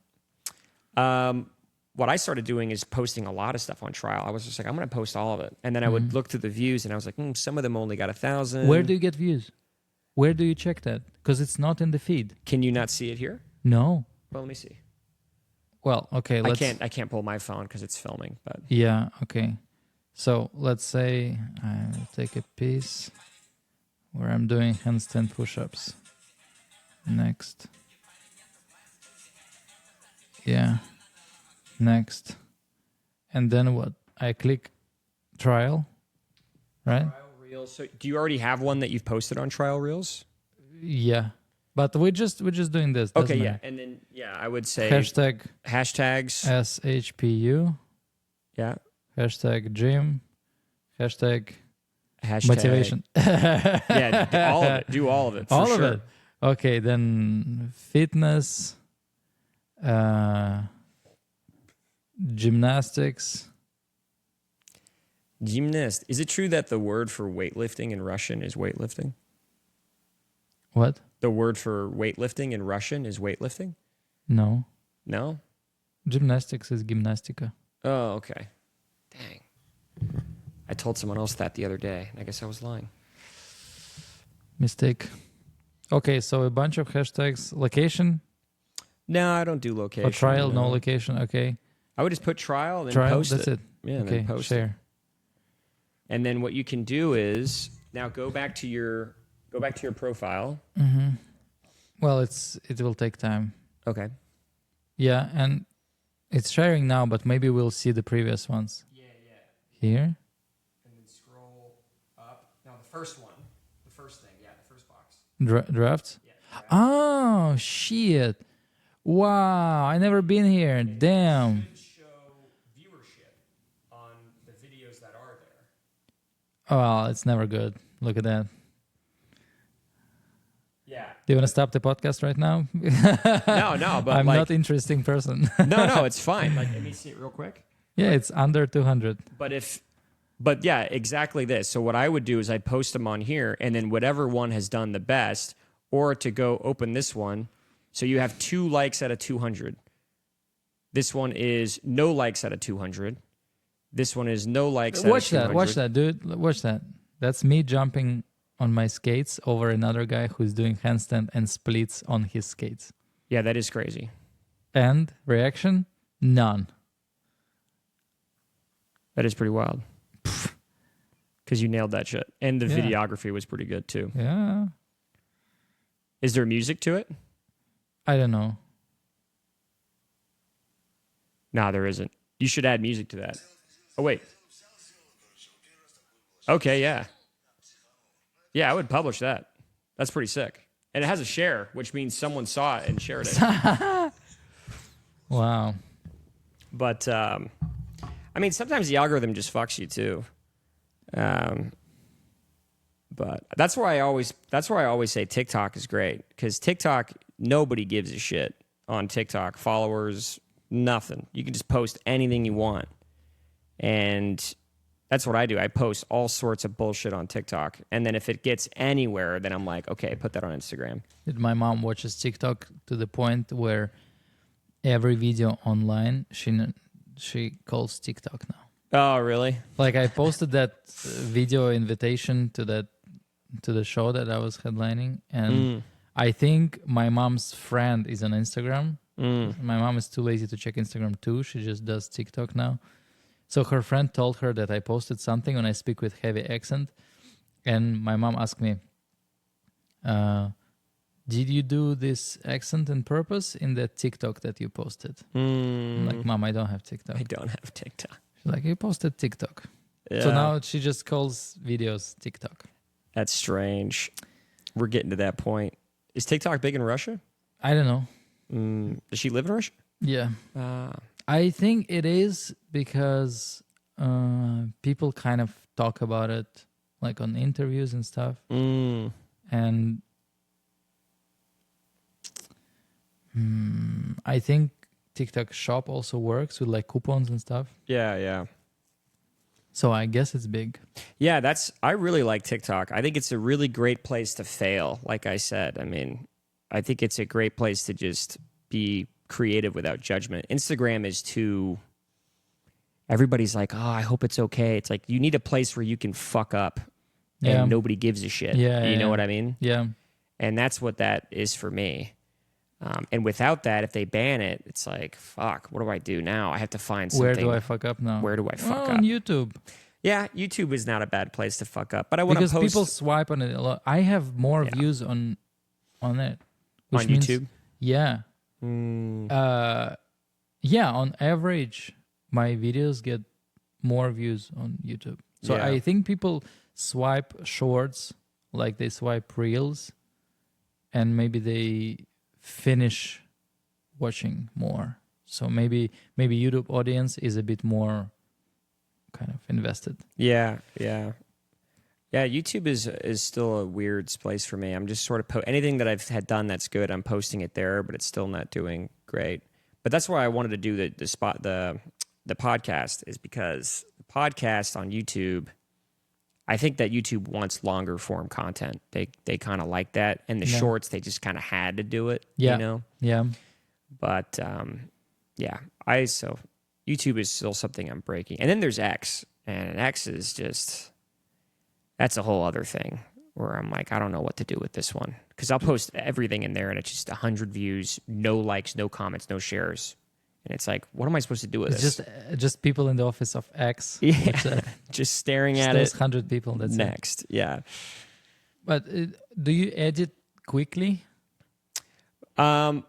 What I started doing is posting a lot of stuff on trial. I was just like, I'm going to post all of it. And then I would look through the views and I was like, some of them only got 1,000. Where do you get views? Where do you check that? Because it's not in the feed. Can you not see it here? No. Well, let me see. Well, okay. I can't pull my phone because it's filming. But yeah, okay. So let's say I take a piece where I'm doing handstand push-ups. Next. Yeah. Next. And then what? I click trial, right? Trial reels. So do you already have one that you've posted on trial reels? Yeah. But we're just doing this. Okay, yeah. And then I would say hashtags SHPU. Yeah. Hashtag gym. Hashtag motivation. Yeah, all of it. Do all of it. All of it. Okay, then fitness, gymnastics. Gymnast. Is it true that the word for weightlifting in Russian is weightlifting? What? The word for weightlifting in Russian is weightlifting? No. No? Gymnastics is gymnastika. Oh, okay. Dang. I told someone else that the other day, and I guess I was lying. Mistake. Okay, so a bunch of hashtags. Location? No, I don't do location. Or trial, no location. Okay. I would just put trial and then post it. That's it. Yeah, okay, then post share. It. And then what you can do is now go back to your profile. Mm-hmm. Well, it will take time. Okay. Yeah, and it's sharing now, but maybe we'll see the previous ones. Yeah. Here. And then scroll up. Now the first one, the first thing, the first box. Drafts? Yeah. Draft. Oh, shit. Wow, I never been here. And damn. It should show viewership on the videos that are there. Oh, it's never good. Look at that. Yeah. Do you want to stop the podcast right now? No, but I'm not interesting person. No, it's fine. Let me see it real quick. Yeah, it's under 200. But yeah, exactly this. So what I would do is I'd post them on here, and then whatever one has done the best, or to go open this one. So you have 2 likes out of 200. This one is no likes out of 200. This one is no likes out of 200. Watch that, dude. Watch that. That's me jumping on my skates over another guy who's doing handstand and splits on his skates. Yeah, that is crazy. And reaction? None. That is pretty wild. Because you nailed that shit. And the videography was pretty good too. Yeah. Is there music to it? I don't know. Nah, there isn't. You should add music to that. Oh, wait. Okay, yeah. Yeah, I would publish that. That's pretty sick. And it has a share, which means someone saw it and shared it. Wow. But, I mean, sometimes the algorithm just fucks you too. But that's why I always say TikTok is great, because TikTok, nobody gives a shit on TikTok. Followers, nothing. You can just post anything you want. And that's what I do. I post all sorts of bullshit on TikTok. And then if it gets anywhere, then I'm like, okay, put that on Instagram. My mom watches TikTok to the point where every video online, she calls TikTok now. Oh, really? Like I posted that video invitation to the show that I was headlining, and I think my mom's friend is on Instagram. My mom is too lazy to check Instagram too. She just does TikTok now. So her friend told her that I posted something when I speak with heavy accent, and my mom asked me, did you do this accent on purpose in that TikTok that you posted? I'm like, Mom, I don't have TikTok. I don't have TikTok. She's like, you posted TikTok. Yeah. So now she just calls videos TikTok. That's strange. We're getting to that point. Is TikTok big in Russia? I don't know. Does she live in Russia? Yeah. I think it is because people kind of talk about it like on interviews and stuff. And I think TikTok Shop also works with like coupons and stuff. Yeah. So I guess it's big. Yeah, I really like TikTok. I think it's a really great place to fail, like I said. I mean, I think it's a great place to just be creative without judgment. Instagram is too... Everybody's like, oh, I hope it's okay. It's like you need a place where you can fuck up and nobody gives a shit. You know what I mean? Yeah. And that's what that is for me. And without that, if they ban it, it's like, fuck, what do I do now? I have to find something. Where do I fuck up now? Where do I fuck up? On YouTube. Yeah, YouTube is not a bad place to fuck up. But I want to post... Because people swipe on it a lot. I have more views on it. On YouTube? Yeah. Yeah, on average, my videos get more views on YouTube. So I think people swipe shorts like they swipe reels, and maybe they finish watching more. So maybe YouTube audience is a bit more kind of invested. Yeah. YouTube is still a weird place for me. I'm just sort of anything that I've had done that's good, I'm posting it there, but it's still not doing great. But that's why I wanted to do the podcast, is because the podcast on YouTube, I think that YouTube wants longer form content. They kind of like that, and the shorts, they just kind of had to do it. Yeah. You know. Yeah. But so YouTube is still something I'm breaking, and then there's X, and X is just... That's a whole other thing where I'm like, I don't know what to do with this one, because I'll post everything in there and it's just 100 views, no likes, no comments, no shares. And it's like, what am I supposed to do with this? Just people in the office of X. Yeah, just staring at it. 100 people, that's next. It. Yeah. But do you edit quickly? So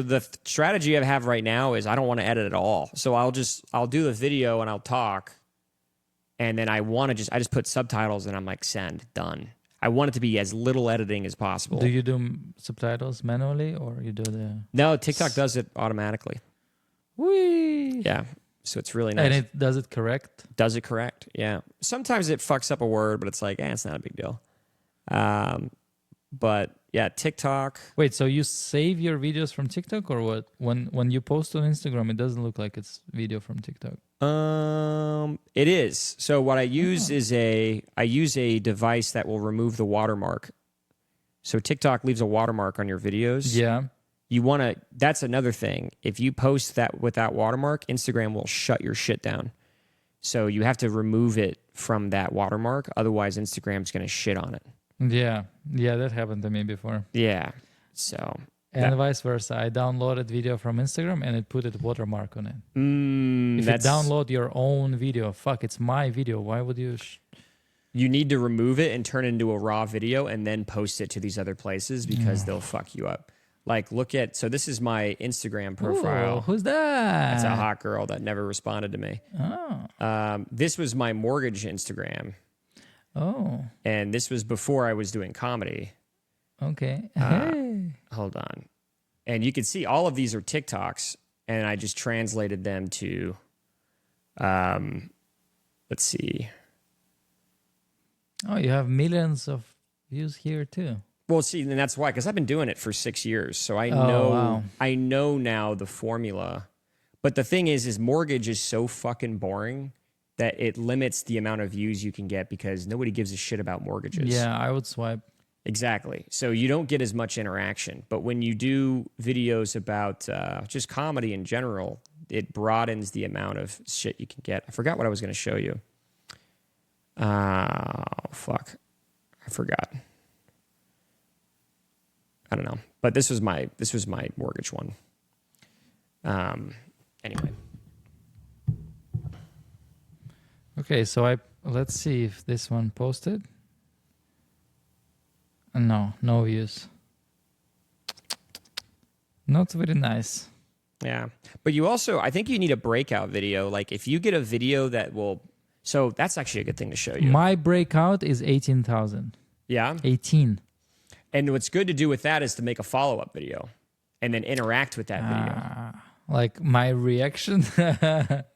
the strategy I have right now is I don't want to edit at all. So I'll do the video and I'll talk. And then I just put subtitles and I'm like, send, done. I want it to be as little editing as possible. Do you do subtitles manually or you do No, TikTok does it automatically. Whee! Yeah. So it's really nice. And it does it correct? Does it correct, yeah. Sometimes it fucks up a word, but it's like, it's not a big deal. But yeah, TikTok. Wait, so you save your videos from TikTok or what? When you post on Instagram, it doesn't look like it's video from TikTok. It is. So what I use is I use a device that will remove the watermark. So TikTok leaves a watermark on your videos. Yeah. That's another thing. If you post that with that watermark, Instagram will shut your shit down. So you have to remove it from that watermark. Otherwise, Instagram's going to shit on it. Yeah, that happened to me before. Yeah. So. And vice versa. I downloaded video from Instagram and it put a watermark on it. If you That's, download your own video, fuck, it's my video. Why would you? You need to remove it and turn it into a raw video and then post it to these other places because they'll fuck you up. Like, look at, so this is my Instagram profile. Ooh, who's that? That's a hot girl that never responded to me. Oh. This was my mortgage Instagram. Oh. And this was before I was doing comedy. Okay. Hey. Hold on. And you can see all of these are TikToks, and I just translated them to, let's see. Oh, you have millions of views here too. Well, see, and that's why, because I've been doing it for 6 years, so I know now the formula. But the thing is mortgage is so fucking boring that it limits the amount of views you can get because nobody gives a shit about mortgages. Yeah, I would swipe. Exactly. So you don't get as much interaction. But when you do videos about just comedy in general, it broadens the amount of shit you can get. I forgot what I was going to show you. Fuck. I forgot. I don't know. But this was my mortgage one. Anyway. Okay, so let's see if this one posted. No views. Not very nice. Yeah. But you also, I think you need a breakout video. Like if you get a video that will, so that's actually a good thing to show you. My breakout is 18,000. Yeah. 18. And what's good to do with that is to make a follow-up video and then interact with that video. Like my reaction?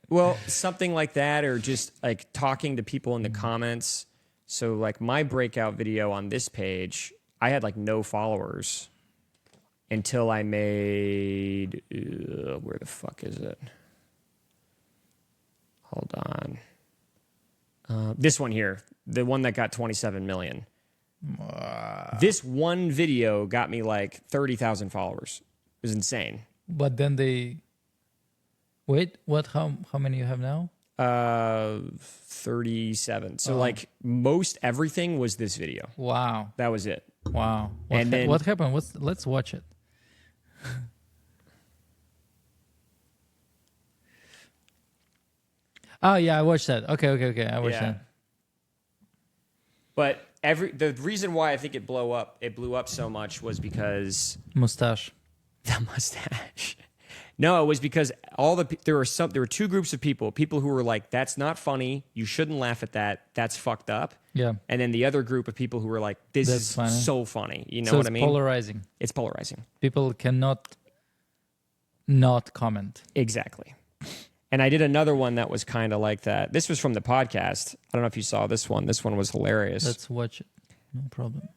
Well, something like that, or just like talking to people in the comments. So like my breakout video on this page, I had like no followers until I made, where the fuck is it? Hold on. This one here, the one that got 27 million. This one video got me like 30,000 followers. It was insane. But then wait, what? How many you have now? 37. So like most everything was this video. Wow. That was it. Wow. Then what happened? Let's watch it. Oh yeah, I watched that. Okay. I watched that. But the reason why I think it blew up so much was because Mustache. the mustache. No, it was because there were two groups of people who were like, that's not funny, you shouldn't laugh at that, that's fucked up. Yeah. And then the other group of people who were like, this That's is funny. so funny. You know So what I mean? Polarizing. It's polarizing. People cannot not comment. Exactly. And I did another one that was kind of like that. This was from the podcast. I don't know if you saw this one. This one was hilarious. Let's watch it. No problem.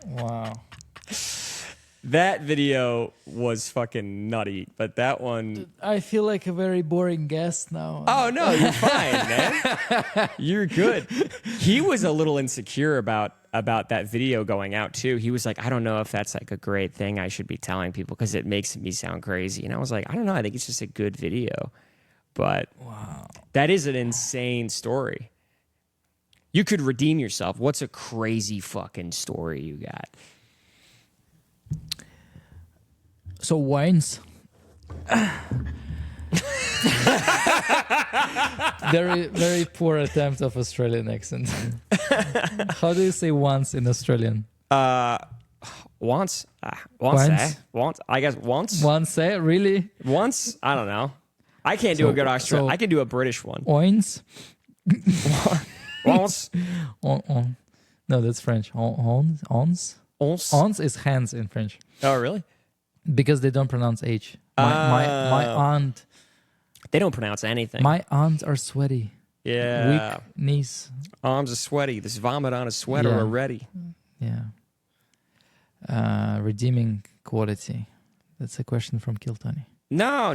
Wow. That video was fucking nutty, but that one... I feel like a very boring guest now. Oh, no, you're fine, man. You're good. He was a little insecure about that video going out, too. He was like, I don't know if that's like a great thing I should be telling people because it makes me sound crazy. And I was like, I don't know. I think it's just a good video. But Wow. that is an insane story. You could redeem yourself. What's a crazy fucking story you got? So wines. Very, very poor attempt of Australian accent. How do you say once in Australian? Once? Once? Once? I guess once? Once, really? Once? I don't know. I can't do a good Australian. I can do a British one. Oins? Once? No, that's French. Ons? Once? Ons is hands in French. Oh, really? Because they don't pronounce H. My aunt. They don't pronounce anything. My aunts are sweaty. Yeah. Weak knees. Arms are sweaty. There's vomit on a sweater Yeah. already. Yeah. Redeeming quality. That's a question from Kiltony. No.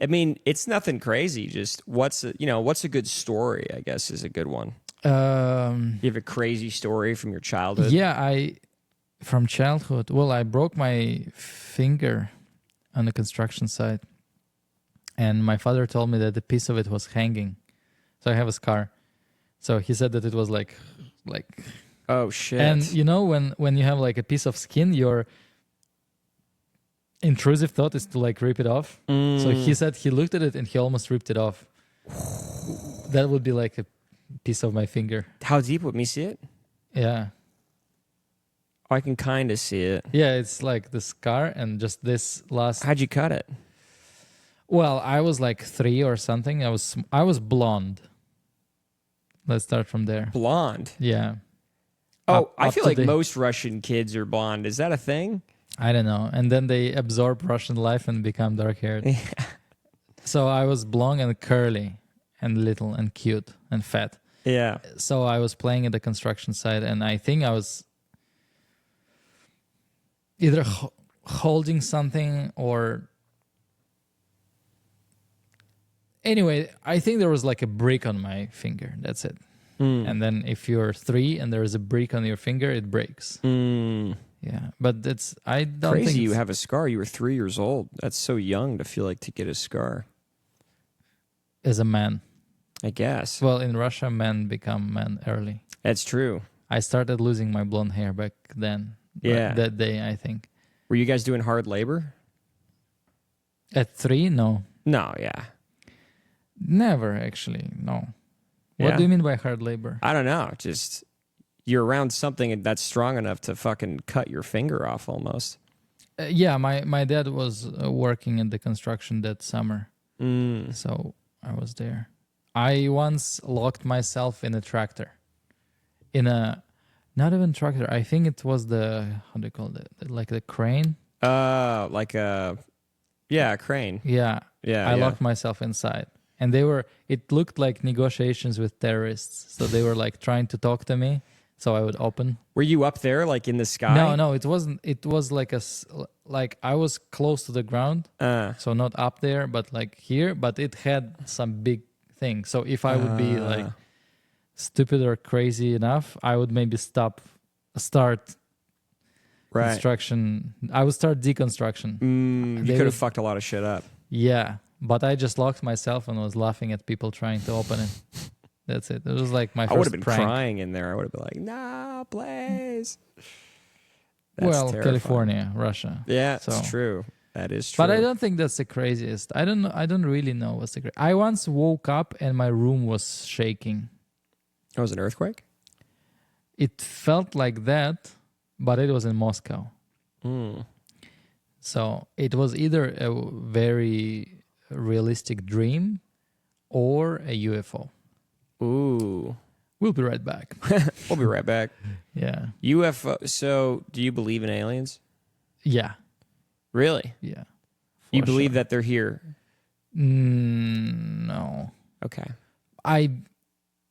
I mean, it's nothing crazy. Just what's a good story, I guess, is a good one. You have a crazy story from your childhood? Yeah, from childhood. Well, I broke my finger on the construction site. And my father told me that a piece of it was hanging. So I have a scar. So he said that it was like Oh, shit. and you know when you have like a piece of skin, your intrusive thought is to like rip it off. So he said he looked at it and he almost ripped it off. That would be like a piece of my finger. How deep? Let me see it. Yeah. I can kind of see it. Yeah, it's like the scar and just this last. How'd you cut it? Well, I was like 3 or something. I was blonde. Let's start from there. Blonde. Yeah. Oh, I up feel to like the- most Russian kids are blonde. Is that a thing? I don't know. And then they absorb Russian life and become dark haired. So I was blonde and curly and little and cute and fat. Yeah. So I was playing at the construction site and I think I was either holding something or... Anyway, I think there was like a brick on my finger. That's it. And then if you're 3 and there is a brick on your finger, it breaks. Yeah, but that's... I don't Crazy think... you have a scar. You were 3 years old. That's so young to feel like to get a scar. As a man. I guess. Well, in Russia, men become men early. That's true. I started losing my blonde hair back then. Yeah. That day, I think. Were you guys doing hard labor? At 3? No. No, yeah. Never, actually. No. What Yeah? do you mean by hard labor? I don't know. Just you're around something that's strong enough to fucking cut your finger off almost. Yeah, my dad was working in the construction that summer. So I was there. I once locked myself in a tractor. Not even tractor. I think it was how do you call it? Like the crane? Like a crane. Yeah. Yeah. I yeah. locked myself inside. And it looked like negotiations with terrorists. So they were like trying to talk to me. So I would open. Were you up there like in the sky? No, it wasn't. It was like I was close to the ground. So not up there, but like here. But it had some big thing. So if I would be like stupid or crazy enough, I would maybe start construction. I would start deconstruction. You could have fucked a lot of shit up. Yeah, but I just locked myself and was laughing at people trying to open it. That's it. It was like my first I would have been prank. crying in there. I would have been like, "No, please." That's Well, terrifying. California, Russia. Yeah, So- it's true. That is true. But I don't think that's the craziest. I don't know. I don't really know what's the I once woke up and my room was shaking. It was an earthquake? It felt like that, but it was in Moscow. So it was either a very realistic dream or a UFO. Ooh. We'll be right back. We'll be right back. Yeah. UFO. So, do you believe in aliens? Yeah. Really? Yeah. You believe that they're here? No. Okay.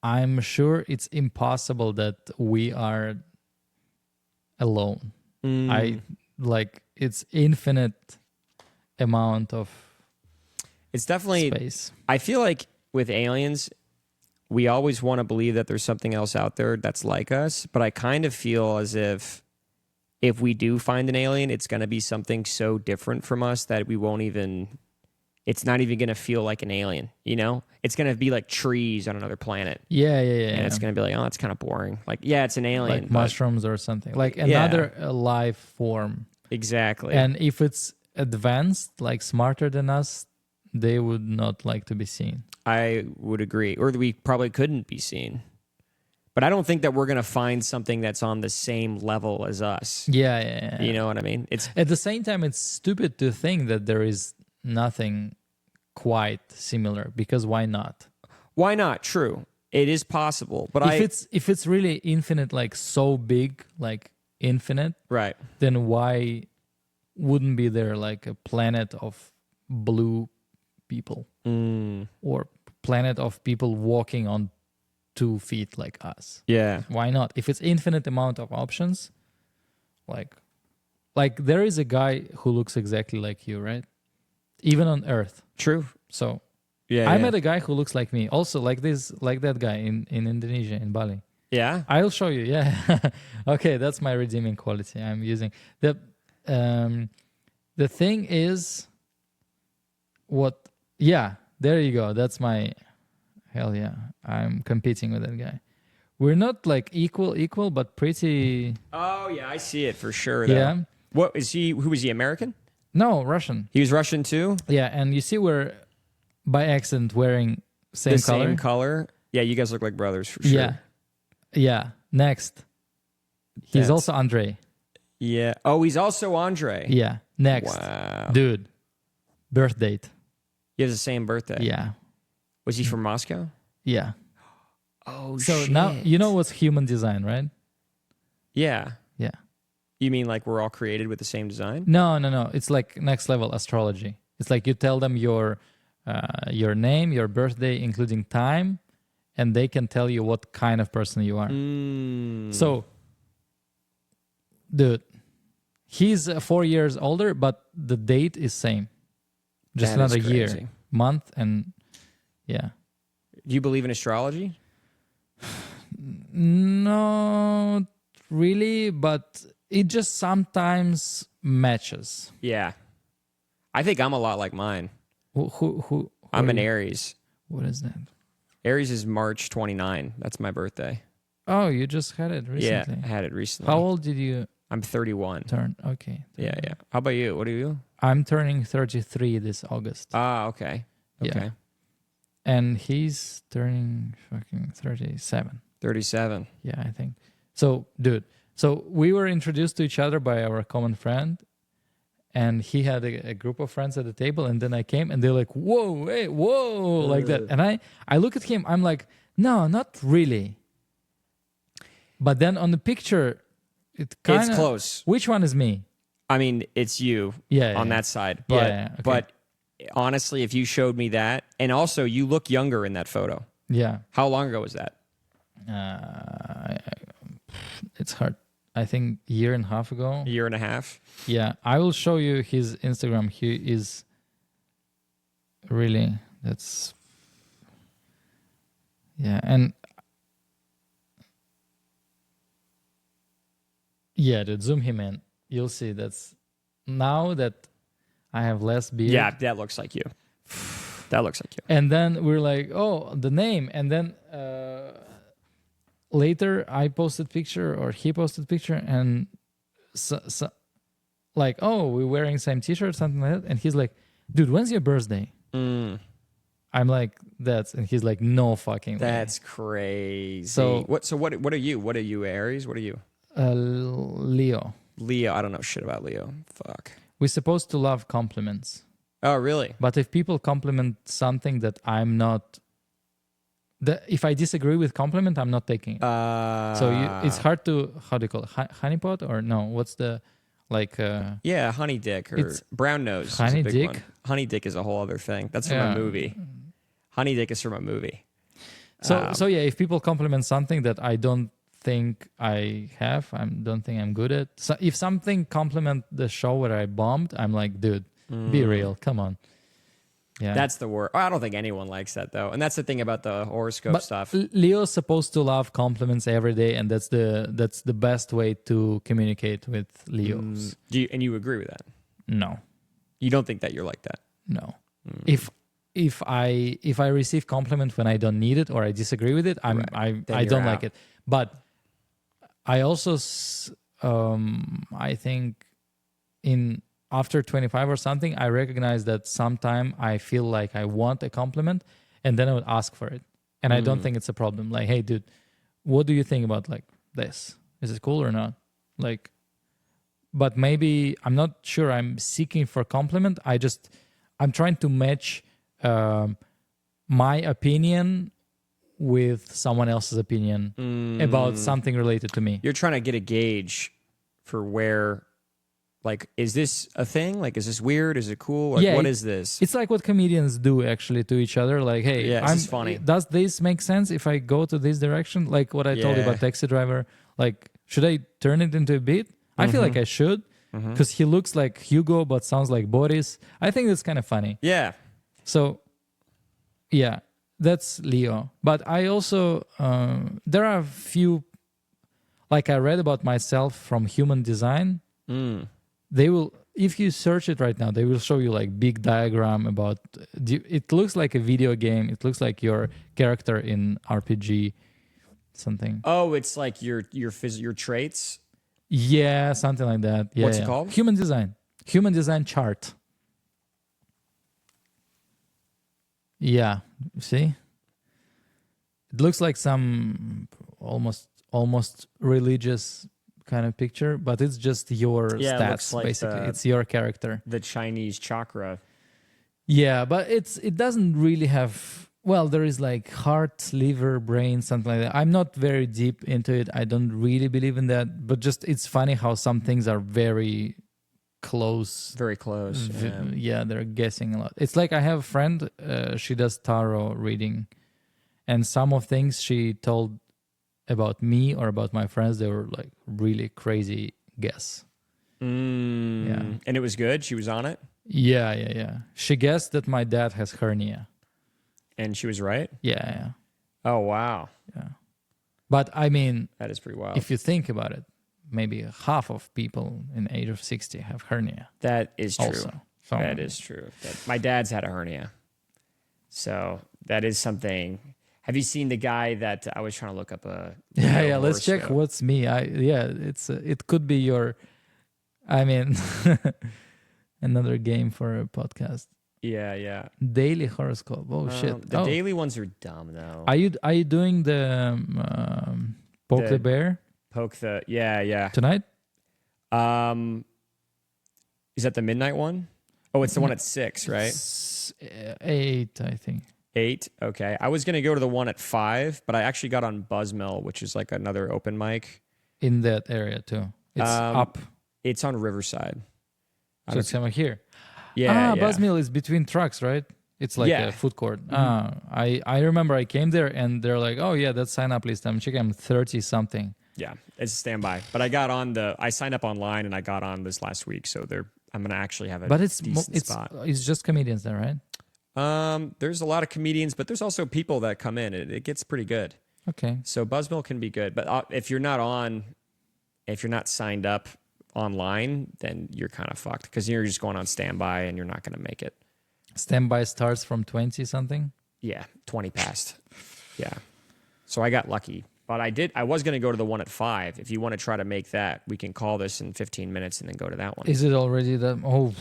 I'm sure it's impossible that we are alone. It's infinite amount of it's definitely space. I feel like with aliens, we always want to believe that there's something else out there that's like us, but I kind of feel as if we do find an alien, it's going to be something so different from us that we won't even, it's not even going to feel like an alien, you know? It's going to be like trees on another planet. Yeah. And it's going to be like, oh, that's kind of boring. Like, yeah, it's an alien. Like mushrooms or something. Like another life form. Exactly. And if it's advanced, like smarter than us, they would not like to be seen. I would agree. Or we probably couldn't be seen. But I don't think that we're going to find something that's on the same level as us. Yeah. You know what I mean? It's at the same time, it's stupid to think that there is nothing quite similar, because why not? Why not? True. It is possible. But if it's really infinite, like so big, like infinite, right, then why wouldn't be there like a planet of blue people or planet of people walking on 2 feet like us? Yeah. Why not? If it's infinite amount of options, like there is a guy who looks exactly like you, right? Even on Earth. True. So yeah, I met a guy who looks like me, also like that guy in Indonesia, in Bali. Yeah. I'll show you. Yeah. Okay, that's my redeeming quality I'm using. The thing is what? Yeah, there you go. That's my. Hell yeah, I'm competing with that guy. We're not like equal, but pretty. Oh yeah, I see it for sure. Though. Yeah. What is he? Who was he? American? No, Russian. He was Russian too. Yeah, and you see we're by accident wearing the same color. Yeah, you guys look like brothers for sure. Yeah. Next, he's also Ondrey. Yeah. Oh, he's also Ondrey. Yeah. Next, wow, dude, birth date. You have the same birthday. Yeah. Was he from Moscow? Yeah. Oh, so shit. now you know what's human design, right? Yeah. Yeah. You mean like we're all created with the same design? No. It's like next level astrology. It's like you tell them your name, your birthday, including time, and they can tell you what kind of person you are. So, dude, he's 4 years older, but the date is same. Just that another year, month, and yeah. Do you believe in astrology? No, really, but it just sometimes matches. Yeah. I think I'm a lot like mine. Who I'm an Aries. What is that? Aries is March 29. That's my birthday. Oh, you just had it recently. Yeah, I had it recently. How old did you I'm 31. turn? Okay. 31. Yeah. How about you? What are you? I'm turning 33 this August. Ah, okay. Okay. Yeah. And he's turning fucking 37. 37. Yeah, I think. So, dude, we were introduced to each other by our common friend, and he had a group of friends at the table, and then I came, and they're like, whoa, hey, whoa, like that. And I look at him, I'm like, no, not really. But then on the picture, it's close. Which one is me? I mean, it's you on that side. But, okay. But honestly, if you showed me that, and also you look younger in that photo. Yeah. How long ago was that? It's hard. I think a year and a half ago. A year and a half? Yeah. I will show you his Instagram. He is really, that's, yeah. And yeah, dude, zoom him in. You'll see that's now that I have less beard. Yeah, that looks like you. That looks like you. And then we're like, oh, the name. And then later I posted picture, or he posted picture, and like, oh, we're wearing same t-shirt, something like that. And he's like, dude, when's your birthday? I'm like, and he's like, no fucking way. That's crazy. So what are you? What are you, Aries? What are you? Leo. Leo. I don't know shit about Leo. Fuck. We're supposed to love compliments. Oh, really? But if people compliment something that I'm not, if I disagree with compliment, I'm not taking it. So it's hard to, how do you call it? Honeypot or no? What's the, like... yeah, honey dick or brown nose. Honey is a big dick? one. Honey dick is a whole other thing. That's from a movie. Honey dick is from a movie. So yeah, if people compliment something that I don't think I have, don't think I'm good at. So if something compliment the show where I bombed, I'm like, dude, be real. Come on. Yeah. That's the word. I don't think anyone likes that though. And that's the thing about the horoscope stuff. Leo's supposed to love compliments every day, and that's the best way to communicate with Leos. And you agree with that? No. You don't think that you're like that? No. If I receive compliment when I don't need it or I disagree with it, I don't like it. But I also I think after 25 or something, I recognize that sometime I feel like I want a compliment, and then I would ask for it. And I don't think it's a problem. Like, hey, dude, what do you think about like this? Is it cool or not? Like, but maybe I'm not sure I'm seeking for compliment. I'm trying to match my opinion with someone else's opinion about something related to me. You're trying to get a gauge for where, like, is this a thing? Like, is this weird? Is it cool? Like, what is this? It's like what comedians do actually to each other. Like, hey, this is funny. Does this make sense if I go to this direction? Like what I told you about Taxi Driver. Like, should I turn it into a bit? I feel like I should, because he looks like Hugo but sounds like Boris. I think that's kind of funny. Yeah. So, yeah, that's Leo. But I also, there are a few, like I read about myself from Human Design. They will, if you search it right now, they will show you like big diagram about, it looks like a video game. It looks like your character in RPG, something. Oh, it's like your traits? Yeah, something like that. Yeah, What's it called? Human Design chart. Yeah, see? It looks like some almost religious kind of picture, but it's just your stats, like basically. It's your character. The Chinese chakra. Yeah, but it doesn't really have... Well, there is like heart, liver, brain, something like that. I'm not very deep into it. I don't really believe in that. But just it's funny how some things are very close. Very close. Yeah, they're guessing a lot. It's like I have a friend, she does tarot reading. And some of things she told about me or about my friends, they were like really crazy guess. Yeah. And it was good? She was on it? Yeah. She guessed that my dad has hernia. And she was right? Yeah. Oh, wow. Yeah. But I mean... That is pretty wild. If you think about it, maybe half of people in the age of 60 have hernia. That is true. Also. So, that is true. My dad's had a hernia. So that is something... Have you seen the guy that I was trying to look up a... Yeah, let's check what's me. It could be your... I mean, another game for a podcast. Yeah. Daily horoscope. Oh shit! The daily ones are dumb though. Are you doing the poke the bear? Yeah. Tonight? Is that the midnight one? Oh, it's the one at 6, right? 8, I think. 8. Okay. I was gonna go to the one at 5, but I actually got on Buzzmill, which is like another open mic in that area too. It's up. It's on Riverside. So it's somewhere here. Yeah. Buzzmill is between trucks, right? It's like a food court. I remember I came there and they're like, oh yeah, that's sign up list. I'm checking. I'm 30 something. Yeah, it's a standby. But I signed up online and I got on this last week, so I'm gonna actually have a decent spot. It's just comedians there, right? There's a lot of comedians, but there's also people that come in. It gets pretty good. Okay. So Buzzmill can be good, but if you're not signed up online, then you're kind of fucked because you're just going on standby and you're not going to make it. Standby starts from 20 something? Yeah, 20 past. Yeah. So I got lucky. But I was going to go to the one at 5. If you want to try to make that, we can call this in 15 minutes and then go to that one. Is it already that? Oh,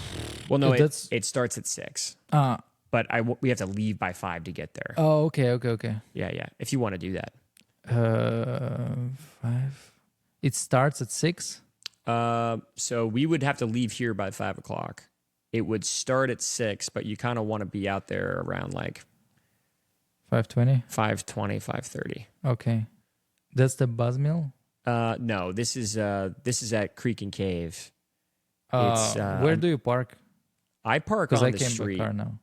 well, no, it starts at 6. But we have to leave by 5 to get there. Oh, okay. Yeah. If you want to do that. 5. It starts at 6. So we would have to leave here by 5 o'clock. It would start at 6, but you kind of want to be out there around like 5:20. 5:20, 5:30. Okay, that's the buzz mill. No, this is at Creek and Cave. Where do you park? I park on the street. Because I came by car now.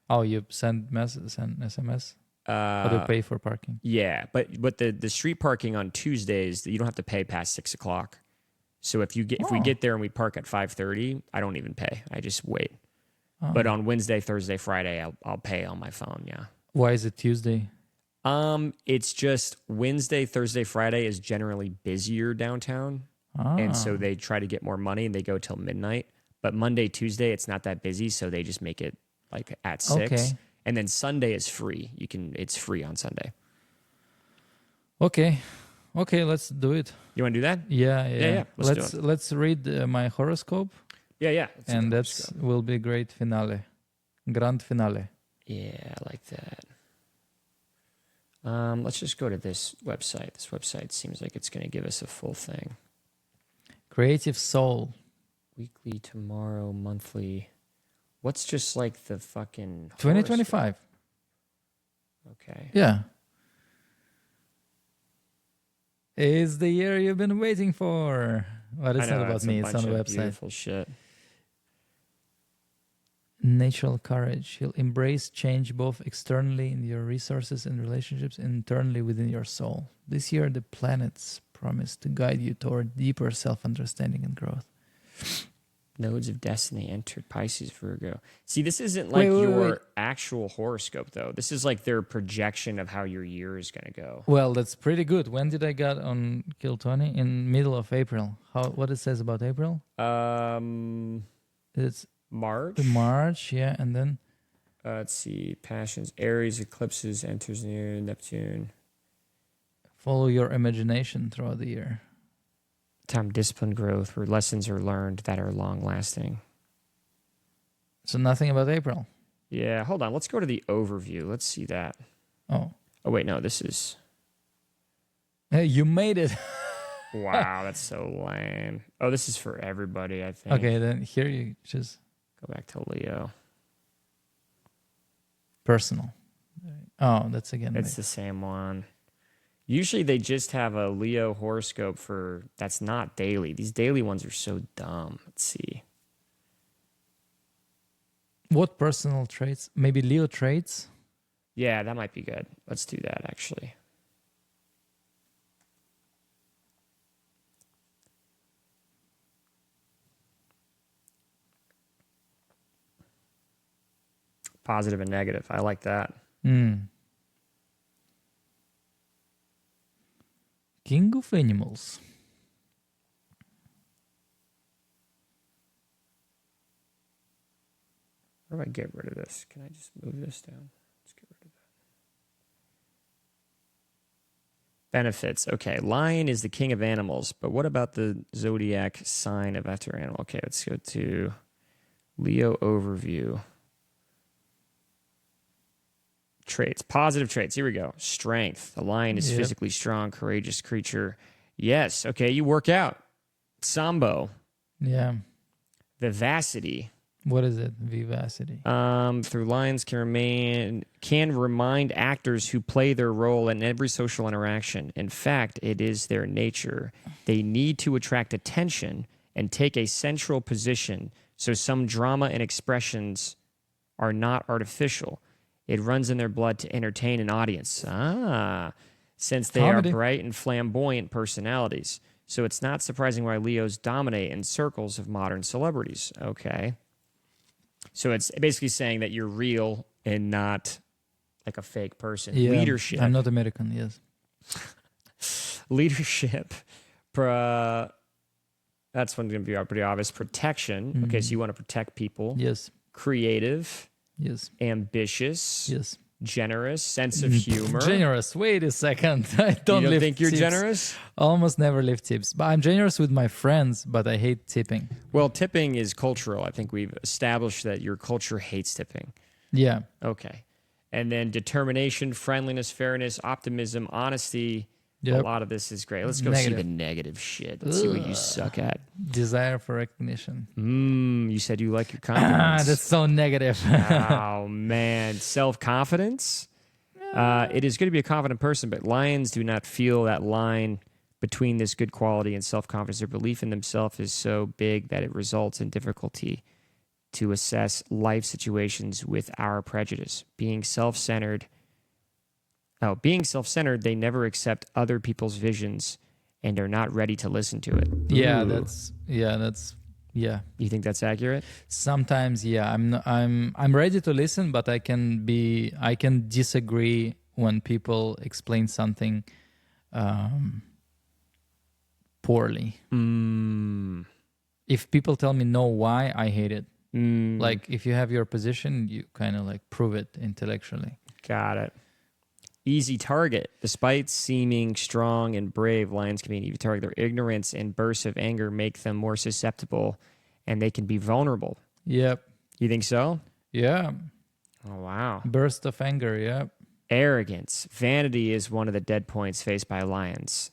Oh, you send SMS? How do you pay for parking? Yeah, but the street parking on Tuesdays, you don't have to pay past 6 o'clock. So if we get there and we park at 5:30, I don't even pay. I just wait. Oh. But on Wednesday, Thursday, Friday, I'll pay on my phone. Yeah. Why is it Tuesday? It's just Wednesday, Thursday, Friday is generally busier downtown, and so they try to get more money and they go till midnight. But Monday, Tuesday, it's not that busy, so they just make it like at 6. Okay. And then Sunday is free. It's free on Sunday. Okay, let's do it. You want to do that? Yeah. Let's read my horoscope. Yeah. And that will be great finale, grand finale. Yeah, I like that. Let's just go to this website. This website seems like it's going to give us a full thing. Creative Soul. Weekly, tomorrow, monthly. What's just like the fucking 2025? Okay. Yeah. It's the year you've been waiting for. Well, it's not about me. It's on the website. Beautiful shit. Natural courage. You'll embrace change both externally in your resources and relationships, internally within your soul. This year, the planets promise to guide you toward deeper self-understanding and growth. Nodes of destiny entered Pisces, Virgo. See, this isn't like your actual horoscope, though. This is like their projection of how your year is going to go. Well, that's pretty good. When did I get on Kill 20? In middle of April. What it says about April? It's March, yeah, and then let's see. Passions, Aries, eclipses, enters near Neptune. Follow your imagination throughout the year. Time discipline growth where lessons are learned that are long lasting. So nothing about April. Yeah, hold on. Let's go to the overview. Let's see that. Oh wait, no, this is. Hey, you made it. Wow, that's so lame. Oh, this is for everybody, I think. Okay, then here you just go back to Leo. Personal. Oh, that's again. It's the same one. Usually they just have a Leo horoscope that's not daily. These daily ones are so dumb. Let's see. What personal traits? Maybe Leo traits? Yeah, that might be good. Let's do that, actually. Positive and negative. I like that. King of Animals. How do I get rid of this? Can I just move this down? Let's get rid of that. Benefits. Okay, lion is the king of animals, but what about the zodiac sign of after animal? Okay, let's go to Leo overview. Traits. Positive traits. Here we go. Strength. The lion is physically strong, courageous creature. Yes. Okay, you work out. Sambo. Yeah. Vivacity. What is it? Vivacity. Through lions can remind actors who play their role in every social interaction. In fact, it is their nature. They need to attract attention and take a central position, so some drama and expressions are not artificial. It runs in their blood to entertain an audience. Since they are bright and flamboyant personalities. So it's not surprising why Leos dominate in circles of modern celebrities. Okay. So it's basically saying that you're real and not like a fake person. Yeah, Leadership. I'm not American, yes. Leadership. That's one going to be pretty obvious. Protection. Okay, so you want to protect people. Yes. Creative. Yes. Ambitious. Yes. generous, sense of humor. Generous. Wait a second. I don't, You don't lift think you're tips. generous? Almost never lift tips. But I'm generous with my friends, but I hate tipping. Well, tipping is cultural. I think we've established that your culture hates tipping. Yeah. Okay. And then determination, friendliness, fairness, optimism, honesty. Yep. A lot of this is great. Let's go see the negative shit. Let's see what you suck at. Desire for recognition. You said you like your confidence. That's so negative. Oh, man. Self-confidence? It is good to be a confident person, but lions do not feel that line between this good quality and self-confidence. Their belief in themselves is so big that it results in difficulty to assess life situations with our prejudice. Being self-centered, they never accept other people's visions and are not ready to listen to it. Yeah, Ooh. Yeah. You think that's accurate? Sometimes, yeah. I'm ready to listen, but I can disagree when people explain something poorly. If people tell me no why, I hate it. Like if you have your position, you kind of like prove it intellectually. Got it. Easy target. Despite seeming strong and brave, lions can be an easy target. Their ignorance and bursts of anger make them more susceptible, and they can be vulnerable. Yep. You think so? Yeah. Oh, wow. Burst of anger, yep. Arrogance. Vanity is one of the dead points faced by lions.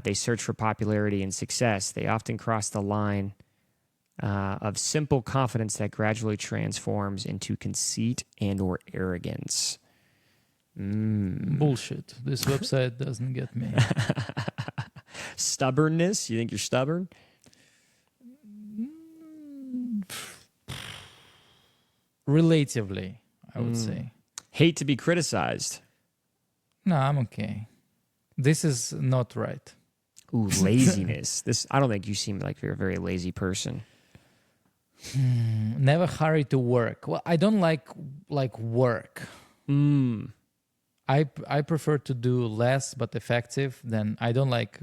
They search for popularity and success. They often cross the line of simple confidence that gradually transforms into conceit and or arrogance. Bullshit. This website doesn't get me. Stubbornness. You think you're stubborn? Relatively, I would say. Hate to be criticized. No, I'm okay. This is not right. Ooh, laziness. I don't think you seem like you're a very lazy person. Never hurry to work. Well, I don't like work. I prefer to do less but effective than I don't like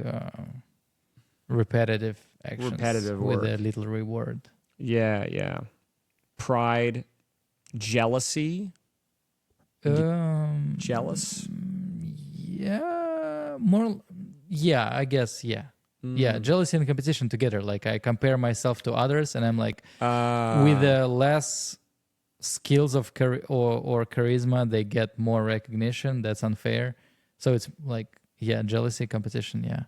repetitive actions with a little reward. Yeah. Pride, jealousy. Jealous? Yeah, more. Yeah, I guess. Yeah. Yeah, jealousy and competition together. Like I compare myself to others, and I'm like, with less skills of or charisma, they get more recognition. That's unfair. So it's like, yeah, jealousy, competition. Yeah,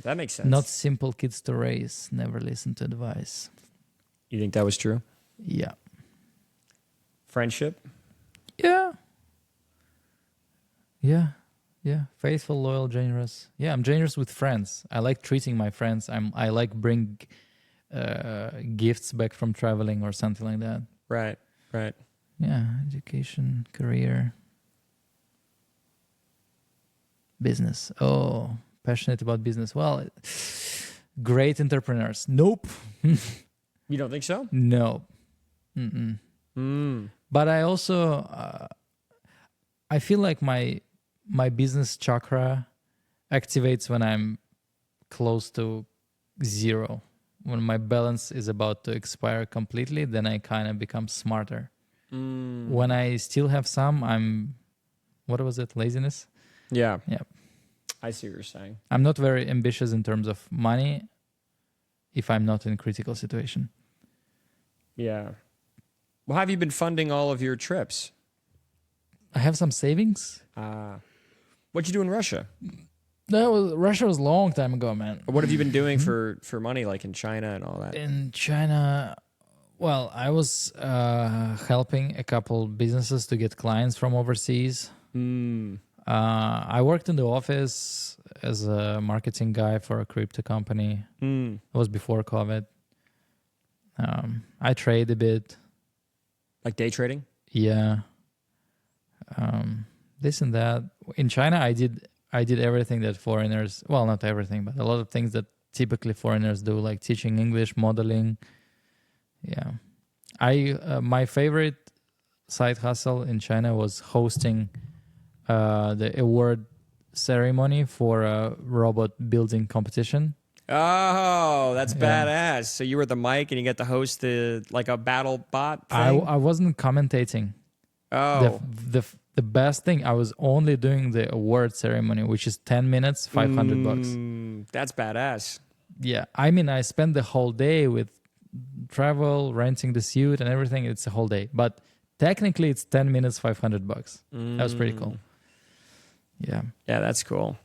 that makes sense. Not simple kids to raise. Never listen to advice. You think that was true? Yeah. Friendship? Yeah. Faithful, loyal, generous. Yeah, I'm generous with friends. I like treating my friends. I like bring gifts back from traveling or something like that. Right. Yeah, education, career, business. Oh, passionate about business. Well, great entrepreneurs. Nope. You don't think so? No. But I also, I feel like my business chakra activates when I'm close to zero. When my balance is about to expire completely, then I kind of become smarter. When I still have some, what was it? Laziness? Yeah. Yeah. I see what you're saying. I'm not very ambitious in terms of money if I'm not in a critical situation. Yeah. Well, how have you been funding all of your trips? I have some savings. What'd you do in Russia? Russia was a long time ago, man. What have you been doing for money, like in China and all that? In China, well, I was helping a couple businesses to get clients from overseas. I worked in the office as a marketing guy for a crypto company. It was before COVID. I trade a bit. Like day trading? Yeah. This and that. In China, I did everything that foreigners, well, not everything, but a lot of things that typically foreigners do, like teaching English, modeling. Yeah. My favorite side hustle in China was hosting the award ceremony for a robot building competition. Oh, that's badass. So you were at the mic and you get to host like a battle bot thing? I wasn't commentating. Oh. The best thing, I was only doing the award ceremony, which is 10 minutes, $500. That's badass. Yeah. I mean, I spent the whole day with travel, renting the suit and everything. It's a whole day. But technically it's 10 minutes, $500. That was pretty cool. Yeah. Yeah, that's cool.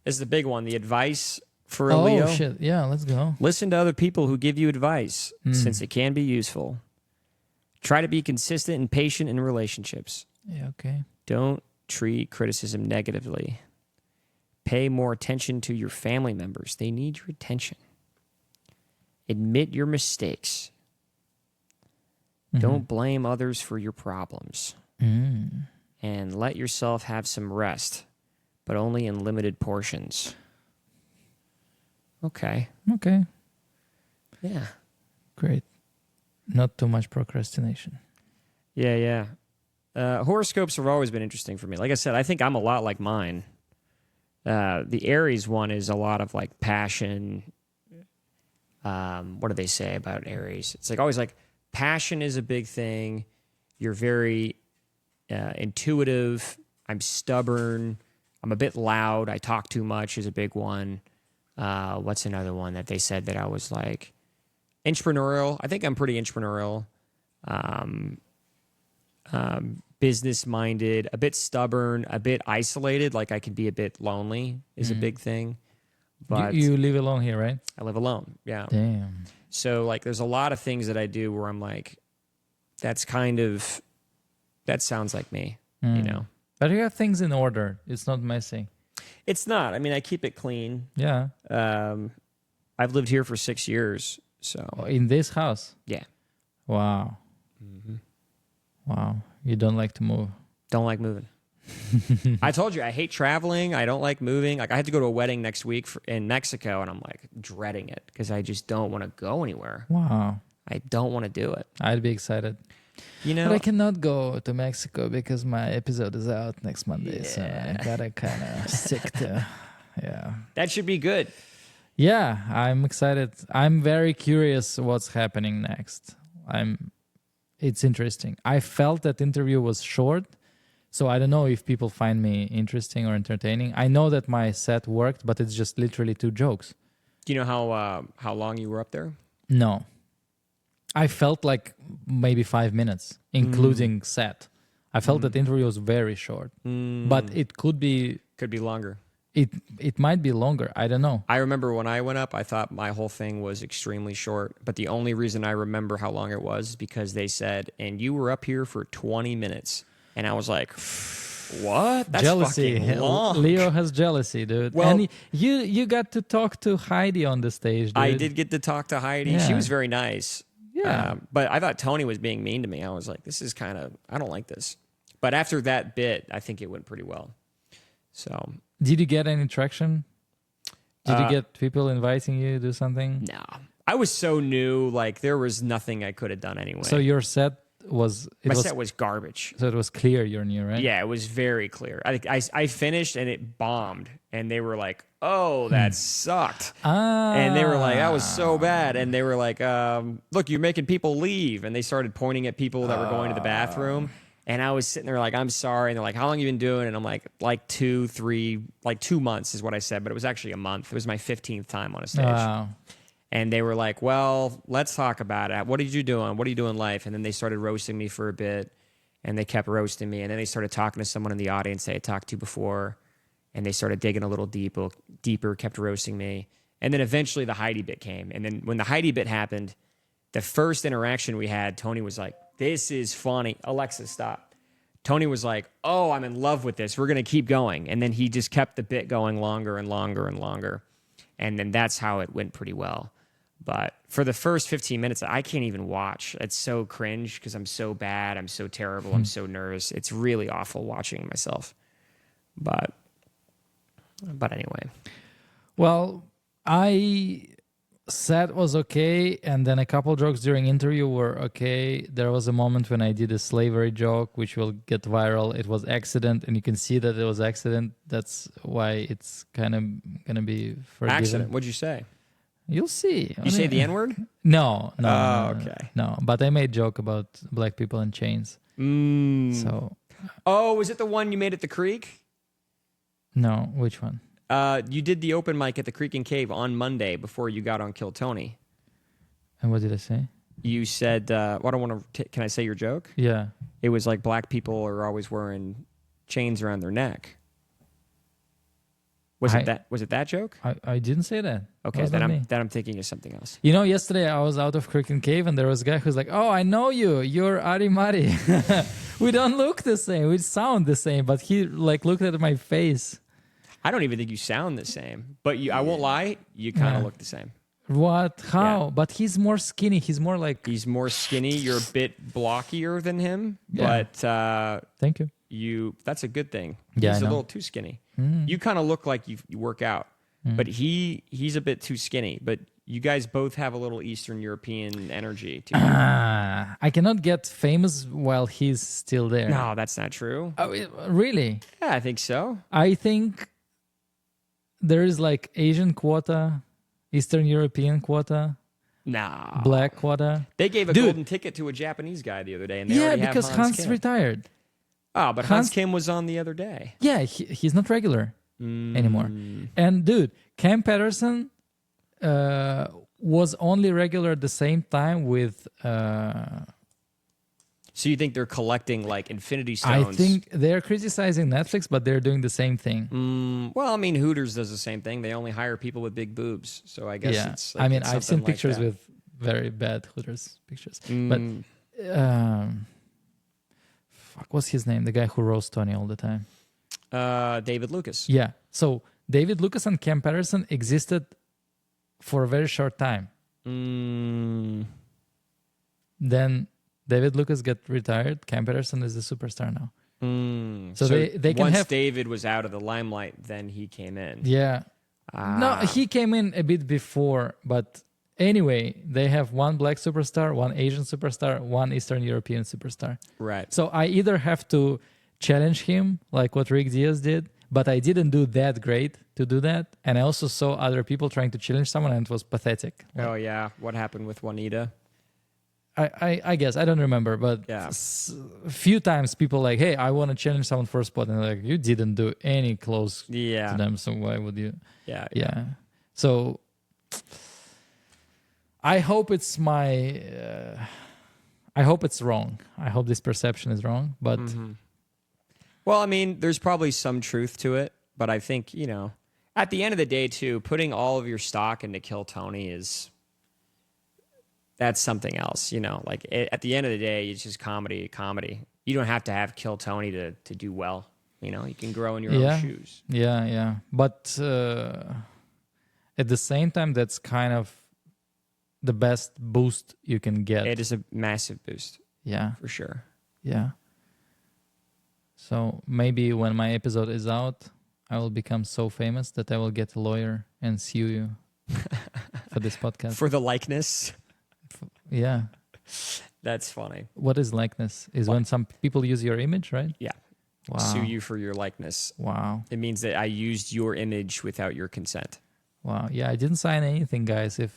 This is the big one. The advice for Leo. Oh, shit. Yeah, let's go. Listen to other people who give you advice, since it can be useful. Try to be consistent and patient in relationships. Yeah, okay. Don't treat criticism negatively. Pay more attention to your family members. They need your attention. Admit your mistakes. Don't blame others for your problems. And let yourself have some rest, but only in limited portions. Okay. Okay. Yeah. Great. Not too much procrastination. Yeah. Horoscopes have always been interesting for me. Like I said, I think I'm a lot like mine. The Aries one is a lot of like passion. What do they say about Aries? It's like always like passion is a big thing. You're very intuitive. I'm stubborn. I'm a bit loud. I talk too much is a big one. What's another one that they said that I was like entrepreneurial? I think I'm pretty entrepreneurial. Business-minded, a bit stubborn, a bit isolated. Like I can be a bit lonely is a big thing. But you live alone here, right? I live alone. Yeah. Damn. So like there's a lot of things that I do where I'm like, that sounds like me, you know? But you have things in order. It's not messy. It's not. I mean, I keep it clean. Yeah. I've lived here for 6 years. So In this house? yeah. Wow. Wow. You don't like to move. Don't like moving. I told you, I hate traveling. I don't like moving. Like I had to go to a wedding next week in Mexico, and I'm like dreading it because I just don't want to go anywhere. Wow. I don't want to do it. I'd be excited. You know, But I cannot go to Mexico because my episode is out next Monday. So I gotta kind of stick to, yeah. that should be good. Yeah, I'm excited. I'm very curious what's happening next. It's interesting. I felt that interview was short, so I don't know if people find me interesting or entertaining. I know that my set worked, but it's just literally 2 jokes. Do you know how long you were up there? No. I felt like maybe 5 minutes, including set. I felt that interview was very short, but it could be longer. It might be longer. I don't know. I remember when I went up, I thought my whole thing was extremely short. But the only reason I remember how long it was is because they said, and you were up here for 20 minutes. And I was like, what? That's jealousy. fucking long. Leo has jealousy, dude. Well, and you got to talk to Heidi on the stage, dude. I did get to talk to Heidi. Yeah. She was very nice. Yeah. But I thought Tony was being mean to me. I was like, this is I don't like this. But after that bit, I think it went pretty well. So... Did you get any traction? Did you get people inviting you to do something? No. I was so new, like there was nothing I could have done anyway. So your set was... My set was garbage. So it it was clear you're new, right? Yeah, it was very clear. I finished and it bombed. And they were like, oh, that sucked. And they were like, that was so bad. And they were like, look, you're making people leave. And they started pointing at people that were going to the bathroom. And I was sitting there like, I'm sorry. And they're like, how long have you been doing? And I'm like 2 months is what I said. But it was actually a month. It was my 15th time on a stage. Wow. And they were like, well, let's talk about it. What are you doing? What are you doing in life? And then they started roasting me for a bit. And they kept roasting me. And then they started talking to someone in the audience they had talked to before. And they started digging a little deeper, kept roasting me. And then eventually the Heidi bit came. And then when the Heidi bit happened, the first interaction we had, Tony was like, this is funny. Alexa, stop. Tony was like, oh, I'm in love with this. We're going to keep going. And then he just kept the bit going longer and longer and longer. And then that's how it went pretty well. But for the first 15 minutes, I can't even watch. It's so cringe because I'm so bad. I'm so terrible. I'm so nervous. It's really awful watching myself. But anyway. Well, set was okay, and then a couple jokes during interview were okay. There was a moment when I did a slavery joke, which will get viral. It was accident, and you can see that it was accident. That's why it's kind of gonna be forgiven. Accident? What'd you say? You'll see. You say the N-word? No. Oh, okay. No, but I made joke about black people in chains. So, Oh, was it the one you made at the creek? no, which one? You did the open mic at the Creek and Cave on Monday before you got on Kill Tony. And what did I say? You said, well, I don't want to, can I say your joke? Yeah. It was like black people are always wearing chains around their neck. Was it that joke? I didn't say that. Okay, That was not me. then I'm thinking of something else. You know, yesterday I was out of Creek and Cave and there was a guy who's like, "Oh, I know you. You're Ari Mari." We don't look the same. We sound the same, but he like looked at my face. I don't even think you sound the same, but I won't lie, you kind of look the same. What? How? Yeah. But he's more skinny. He's more like. He's more skinny. You're a bit blockier than him, Yeah. but Thank you. that's a good thing. Yeah, He's I a know. little too skinny. You kind of look like you work out, but he's a bit too skinny. But you guys both have a little Eastern European energy to you. I cannot get famous while he's still there. No, that's not true. Oh, really? Yeah, I think so. I think there is like Asian quota, Eastern European quota, Nah. black quota. They gave a Dude. golden ticket to a Japanese guy the other day, and they Yeah, already have because Hans Kim. retired. Oh, but Hans- Hans Kim was on the other day. Yeah, he's not regular anymore. And dude, Cam Patterson was only regular at the same time with. So you think they're collecting like Infinity I Stones? think they're criticizing Netflix, but they're doing the same thing. Well, I mean, Hooters does the same thing. They only hire people with big boobs. So I guess Yeah, it's. I mean, it's I've seen something like pictures that. with very bad Hooters pictures, but fuck, what's his name? The guy who roasts Tony all the time. David Lucas. Yeah. So David Lucas and Cam Patterson existed for a very short time. Then David Lucas got retired. Cam Patterson is the superstar now. So they can once have. David was out of the limelight, then he came in. Yeah. No, he came in a bit before, but anyway, they have one black superstar, one Asian superstar, one Eastern European superstar. Right. So I either have to challenge him, like what Rick Diaz did, but I didn't do that great to do that. And I also saw other people trying to challenge someone, and it was pathetic. Oh yeah, what happened with Juanita? I guess I don't remember, but Yeah. a few times people like, "Hey, I want to challenge someone for a spot," and they're like, "You didn't do any close Yeah. to them, so why would you?" Yeah. Yeah. So I hope it's I hope it's wrong. I hope this perception is wrong, but Well, I mean, there's probably some truth to it, but I think, at the end of the day, too, putting all of your stock into Kill Tony that's something else, Like, at the end of the day, it's just comedy. You don't have to have Kill Tony to do well. You can grow in your own shoes. Yeah. But at the same time, that's kind of the best boost you can get. It is a massive boost, Yeah. for sure. Yeah. So maybe when my episode is out, I will become so famous that I will get a lawyer and sue you for this podcast. For the likeness, Yeah. that's funny. What is likeness? Is when some people use your image, right? Yeah. Wow. Sue you for your likeness. Wow. It means that I used your image without your consent. Wow. Yeah, I didn't sign anything, guys. If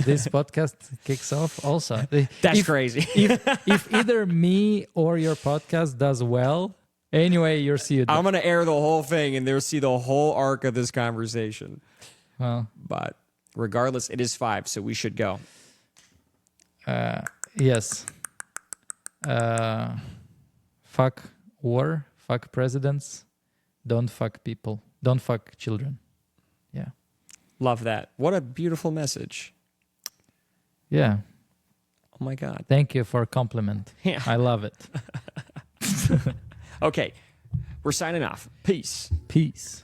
this podcast kicks off, also That's if, crazy. if either me or your podcast does well, anyway, you're sued. I'm going to air the whole thing and they'll see the whole arc of this conversation. Well, But regardless, it is 5, so we should go. yes. Fuck war. Fuck presidents. Don't fuck people. Don't fuck children. Yeah. Love that. What a beautiful message. Yeah. Oh my God. Thank you for a compliment. Yeah. I love it. Okay. We're signing off. Peace. Peace.